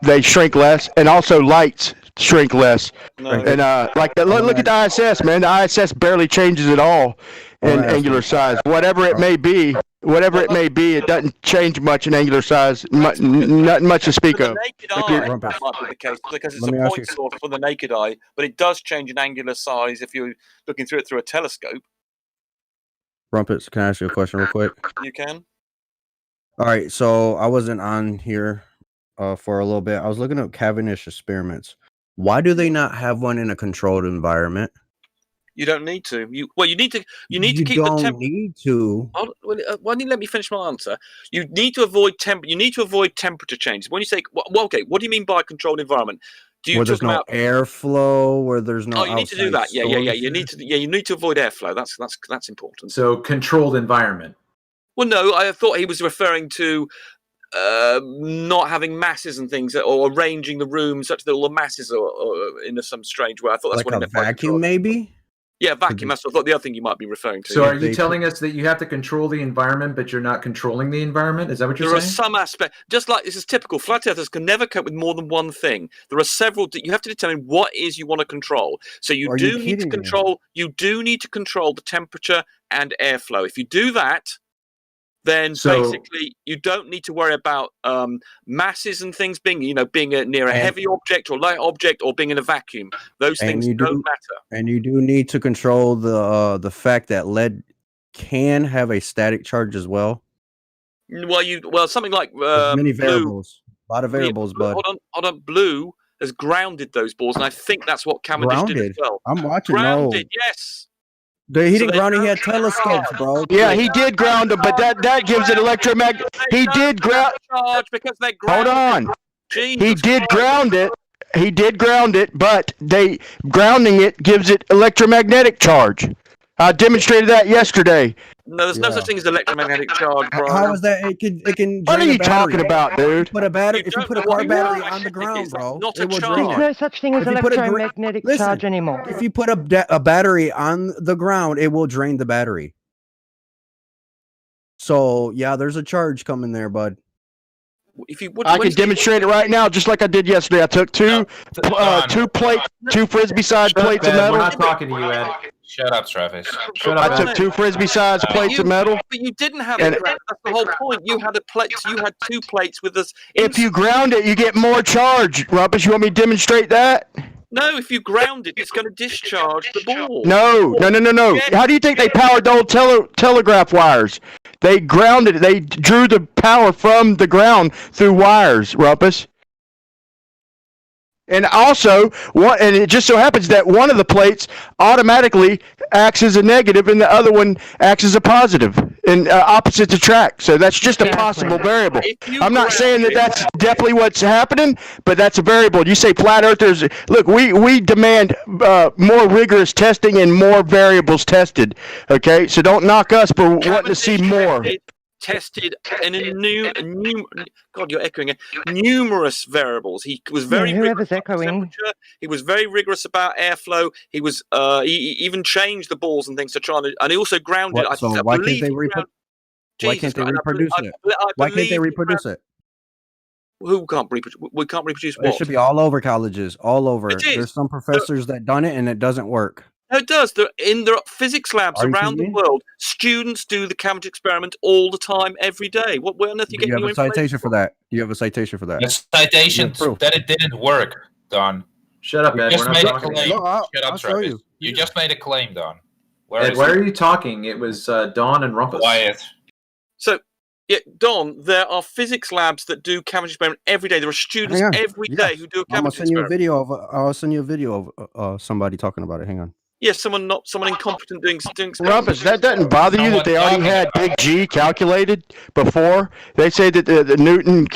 they shrink less, and also lights shrink less. No. And look at the ISS, man. The ISS barely changes at all in angular size. Whatever it may be, it doesn't change much in angular size. Not much to speak For the of. naked eye, that might be the case because it's Let me a ask point you- source for the naked eye, but it does change in angular size if you're looking through it through a telescope. Rumpets, can I ask you a question real quick? You can. All right, so I wasn't on here for a little bit. I was looking at Cavendish experiments. Why do they not have one in a controlled environment? You don't need to. You need to. You need to You keep the don't temperature. need to. Why don't you let me finish my answer? You need to avoid You need to avoid temperature changes. When you say, well, okay, what do you mean by a controlled environment? Do you Where talk there's no about? airflow, where there's no Oh, you need to do that. Yeah. You need to. Yeah, you need to avoid airflow. That's important. So controlled environment. Well, no, I thought he was referring to not having masses and things, or arranging the room such that all the masses are in some strange way. I thought that's like what he a meant by vacuum, control. maybe? Yeah, vacuum. That's what I thought the other thing you might be referring to. So yeah. are you telling us that you have to control the environment, but you're not controlling the environment? Is that what you're There are saying? some aspects, just like this is typical. Flat earthers can never cope with more than one thing. There are several. You have to determine what is you want to control. So you Are you do need to kidding me? control. You do need to control the temperature and airflow. If you do that, then So- basically you don't need to worry about masses and things being near a And- heavy object or light object or being in a vacuum. Those And things you don't do- matter. And you do need to control the fact that lead can have a static charge as well. Well, something like There's many blue. variables. A lot of Yeah, variables, bud. Hold on. Blue has grounded those balls, and I think that's what Cavendish did as Grounded. well. I'm watching. Grounded, No. yes. He So didn't they ground it. He had grounded the telescopes, charge. bro. Yeah, he did ground them, but that gives it electromagnetic. He did ground. Charge because they Hold grounded. on. Jesus He did Christ. ground it. He did ground it, but grounding it gives it electromagnetic charge. I demonstrated that yesterday. No, there's no Yeah. such thing as electromagnetic charge, bro. How is that? It can. What are drain a you battery. talking about, dude? Put a battery. You If you don't put a know what car battery electromagnetic on the ground, is. bro, Not a it will charge. drain There's it. no such thing as If you put a electromagnetic listen, charge anymore. If you put a battery on the ground, it will drain the battery. So yeah, there's a charge coming there, bud. If you I can demonstrate it right now, just like I did yesterday. I took two frisbee size Shut up, plates of Ed. We're metal. not talking to you, Ed. Shut up, Travis. Shut up, I took Ed. two frisbee size plates of metal. But you didn't have And- it grounded. That's the whole point. You had You had two plates with us. If you ground it, you get more charge. Rumpus, you want me to demonstrate that? No, if you ground it, it's going to discharge the ball. No. How do you think they powered the old telegraph wires? They grounded it. They drew the power from the ground through wires, Rumpus. And also, and it just so happens that one of the plates automatically acts as a negative and the other one acts as a positive, and opposites attract. So that's just a possible variable. I'm not saying that that's definitely what's happening, but that's a variable. You say flat earthers, look, we demand more rigorous testing and more variables tested, okay? So don't knock us for wanting to see more. Tested in God, you're echoing it. Numerous variables. He was very rigorous about temperature. He was very rigorous about airflow. He was he even changed the balls and things to try and he also grounded. So why can't they reproduce it? Why can't they reproduce it? Who can't reproduce? We can't reproduce what? It should be all over colleges, all over. It is. There's some professors that done it and it doesn't work. No, it does. In the physics labs around the world, students do the Cavendish experiment all the time, every day. Where on earth are you getting your information? Citation for that? You have a citation for that? The citation that it didn't work, Don. Shut up, Ed. You just We're made not a talking. claim. Shut up, I'll show Travis. you. You just made a claim, Don. Ed, why are you talking? It was Don and Rumpus. Quiet. So, yeah, Don, there are physics labs that do Cavendish experiment every day. There are students every day who do a Cavendish experiment. I'll send you a video of somebody talking about it. Hang on. Yes, someone incompetent doing Rumpus, that doesn't bother you that they already had Big G calculated before? They say that the Newton's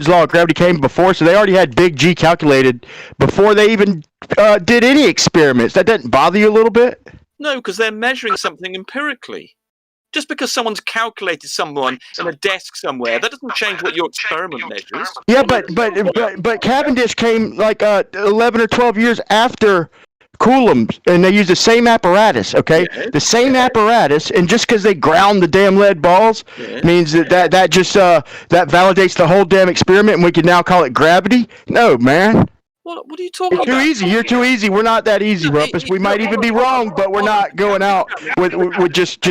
law of gravity came before, so they already had Big G calculated before they even did any experiments. That doesn't bother you a little bit? No, because they're measuring something empirically. Just because someone's calculated someone in a desk somewhere, that doesn't change what your experiment measures. Yeah, but Cavendish came like 11 or 12 years after Coulomb's, and they use the same apparatus, okay? Yeah. The same apparatus, and just because they ground the damn lead balls means that just that validates the whole damn experiment, and we can now call it gravity? No, man. What are you talking about? Too easy. You're too easy. We're not that easy, Rumpus. We might even be wrong, but we're not going out with just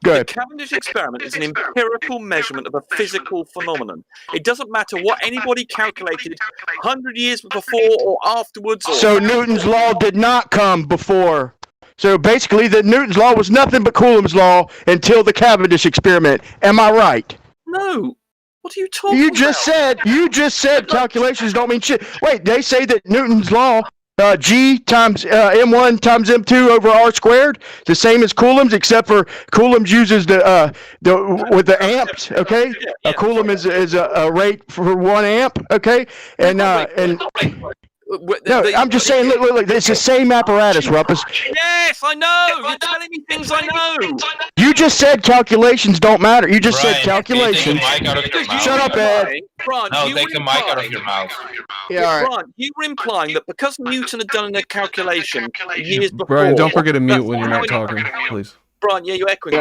good. The Cavendish experiment is an empirical measurement of a physical phenomenon. It doesn't matter what anybody calculated 100 years before or afterwards. So Newton's law did not come before. So basically, Newton's law was nothing but Coulomb's law until the Cavendish experiment. Am I right? No. What are you talking about? You just said calculations don't mean shit. Wait, they say that Newton's law, G times M1 times M2 over R squared, the same as Coulomb's, except for Coulomb's uses with the amps. Okay, a Coulomb is a rate for 1 amp. Okay, and no, I'm just saying. Look, it's the same apparatus, Rumpus. Yes, I know. You're telling me things I know. You just said calculations don't matter. You just said calculations. Shut up, Ed. No, take the mic out of your mouth. Yeah, all right. Brian, you were implying that because Newton had done a calculation years before. Brian, don't forget to mute when you're not talking, please. Brian, you're echoing.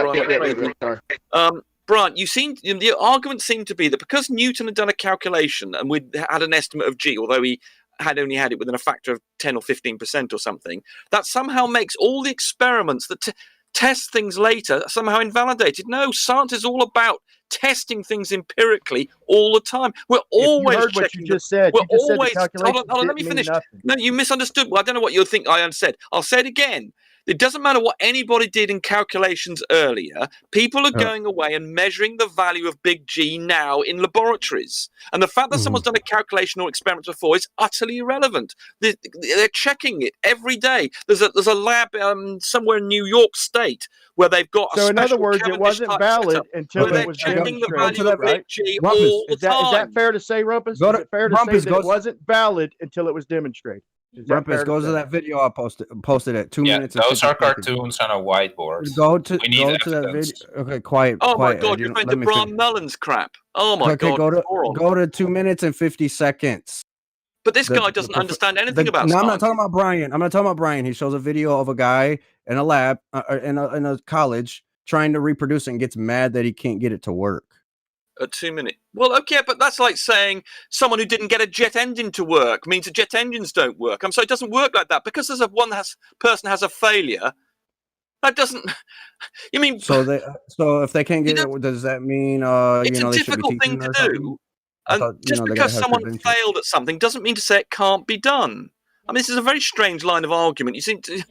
Brian, the argument seemed to be that because Newton had done a calculation and we'd had an estimate of G, although he had only had it within a factor of 10 or 15% or something, that somehow makes all the experiments that test things later somehow invalidated. No, science is all about testing things empirically all the time. We're always heard checking. What you just said. We're you just always. Said Hold on, let me finish. No, you misunderstood. Well, I don't know what you think I said. I'll say it again. It doesn't matter what anybody did in calculations earlier. People are going away and measuring the value of Big G now in laboratories. And the fact that someone's done a calculation or experiment before is utterly irrelevant. They're checking it every day. There's a lab somewhere in New York State where they've got so in other words, it wasn't valid until it was demonstrated. Right? Is that fair to say, Rumpus? Is it fair to say that it wasn't valid until it was demonstrated? Rumpus, go to that video I posted at 2 minutes. Those are cartoons on a whiteboard. Go to that video. Okay, quiet. Oh my quiet. God, you're going to Brian Mullen's crap. Oh my God. Go to 2 minutes and 50 seconds. But this guy doesn't understand anything about science. No, I'm not talking about Brian. I'm not talking about Brian. He shows a video of a guy in a lab in a college trying to reproduce it and gets mad that he can't get it to work. A 2 minute. Well, okay, but that's like saying someone who didn't get a jet engine to work means that jet engines don't work. So it doesn't work like that because there's person has a failure. That doesn't. You mean so if they can't get it, does that mean it's a difficult thing to do? And just because someone failed at something doesn't mean to say it can't be done. I mean, this is a very strange line of argument. You seem to.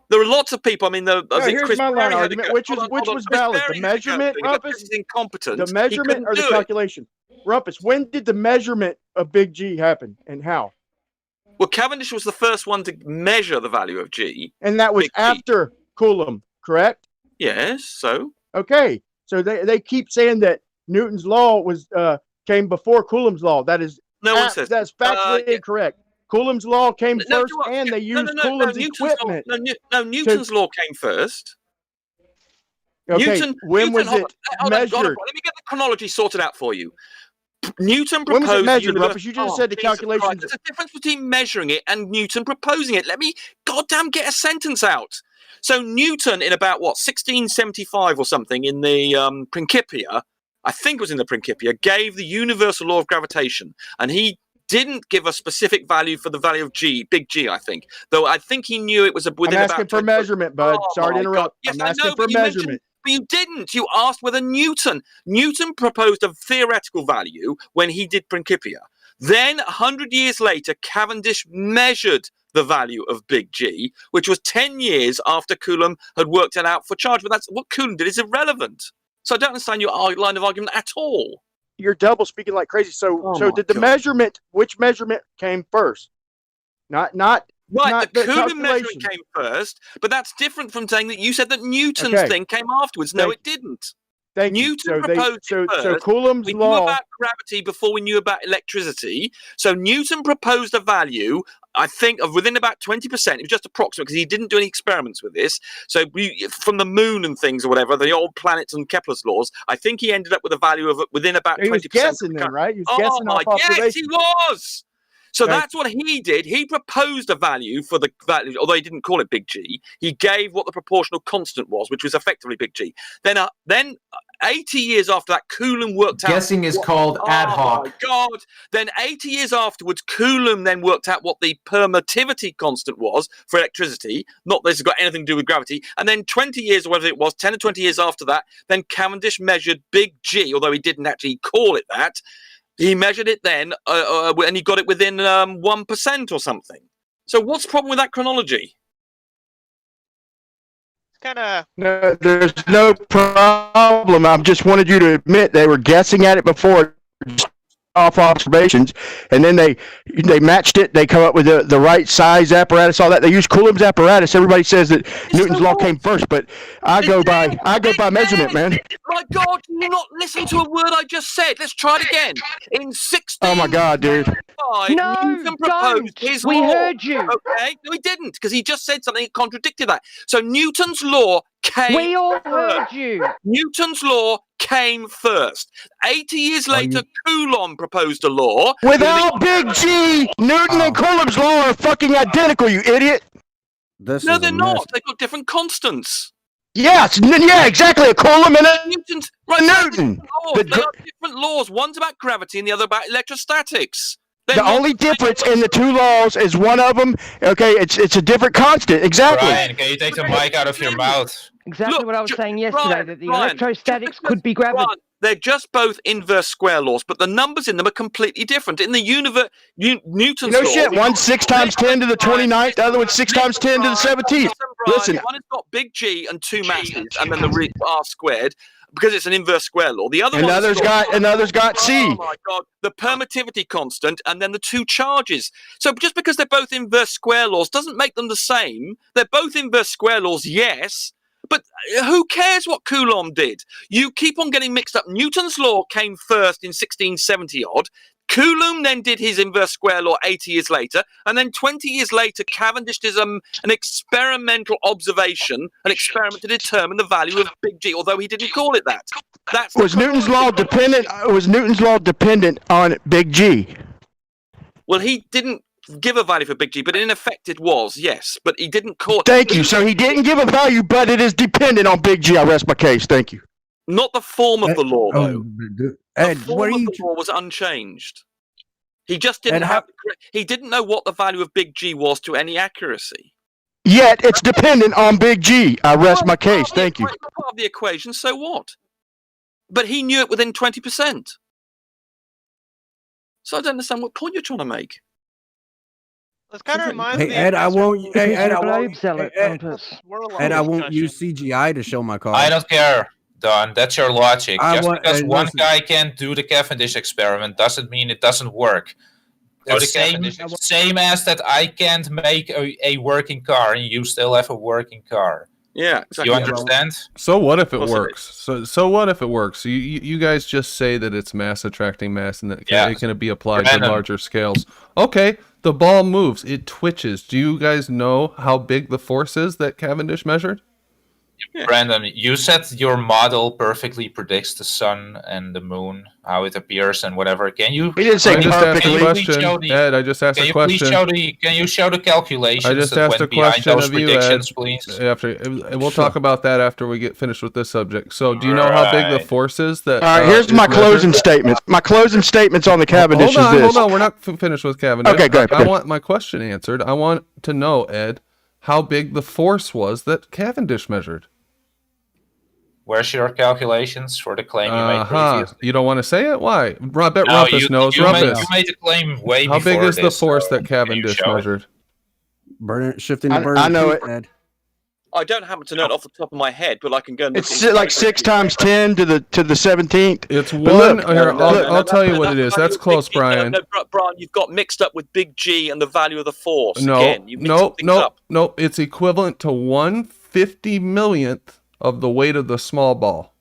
There are lots of people. I mean, here's my line of argument. Which was valid? The measurement, Rumpus? Is incompetent. The measurement or the calculation? Rumpus, when did the measurement of big G happen and how? Well, Cavendish was the first one to measure the value of G. And that was after Coulomb, correct? Yes, so? Okay, so they keep saying that Newton's law was came before Coulomb's law. That is that's factually incorrect. Coulomb's law came first, and they used Coulomb's equipment. Newton's law came first. Okay, when was it measured? Let me get the chronology sorted out for you. Newton proposed. When was it measured, Rumpus? You just said the calculations. There's a difference between measuring it and Newton proposing it. Let me, goddamn, get a sentence out. So Newton, in about 1675 or something, in the Principia, I think it was in the Principia, gave the universal law of gravitation, and he didn't give a specific value for the value of G, big G, I think. Though I think he knew it was within I'm asking for measurement, bud. Sorry to interrupt. Yes, I'm asking for measurement. But you didn't. You asked whether Newton proposed a theoretical value when he did Principia. Then, 100 years later, Cavendish measured the value of big G, which was 10 years after Coulomb had worked it out for charge. But that's what Coulomb did is irrelevant. So I don't understand your line of argument at all. You're double speaking like crazy. So did the measurement? Which measurement came first? Not right. The Coulomb measurement came first, but that's different from saying that you said that Newton's thing came afterwards. No, it didn't. Newton proposed it first. So Coulomb's we law. knew about gravity before we knew about electricity. So Newton proposed a value, I think, of within about 20%. It was just approximate because he didn't do any experiments with this. So from the moon and things or whatever, the old planets and Kepler's laws, I think he ended up with a value of within about 20%. He was guessing then, right? He was guessing off observation. Yes, he was. So that's what he did. He proposed a value for the value, although he didn't call it big G. He gave what the proportional constant was, which was effectively big G. Then 80 years after that, Coulomb worked out. Guessing is called ad hoc. Oh my God! Then 80 years afterwards, Coulomb then worked out what the permittivity constant was for electricity. Not that this has got anything to do with gravity. And then 20 years, or whatever it was, 10 or 20 years after that, then Cavendish measured big G, although he didn't actually call it that. He measured it then, and he got it within 1% or something. So what's the problem with that chronology? No, there's no problem. I just wanted you to admit they were guessing at it before, off observations, and then they matched it. They come up with the right size apparatus, all that. They use Coulomb's apparatus. Everybody says that Newton's law came first, but I go by measurement, man. My God, can you not listen to a word I just said? Let's try it again. In 16. Oh my God, dude. Newton proposed his law. We heard you. Okay, no, he didn't, because he just said something that contradicted that. So Newton's law came. We all first. heard you. Newton's law came first. 80 years later, Coulomb proposed a law. Without big G, Newton and Coulomb's law are fucking identical, you idiot. No, they're not. They've got different constants. Yes, yeah, exactly. A Coulomb and a Newton's Newton. They are different laws. One's about gravity and the other about electrostatics. The only difference in the two laws is one of them, okay, it's a different constant. Exactly. Brian, can you take the mic out of your mouth? Exactly what I was saying yesterday, that the electrostatics could be gravity. They're just both inverse square laws, but the numbers in them are completely different. In the Newton's law... No shit, one's 6 times 10 to the 29th, the other one's 6 times 10 to the 17th. Listen. One has got big G and 2 masses, and then the R squared, because it's an inverse square law. The other another's got C. Oh my God, the permittivity constant, and then the 2 charges. So just because they're both inverse square laws doesn't make them the same. They're both inverse square laws, yes. But who cares what Coulomb did? You keep on getting mixed up. Newton's law came first in 1670-odd. Coulomb then did his inverse square law 80 years later. And then 20 years later, Cavendish did an experimental observation, an experiment to determine the value of big G, although he didn't call it that. Was Newton's law dependent on big G? Well, he didn't give a value for big G, but in effect it was, yes. But he didn't call it. Thank you. So he didn't give a value, but it is dependent on big G. I rest my case. Thank you. Not the form of the law, though. The form of the law was unchanged. He just didn't he didn't know what the value of big G was to any accuracy. Yet it's dependent on big G. I rest my case. Thank you. Part of the equation, so what? But he knew it within 20%. So I don't understand what point you're trying to make. This kind of reminds Hey me Ed, of I won't. Hey Ed, I won't. Globe sell it, Rumpus. Ed, I won't use CGI to show my car. I don't care, Don. That's your logic. Just because hey, one listen. guy can't do the Cavendish experiment doesn't mean it doesn't work. It's same as that I can't make a working car and you still have a working car. Yeah, exactly. You understand? So what if it works? So what if it works? You guys just say that it's mass attracting mass and that it can be applied to larger scales. Okay, the ball moves. It twitches. Do you guys know how big the force is that Cavendish measured? Yeah. Brandon, you said your model perfectly predicts the sun and the moon, how it appears and whatever. Can you? He didn't say perfectly. Ed, I just asked a question. Can you show the calculations? I just asked a question of you, Ed. Please? We'll talk about that after we get finished with this subject. So, do you know how big the force is that? All right, here's my closing statements. My closing statements on the Cavendish is this. Hold on. We're not finished with Cavendish. Okay, go ahead. I want my question answered. I want to know, Ed, how big the force was that Cavendish measured. Where's your calculations for the claim you made previously? You don't want to say it? Why? I bet Rumpus knows. You made the claim way how before big is this, the force that Cavendish measured? Shifting the burden. I know it. Ed. I don't happen to know it off the top of my head, but I can go and look. It's like 6 times 10 to the 17th. It's one. I'll tell you what it is. That's close, Brian. No, Brian, you've got mixed up with big G and the value of the force. No. It's equivalent to 1/50 millionth of the weight of the small ball.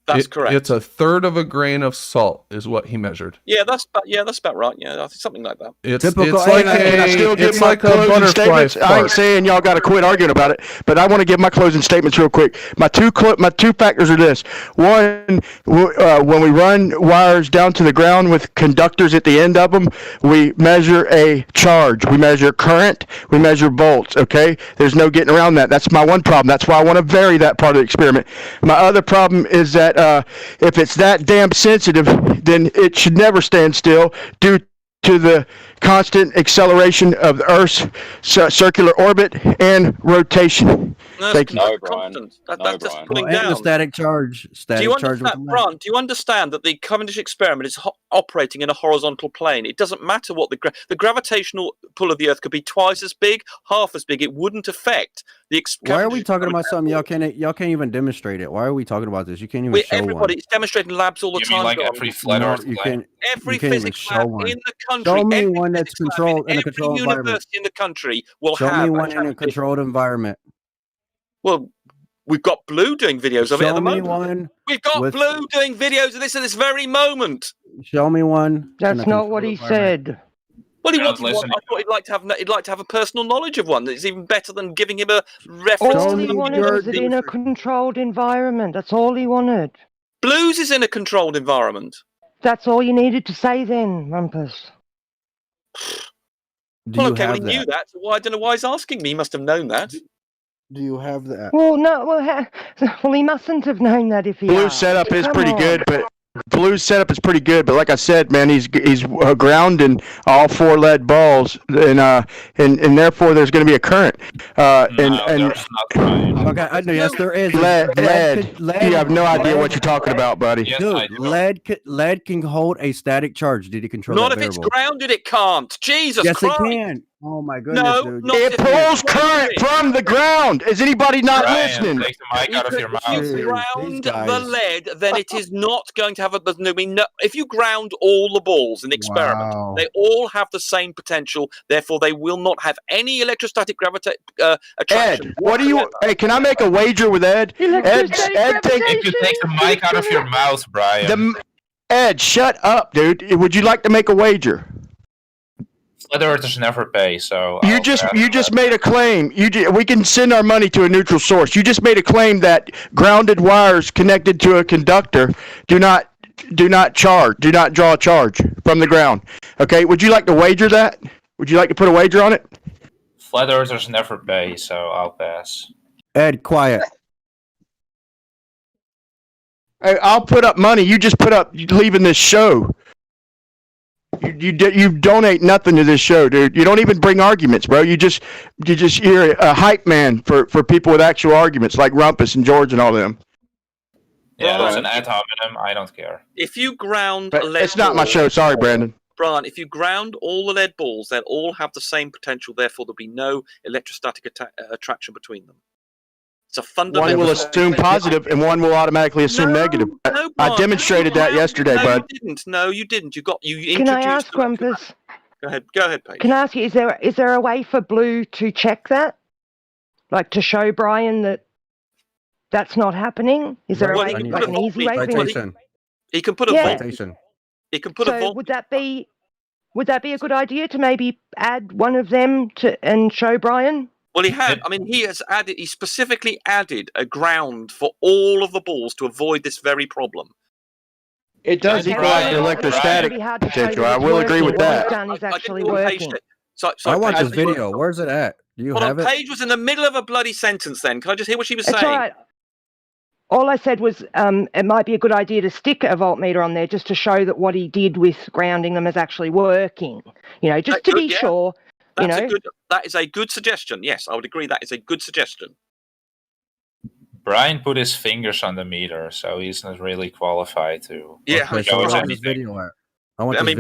That's correct. It's 1/3 of a grain of salt, is what he measured. Yeah, that's about right. Yeah, I think something like that. It's typical. It's like a butterfly statements. I ain't saying y'all got to quit arguing about it, but I want to give my closing statements real quick. My two factors are this: one, when we run wires down to the ground with conductors at the end of them, we measure a charge, we measure current, we measure volts. Okay, there's no getting around that. That's my one problem. That's why I want to vary that part of the experiment. My other problem is that if it's that damn sensitive, then it should never stand still due to the constant acceleration of the Earth's circular orbit and rotation. Thank you. No, Brian. That's just pulling down. And the static charge. Do you understand that the Cavendish experiment is operating in a horizontal plane? It doesn't matter what the gravitational pull of the Earth could be twice as big, half as big. It wouldn't affect the. Why are we talking about something y'all can't even demonstrate it? Why are we talking about this? You can't even show everybody. one. It's demonstrated in labs all the time. Like every flat Earth plane? Every physics lab in the country. Show me one that's controlled in a controlled environment. University in the country will show have. me one in a controlled environment. Well, we've got Blue doing videos of it at the moment. One we've got Blue doing videos of this at this very moment. Show me one. That's not what he said. Well, I thought he'd like to have a personal knowledge of one that's even better than giving him a reference. All he wanted was it in a controlled environment. That's all he wanted. Blues is in a controlled environment. That's all you needed to say then, Rumpus. Well, okay, he knew that. So I don't know why he's asking me. He must have known that. Do you have that? Well, no. Well, he mustn't have known that if he. Blue's setup is pretty good, but Blue's setup is pretty good. But like I said, man, he's grounding all 4 lead balls, and therefore there's going to be a current. Okay, I know. Yes, there is. Lead. You have no idea what you're talking about, buddy. Yes, dude, lead can hold a static charge. Did he control Not that if variable? it's grounded, it can't. Jesus Christ. Yes, it can. Oh my goodness, dude. It pulls current from the ground. Is anybody not listening? Take the mic out of your mouth. If you ground the lead, then it is not going to have a. If you ground all the balls in the experiment, they all have the same potential. Therefore, they will not have any electrostatic attraction. Ed, what do you? Hey, can I make a wager with Ed? Ed, if you take the mic out of your mouth, Brian. Ed, shut up, dude. Would you like to make a wager? Flat Earthers never pay, so you just made a claim. We can send our money to a neutral source. You just made a claim that grounded wires connected to a conductor do not draw a charge from the ground. Okay, would you like to wager that? Would you like to put a wager on it? Flat Earthers never pay, so I'll pass. Ed, quiet. I'll put up money. You just put up leaving this show. You donate nothing to this show, dude. You don't even bring arguments, bro. You're a hype man for people with actual arguments like Rumpus and George and all them. Yeah, there's an ad hominem. I don't care. If you ground it's not my show. Sorry, Brandon. Brian, if you ground all the lead balls, they'll all have the same potential. Therefore, there'll be no electrostatic attraction between them. It's a fundamental. One will assume positive, and one will automatically assume negative. No, I Brian, demonstrated that yesterday, no, bud. you didn't. No, you didn't. You introduced. Can I ask, Rumpus? Go ahead, Paige. Can I ask you, is there a way for Blue to check that? Like to show Brian that that's not happening? Is there a way, like an easy way for him? He can put a citation. He can put a so would that be a good idea to maybe add one of them and show Brian? Well, he had. I mean, he specifically added a ground for all of the balls to avoid this very problem. It does equal out the electrostatic potential. I will agree with that. I want this video. Where's it at? Do you have it? Paige was in the middle of a bloody sentence then. Can I just hear what she was saying? All right. All I said was it might be a good idea to stick a voltmeter on there just to show that what he did with grounding them is actually working. Just to be sure. That is a good suggestion. Yes, I would agree. That is a good suggestion. Brian put his fingers on the meter, so he's not really qualified to. Yeah, show us anything.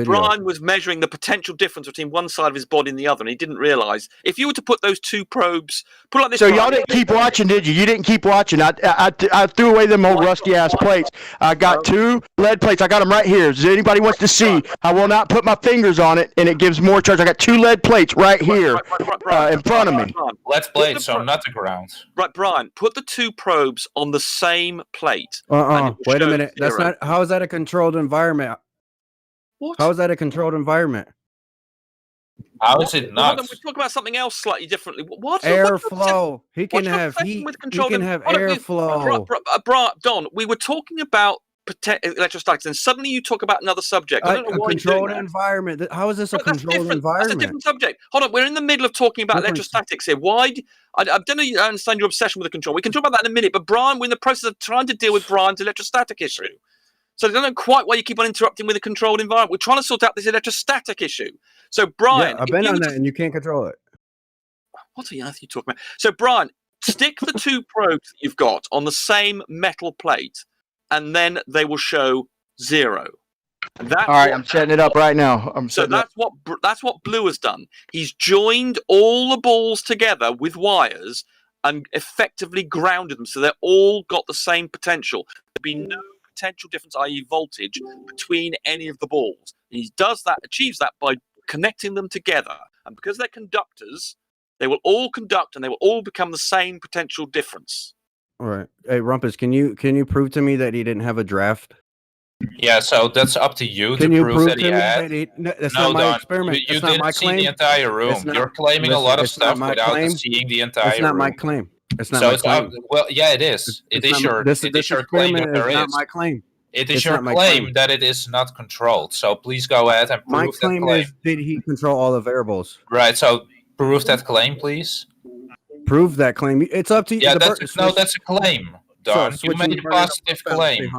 Brian was measuring the potential difference between one side of his body and the other, and he didn't realise. If you were to put those two probes, put like this. So y'all didn't keep watching, did you? You didn't keep watching. I threw away them old rusty ass plates. I got 2 lead plates. I got them right here. Does anybody wants to see? I will not put my fingers on it, and it gives more charge. I got 2 lead plates right here in front of me. Lead plates, so not the ground. Right, Brian. Put the 2 probes on the same plate. Wait a minute. That's not. How is that a controlled environment? What? How is that a controlled environment? How is it not? We talk about something else slightly differently. What? Airflow. He can have heat. He can have airflow. Don, we were talking about electrostatics, and suddenly you talk about another subject. I don't know why controlled environment. How is this a controlled environment? That's a different subject. Hold on, we're in the middle of talking about electrostatics here. Why? I don't know. I understand your obsession with the control. We can talk about that in a minute. But Brian, we're in the process of trying to deal with Brian's electrostatic issue. So I don't know quite why you keep on interrupting with a controlled environment. We're trying to sort out this electrostatic issue. So, Brian... Yeah, I've been on that, and you can't control it. What on earth are you talking about? So, Brian, stick the 2 probes that you've got on the same metal plate, and then they will show 0. All right, I'm setting it up right now. That's what Blue has done. He's joined all the balls together with wires and effectively grounded them, so they're all got the same potential. There'll be no potential difference, i.e. voltage, between any of the balls. And he achieves that by connecting them together. And because they're conductors, they will all conduct and they will all become the same potential difference. All right. Hey, Rumpus, can you prove to me that he didn't have a draft? Yeah, so that's up to you to prove that he had. That's not my experiment. You didn't see the entire room. You're claiming a lot of stuff without seeing the entire room. It's not my claim. It's not my claim. Well, yeah, it is. It is your claim that there is. Not my claim. It is your claim that it is not controlled. So please go ahead and prove that claim. My claim is, did he control all the variables? Right. So prove that claim, please. Prove that claim. It's up to you. Yeah, that's a claim, Don. You made a positive claim.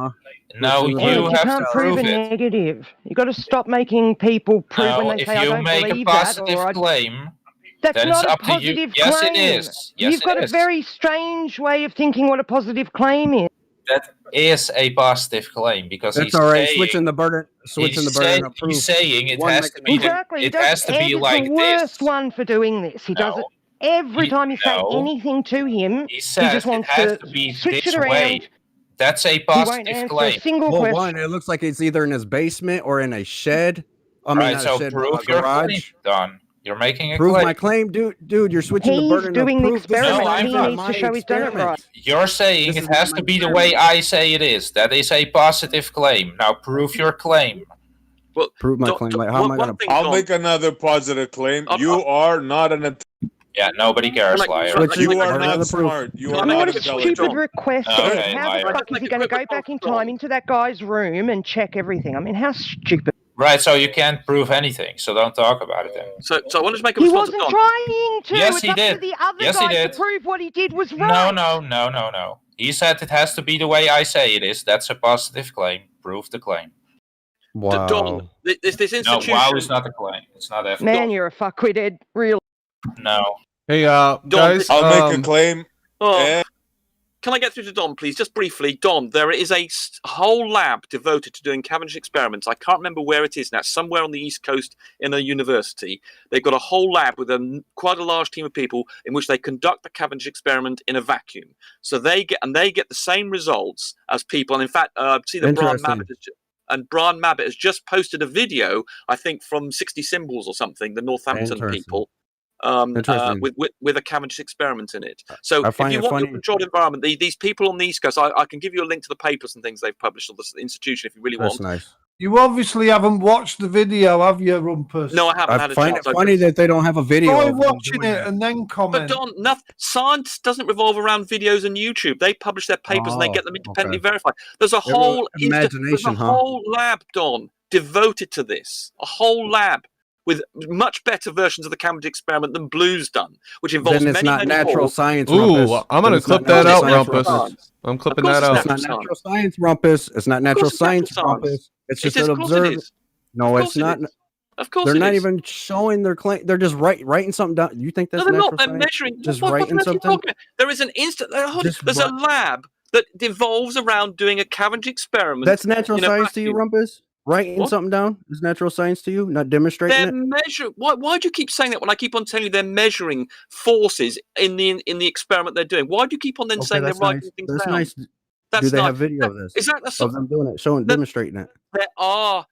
No, you have to prove it. Negative. You got to stop making people prove when they say I don't believe that. If you make a positive claim. That's not a positive claim. Yes, it is. Yes, You've got a very strange way of thinking what a positive claim is. That is a positive claim because that's all right. Switching the burden. He's saying it has to be. It has to be like this. He's the worst one for doing this. He does it every time you say anything to him. He just wants to switch it around. That's a positive claim. Well, one, it looks like it's either in his basement or in a shed. Right. So prove your claim, Don. You're making a claim. Prove my claim, dude. You're switching the burden. He's doing the experiment. No, he needs to show he's done it right. You're saying it has to be the way I say it is. That is a positive claim. Now prove your claim. Well, prove my claim. Like, how am I going to? I'll make another positive claim. You are not an. Yeah, nobody cares, liar. You are not smart. You are not what a stupid request. Okay, how the fuck is he going to go back in time into that guy's room and check everything? I mean, how stupid. Right, so you can't prove anything, so don't talk about it then. So I want to make a He response. wasn't trying to. Yes, it's he up did. to the other Yes, he guy did. to prove what he did was right. No. He said it has to be the way I say it is. That's a positive claim. Prove the claim. Wow. Don, this institution. No, wow is not a claim. It's not ethical. Man, you're a fuckwit, Ed. Real. No. Hey, guys. I'll make a claim. can I get through to Don, please? Just briefly, Don, there is a whole lab devoted to doing Cavendish experiments. I can't remember where it is now. Somewhere on the East Coast in a university. They've got a whole lab with quite a large team of people in which they conduct the Cavendish experiment in a vacuum. So they get the same results as people. And in fact, see that Brian Mabbott has just posted a video, I think, from 60 Symbols or something, the Northampton people. With a Cavendish experiment in it. So if you want a controlled environment, these people on the East Coast, I can give you a link to the papers and things they've published on the institution if you really want. That's nice. You obviously haven't watched the video, have you, Rumpus? No, I haven't had a chance. I find it funny that they don't have a video. Try watching it and then comment. But Don, science doesn't revolve around videos and YouTube. They publish their papers and they get them independently verified. There's a whole whole lab, Don, devoted to this. A whole lab with much better versions of the Cavendish experiment than Blue's done, which involves then it's not natural science. Ooh, I'm going to clip that out, Rumpus. I'm clipping that out. It's not natural science, Rumpus. It's not natural science, Rumpus. It's just an observer. No, it's not. Of course, they're not even showing their claim. They're just writing something down. You think that's natural they're science? measuring. Just what writing something. There is an instant. There's a lab that devolves around doing a Cavendish experiment. That's natural science to you, Rumpus? Writing something down is natural science to you, not demonstrating it. Why do you keep saying that when I keep on telling you they're measuring forces in the experiment they're doing? Why do you keep on saying they're writing things that's down? Nice. That's do they nice. have video of this? Is that of them doing it, demonstrating it? There are.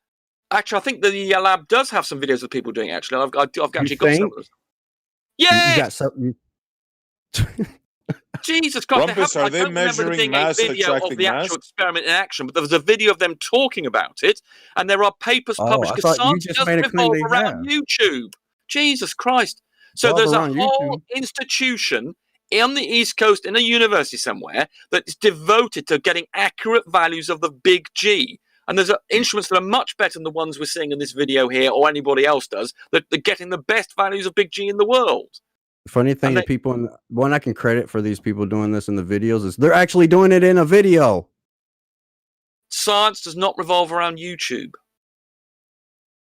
Actually, I think the lab does have some videos of people doing it. Actually, I've actually got some of them. Yeah. You got something. Jesus Christ! Rumpus, are they measuring mass of the actual experiment in action? But there was a video of them talking about it, and there are papers published because science doesn't revolve around YouTube. Jesus Christ! So there's a whole institution on the East Coast in a university somewhere that is devoted to getting accurate values of the big G. And there's instruments that are much better than the ones we're seeing in this video here, or anybody else does. That they're getting the best values of big G in the world. Funny thing, the people, one I can credit for these people doing this in the videos is they're actually doing it in a video. Science does not revolve around YouTube.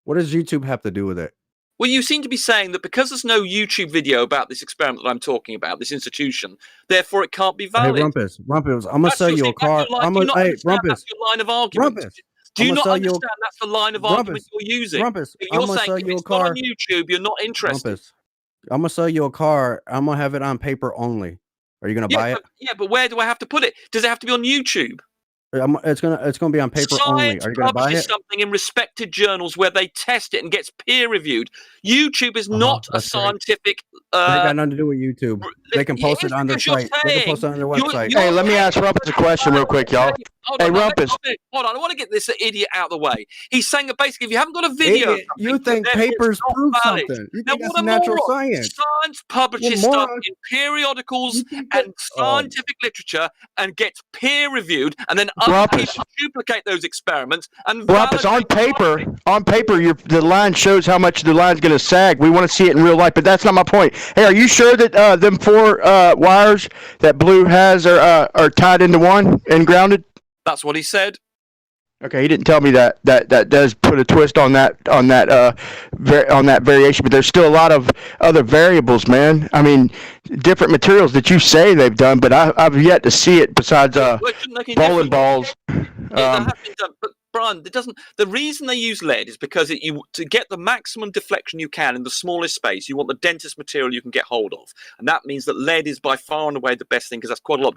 What does YouTube have to do with it? Well, you seem to be saying that because there's no YouTube video about this experiment that I'm talking about, this institution, therefore it can't be valid. Hey, Rumpus, I'm gonna sell you a car. Rumpus, that's your line of argument. Rumpus, do you not understand that's the line of argument you're using? Rumpus, you're saying if it's not on YouTube, you're not interested. Rumpus, I'm gonna sell you a car. I'm gonna have it on paper only. Are you gonna buy it? But where do I have to put it? Does it have to be on YouTube? It's gonna be on paper only. Are you gonna buy it? Something in respected journals where they test it and gets peer reviewed. YouTube is not a scientific. They got nothing to do with YouTube. They can post it on their site. They can post it on their website. Hey, let me ask Rumpus a question real quick, y'all. Hey, Rumpus. Hold on, I want to get this idiot out of the way. He's saying that basically, if you haven't got a video, you think papers prove something? You think that's natural science? Science publishes stuff in periodicals and scientific literature and gets peer reviewed, and then other people duplicate those experiments. And Rumpus, on paper, the line shows how much the line's going to sag. We want to see it in real life, but that's not my point. Hey, are you sure that them 4 wires that Blue has are tied into one and grounded? That's what he said. Okay, he didn't tell me that does put a twist on that variation, but there's still a lot of other variables, man. I mean, different materials that you say they've done, but I've yet to see it besides bowling balls. That has been done, but Brian, the reason they use lead is because to get the maximum deflection you can in the smallest space, you want the densest material you can get hold of, and that means that lead is by far and away the best thing because that's quite a lot,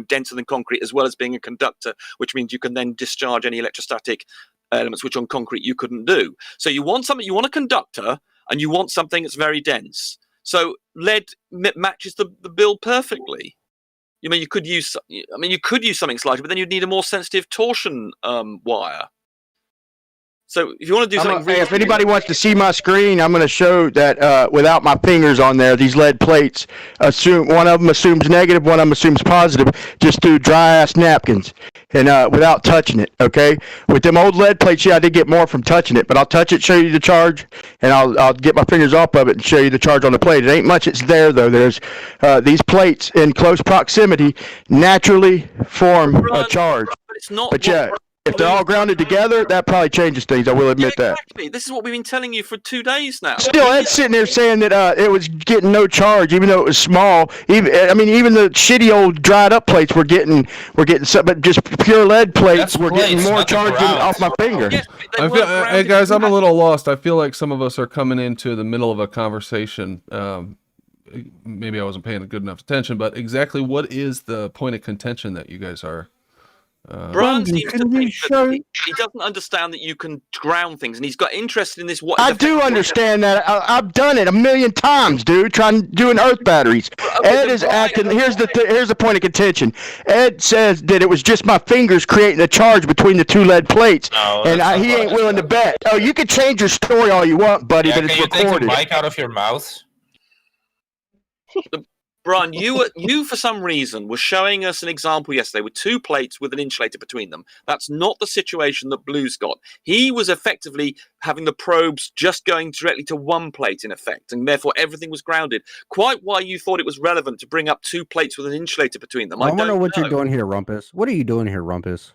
denser than concrete, as well as being a conductor, which means you can then discharge any electrostatic elements which on concrete you couldn't do. So you want a conductor, and you want something that's very dense. So lead matches the bill perfectly. You could use something slightly, but then you'd need a more sensitive torsion wire. So if you want to do something, if anybody wants to see my screen, I'm going to show that without my fingers on there, these lead plates one of them assumes negative, one of them assumes positive, just through dry ass napkins and without touching it. Okay, with them old lead plates, I did get more from touching it, but I'll touch it, show you the charge, and I'll get my fingers off of it and show you the charge on the plate. It ain't much. It's there though. There's these plates in close proximity naturally form a charge. But it's not. If they're all grounded together, that probably changes things. I will admit that. Exactly. This is what we've been telling you for 2 days now. Still, Ed's sitting there saying that it was getting no charge, even though it was small. Even the shitty old dried up plates were getting some, but just pure lead plates were getting more charge off my finger. Hey guys, I'm a little lost. I feel like some of us are coming into the middle of a conversation. Maybe I wasn't paying good enough attention, but exactly what is the point of contention that you guys are? Brian seems to think that he doesn't understand that you can ground things, and he's got interested in this. I do understand that. I've done it 1,000,000 times, dude. Doing earth batteries. Ed is acting. Here's the point of contention. Ed says that it was just my fingers creating a charge between the 2 lead plates, and he ain't willing to bet. Oh, you can change your story all you want, buddy, but it's recorded. Can you take the mic out of your mouth? Brian, you for some reason were showing us an example yesterday with 2 plates with an insulator between them. That's not the situation that Blue's got. He was effectively having the probes just going directly to 1 plate in effect, and therefore everything was grounded. Quite why you thought it was relevant to bring up 2 plates with an insulator between them, I wonder what you're doing here, Rumpus. What are you doing here, Rumpus?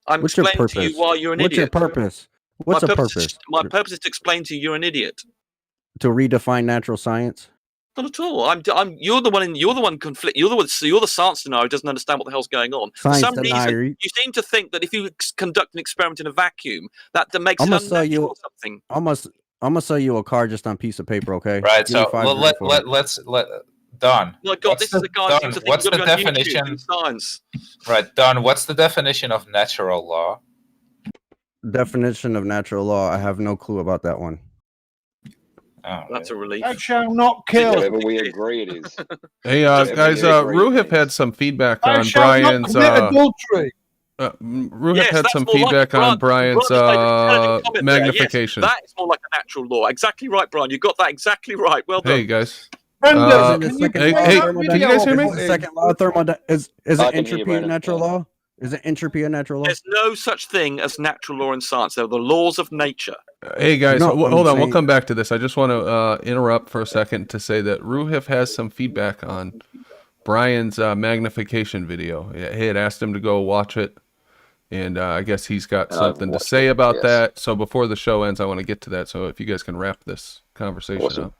I'm What's your explaining to purpose? you why you're an What's idiot. your purpose? What's the purpose? My purpose is to explain to you you're an idiot. To redefine natural science? Not at all. You're the one conflict. You're the science denier who doesn't understand what the hell's going on. Science For some denier. reason, you seem to think that if you conduct an experiment in a vacuum, that makes I'm it gonna sell unnatural you. or something. I'm gonna sell you a car just on a piece of paper, okay? Right. Give me So $5 let's Don. My God, this is the guy who seems to think What's you've the got to go on YouTube definition? in science. Right, Don. What's the definition of natural law? Definition of natural law. I have no clue about that one. Oh, that's a relief. That shall not kill. Whatever we agree it is. Hey guys, Ruhif had some feedback Thou on shalt not Brian's. commit adultery. Ruhif Yes, had that's some more like feedback on Brian's comment there. magnification. Yes, that is more like a natural law. Exactly right, Brian. You got that exactly right. Well done. Hey guys. Brendan, Is can you guys hear me? please? The second law of is I it can hear you, entropy a Brendan, natural yeah. law? Is it entropy a natural law? There's no such thing as natural law in science. They're the laws of nature. Hey guys, No, I'm hold on. We'll saying- come back to this. I just want to interrupt for a second to say that Ruhif has some feedback on Brian's magnification video. He had asked him to go watch it, and I guess he's got something to say about that. So before the show ends, I want to get to that. So if you guys can wrap this conversation up.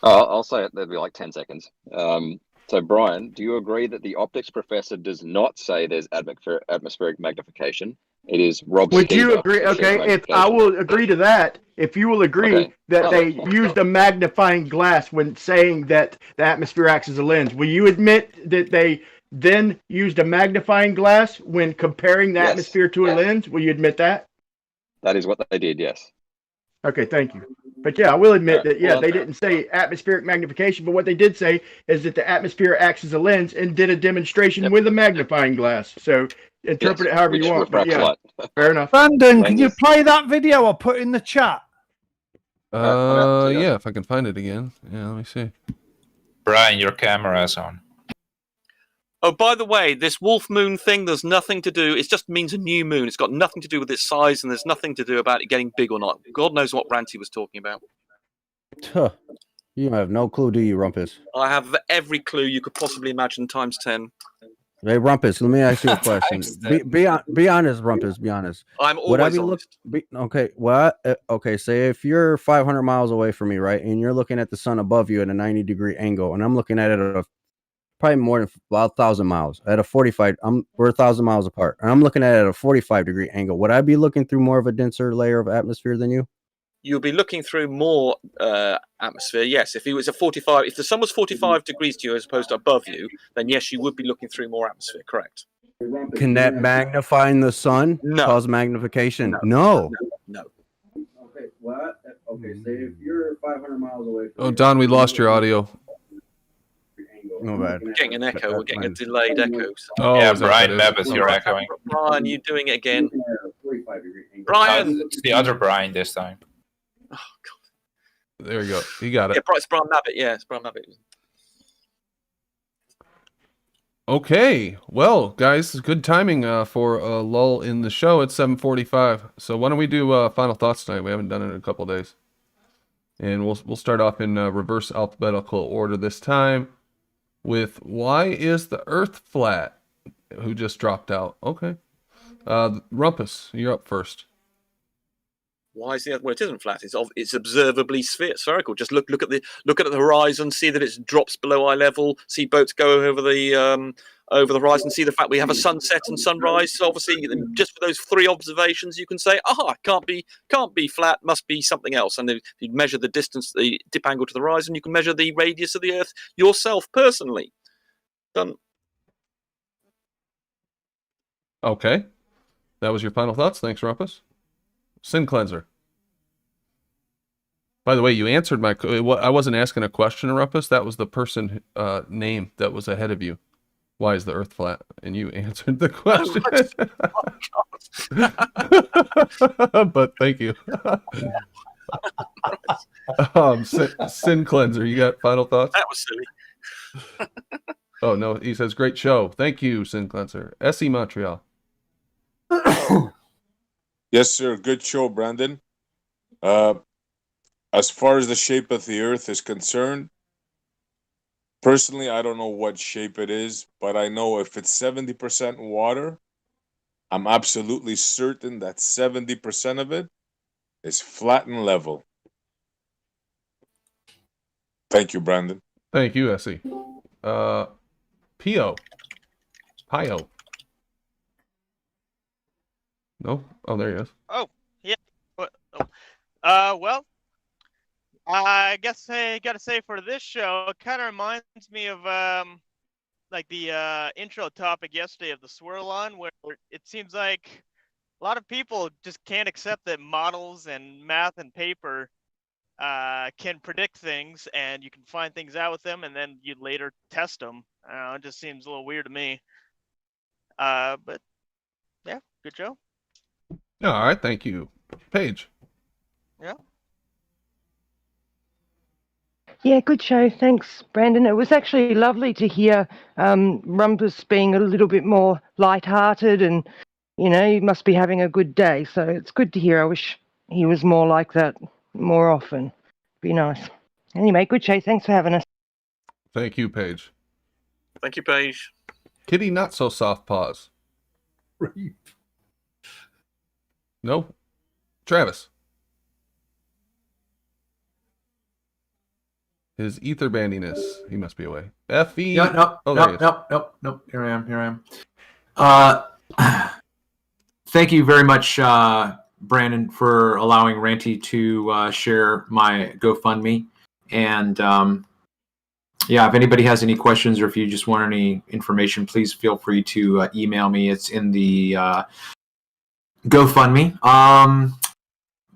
I'll say it. That'd be like 10 seconds. So, Brian, do you agree that the optics professor does not say there's atmospheric magnification? It is Rob. Would you Skeeter agree? that says Okay, if I magnification. will agree to that, if you will agree Okay. that they used a magnifying glass when saying that the atmosphere acts as a lens, will you admit that they then used a magnifying glass when comparing the Yes. atmosphere to a lens? Will you admit that? That is what they did, yes. Okay, thank you. But yeah, I will admit that, well, they didn't say atmospheric magnification, but what they did say is that the atmosphere acts as a lens and did a demonstration with a magnifying glass. So interpret it however which you want. But refracts yeah, light. fair enough. Brandon, can you play that video or put in the chat? Yeah, if I can find it again. Yeah, let me see. Brian, your camera is on. Oh, by the way, this wolf moon thing, there's nothing to do. It just means a new moon. It's got nothing to do with its size, and there's nothing to do about it getting big or not. God knows what Ranty was talking about. Tuh. You have no clue, do you, Rumpus? I have every clue you could possibly imagine times 10. Hey, Rumpus, let me ask you a question. Be honest, Rumpus. Be honest. I'm Would I always be honest. okay? What? Okay, say if you're 500 miles away from me, right, and you're looking at the sun above you at a 90-degree angle, and I'm looking at it at probably more than about 1,000 miles at a 45. We're 1,000 miles apart, and I'm looking at it at a 45-degree angle. Would I be looking through more of a denser layer of atmosphere than you? You'll be looking through more atmosphere. Yes, if the sun was 45 degrees to you as opposed to above you, then yes, you would be looking through more atmosphere. Correct. Can that magnifying the sun cause magnification? No. Okay, what? Okay, say if you're 500 miles away from Oh, Don, we lost your audio. No bad. We're getting an echo. We're getting a delayed echo. Oh, yeah, is that Brian what it is? Mebbis, you're echoing. Brian, you're doing it again. Brian! No, it's the other Brian this time. There you go. You got it. Yeah, it's Brian Mabbott. Yeah, it's Brian Mabbott. Okay, well, guys, good timing for a lull in the show. It's 7:45. So why don't we do final thoughts tonight? We haven't done it in a couple of days, and we'll start off in reverse alphabetical order this time with why is the Earth flat? Who just dropped out? Okay, Rumpus, you're up first. Why is the Earth? Well, it isn't flat. It's observably spherical. Just look at the horizon. See that it drops below eye level. See boats go over the horizon. See the fact we have a sunset and sunrise. So obviously, just for those 3 observations, you can say, "Ah, can't be flat. Must be something else." And if you measure the distance, the dip angle to the horizon, you can measure the radius of the Earth yourself personally. Done. Okay, that was your final thoughts. Thanks, Rumpus. Sin cleanser. By the way, you answered my. I wasn't asking a question, Rumpus. That was the person name that was ahead of you. Why is the Earth flat? And you answered the question. But thank you. Sin cleanser. You got final thoughts? That was silly. Oh no, he says great show. Thank you, Sin cleanser. SE Montreal. Yes, sir. Good show, Brandon. As far as the shape of the Earth is concerned, personally, I don't know what shape it is, but I know if it's 70% water, I'm absolutely certain that 70% of it is flat and level. Thank you, Brandon. Thank you, SE. Pio. No? Oh, there he is. Oh, yeah. Well, I guess I gotta say for this show, it kind of reminds me of like the intro topic yesterday of the swirl on, where it seems like a lot of people just can't accept that models and math and paper can predict things, and you can find things out with them, and then you later test them. I don't know, it just seems a little weird to me. But yeah, good show. All right, thank you. Paige. Yeah. Yeah, good show. Thanks, Brandon. It was actually lovely to hear Rumpus being a little bit more lighthearted, and he must be having a good day. So it's good to hear. I wish he was more like that more often. Be nice. Anyway, good show. Thanks for having us. Thank you, Paige. Thank you, Paige. Kitty, not so soft paws. No? Travis. His ether bandiness. He must be away. F.E. Nope. Here I am. Thank you very much, Brandon, for allowing Ranty to share my GoFundMe. And if anybody has any questions or if you just want any information, please feel free to email me. It's in the GoFundMe.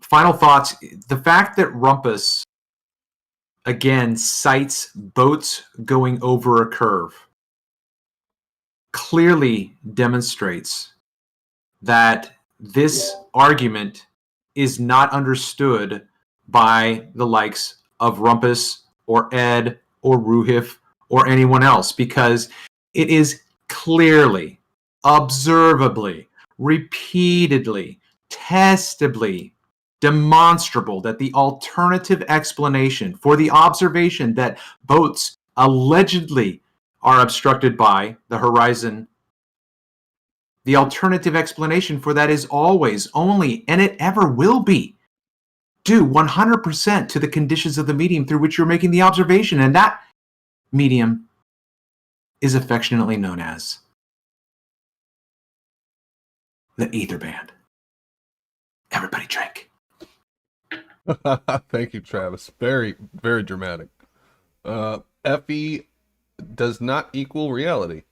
Final thoughts. The fact that Rumpus, again, cites boats going over a curve clearly demonstrates that this argument is not understood by the likes of Rumpus or Ed or Ruhif or anyone else, because it is clearly, observably, repeatedly, testably demonstrable that the alternative explanation for the observation that boats allegedly are obstructed by the horizon, the alternative explanation for that is always, only, and it ever will be, due 100% to the conditions of the medium through which you're making the observation. And that medium is affectionately known as the ether band. Everybody drink. Thank you, Travis. Very, very dramatic. FE does not equal reality.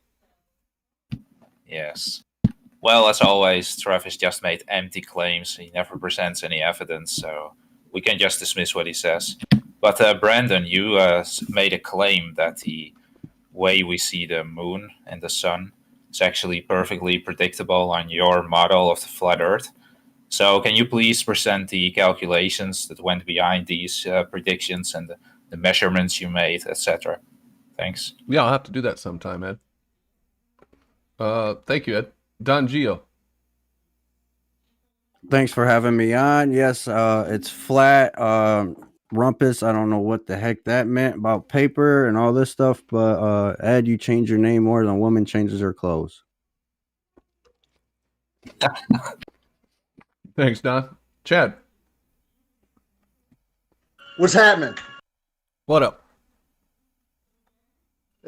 Yes. Well, as always, Travis just made empty claims. He never presents any evidence, so we can just dismiss what he says. But Brandon, you made a claim that the way we see the moon and the sun is actually perfectly predictable on your model of the flat Earth. So can you please present the calculations that went behind these predictions and the measurements you made, etc.? Thanks. Yeah, I'll have to do that sometime, Ed. Thank you, Ed. Don Gio. Thanks for having me on. Yes, it's flat. Rumpus, I don't know what the heck that meant about paper and all this stuff, but Ed, you change your name more than a woman changes her clothes. Thanks, Don. Chad. What's happening? What up?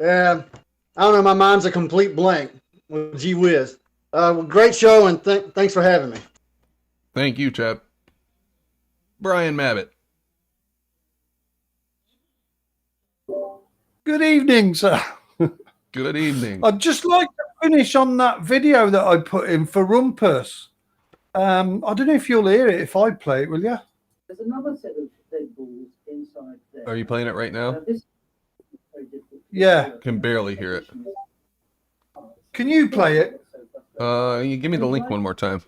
Yeah, I don't know. My mind's a complete blank. Well, gee whiz. Great show, and thanks for having me. Thank you, Chad. Brian Mabbitt. Good evening, sir. Good evening. I'd just like to finish on that video that I put in for Rumpus. I don't know if you'll hear it if I play it, will you? There's another set of dead balls inside there. Are you playing it right now? Yeah. Can barely hear it. Can you play it? You give me the link one more time.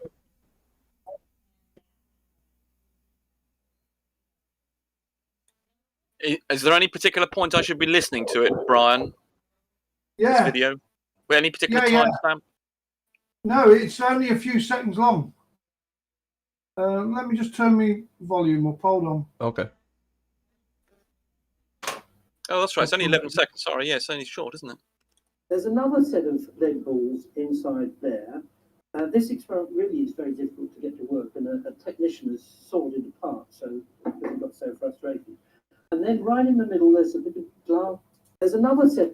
Is there any particular point I should be listening to it, Brian? Yeah. This video? With any particular timestamp? No, it's only a few seconds long. Let me just turn my volume up. Hold on. Okay. Oh, that's right. It's only 11 seconds. Sorry, yeah, it's only short, isn't it? There's another set of lead balls inside there. This experiment really is very difficult to get to work, and a technician has sawed it apart, so it got so frustrated. And then right in the middle, there's a bit of glass. There's another set.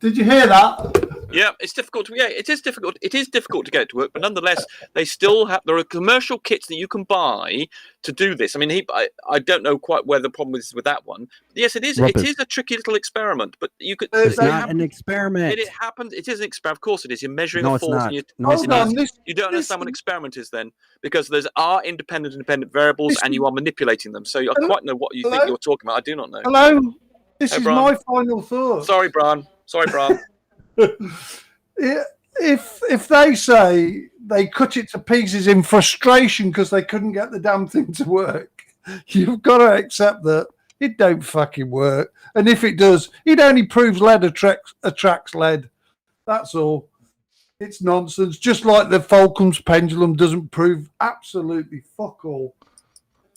Did you hear that? Yeah, it's difficult to. Yeah, it is difficult. It is difficult to get it to work, but nonetheless, they still have. There are commercial kits that you can buy to do this. I mean, I don't know quite where the problem is with that one. Yes, it is. Rumpus. It is a tricky little experiment, but you could. It's not an experiment. It happens. It is an experiment. Of course, it is. You're measuring No, a it's force. not. And No, it's not. you don't understand what an experiment is then, because there's are independent variables, and you are manipulating them. So I quite know what you think you're talking about. I do not know. Hello. This Hey, is Brian. my final thought. Sorry, Brian. If they say they cut it to pieces in frustration because they couldn't get the damn thing to work, you've got to accept that it don't fucking work. And if it does, it only proves lead attracts lead. That's all. It's nonsense. Just like the Fulcrum's pendulum doesn't prove absolutely fuck all.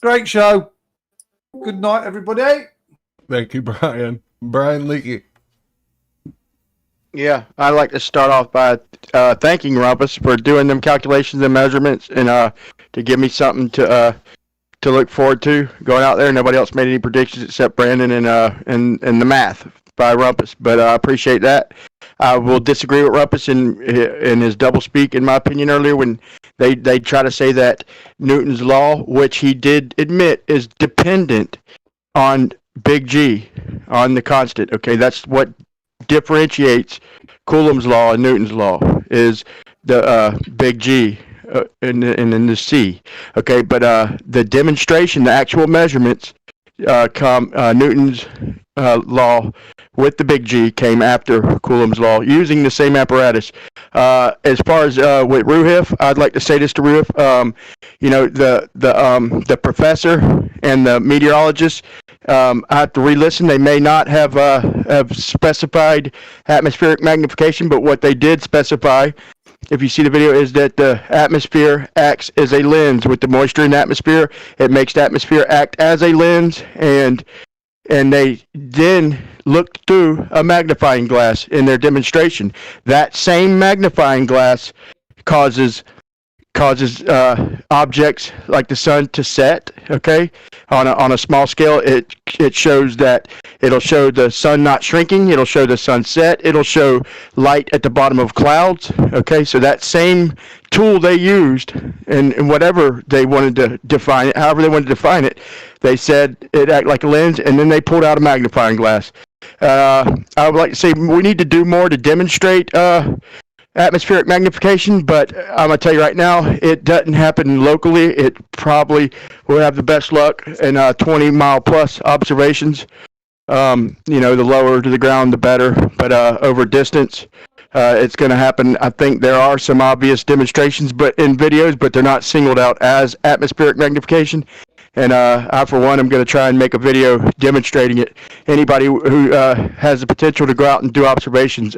Great show. Good night, everybody. Thank you, Brian. Brian Leakey. Yeah, I'd like to start off by thanking Rumpus for doing them calculations and measurements, and to give me something to look forward to going out there. Nobody else made any predictions except Brandon and the math by Rumpus, but I appreciate that. I will disagree with Rumpus in his double speak, in my opinion, earlier when they try to say that Newton's law, which he did admit is dependent on Big G, on the constant. Okay, that's what differentiates Coulomb's law and Newton's law is the Big G and then the C. Okay, but the demonstration, the actual measurements, Newton's law with the Big G came after Coulomb's law using the same apparatus. As far as with Ruhif, I'd like to say this to Ruhif. The professor and the meteorologist, I have to re-listen. They may not have specified atmospheric magnification, but what they did specify, if you see the video, is that the atmosphere acts as a lens. With the moisture in the atmosphere, it makes the atmosphere act as a lens, and they then looked through a magnifying glass in their demonstration. That same magnifying glass causes objects like the sun to set. Okay, on a small scale, it shows that it'll show the sun not shrinking. It'll show the sun set. It'll show light at the bottom of clouds. Okay, so that same tool they used, and whatever they wanted to define it, however they wanted to define it, they said it acted like a lens, and then they pulled out a magnifying glass. I would like to say we need to do more to demonstrate atmospheric magnification, but I'm going to tell you right now, it doesn't happen locally. It probably will have the best luck in 20-mile plus observations. The lower to the ground, the better, but over distance, it's going to happen. I think there are some obvious demonstrations but in videos, but they're not singled out as atmospheric magnification. And I, for one, am going to try and make a video demonstrating it. Anybody who has the potential to go out and do observations,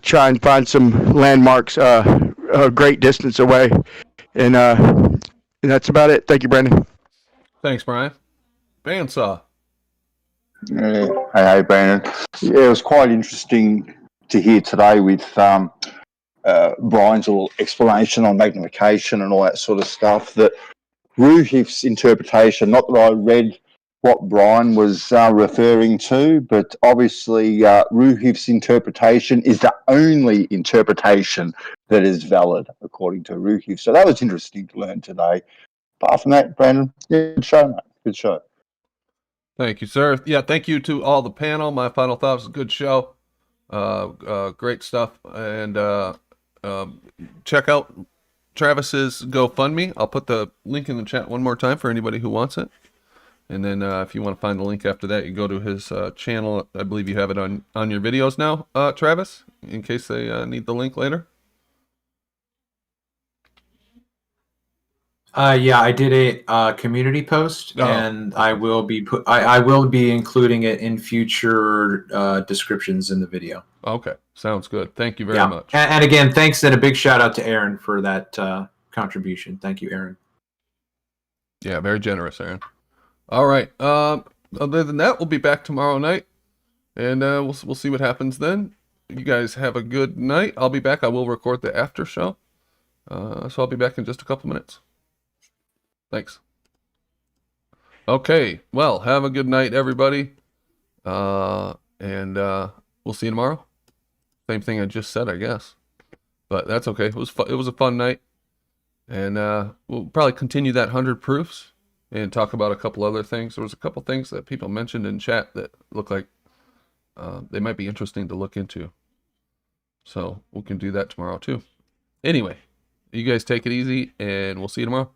try and find some landmarks a great distance away. And that's about it. Thank you, Brandon. Thanks, Brian. Bandsaw. Hey, Brandon. Yeah, it was quite interesting to hear today with Brian's little explanation on magnification and all that sort of stuff, that Ruhif's interpretation, not that I read what Brian was referring to, but obviously Ruhif's interpretation is the only interpretation that is valid according to Ruhif. So that was interesting to learn today. Apart from that, Brandon, yeah, good show, mate. Good show. Thank you, sir. Yeah, thank you to all the panel. My final thoughts, good show. Great stuff. And check out Travis's GoFundMe. I'll put the link in the chat one more time for anybody who wants it. And then if you want to find the link after that, you go to his channel. I believe you have it on your videos now, Travis, in case they need the link later. Yeah, I did a community post, and I will be I will be including it in future descriptions in the video. Okay, sounds good. Thank you very much. And again, thanks, and a big shout out to Aaron for that contribution. Thank you, Aaron. Yeah, very generous, Aaron. All right. Other than that, we'll be back tomorrow night, and we'll see what happens then. You guys have a good night. I'll be back. I will record the after show, so I'll be back in just a couple minutes. Thanks. Okay. Well, have a good night, everybody, and we'll see you tomorrow. Same thing I just said, I guess, but that's okay. It was a fun night, and we'll probably continue that 100 proofs. And talk about a couple other things. There was a couple things that people mentioned in chat that look like they might be interesting to look into. So we can do that tomorrow too. Anyway, you guys take it easy, and we'll see you tomorrow.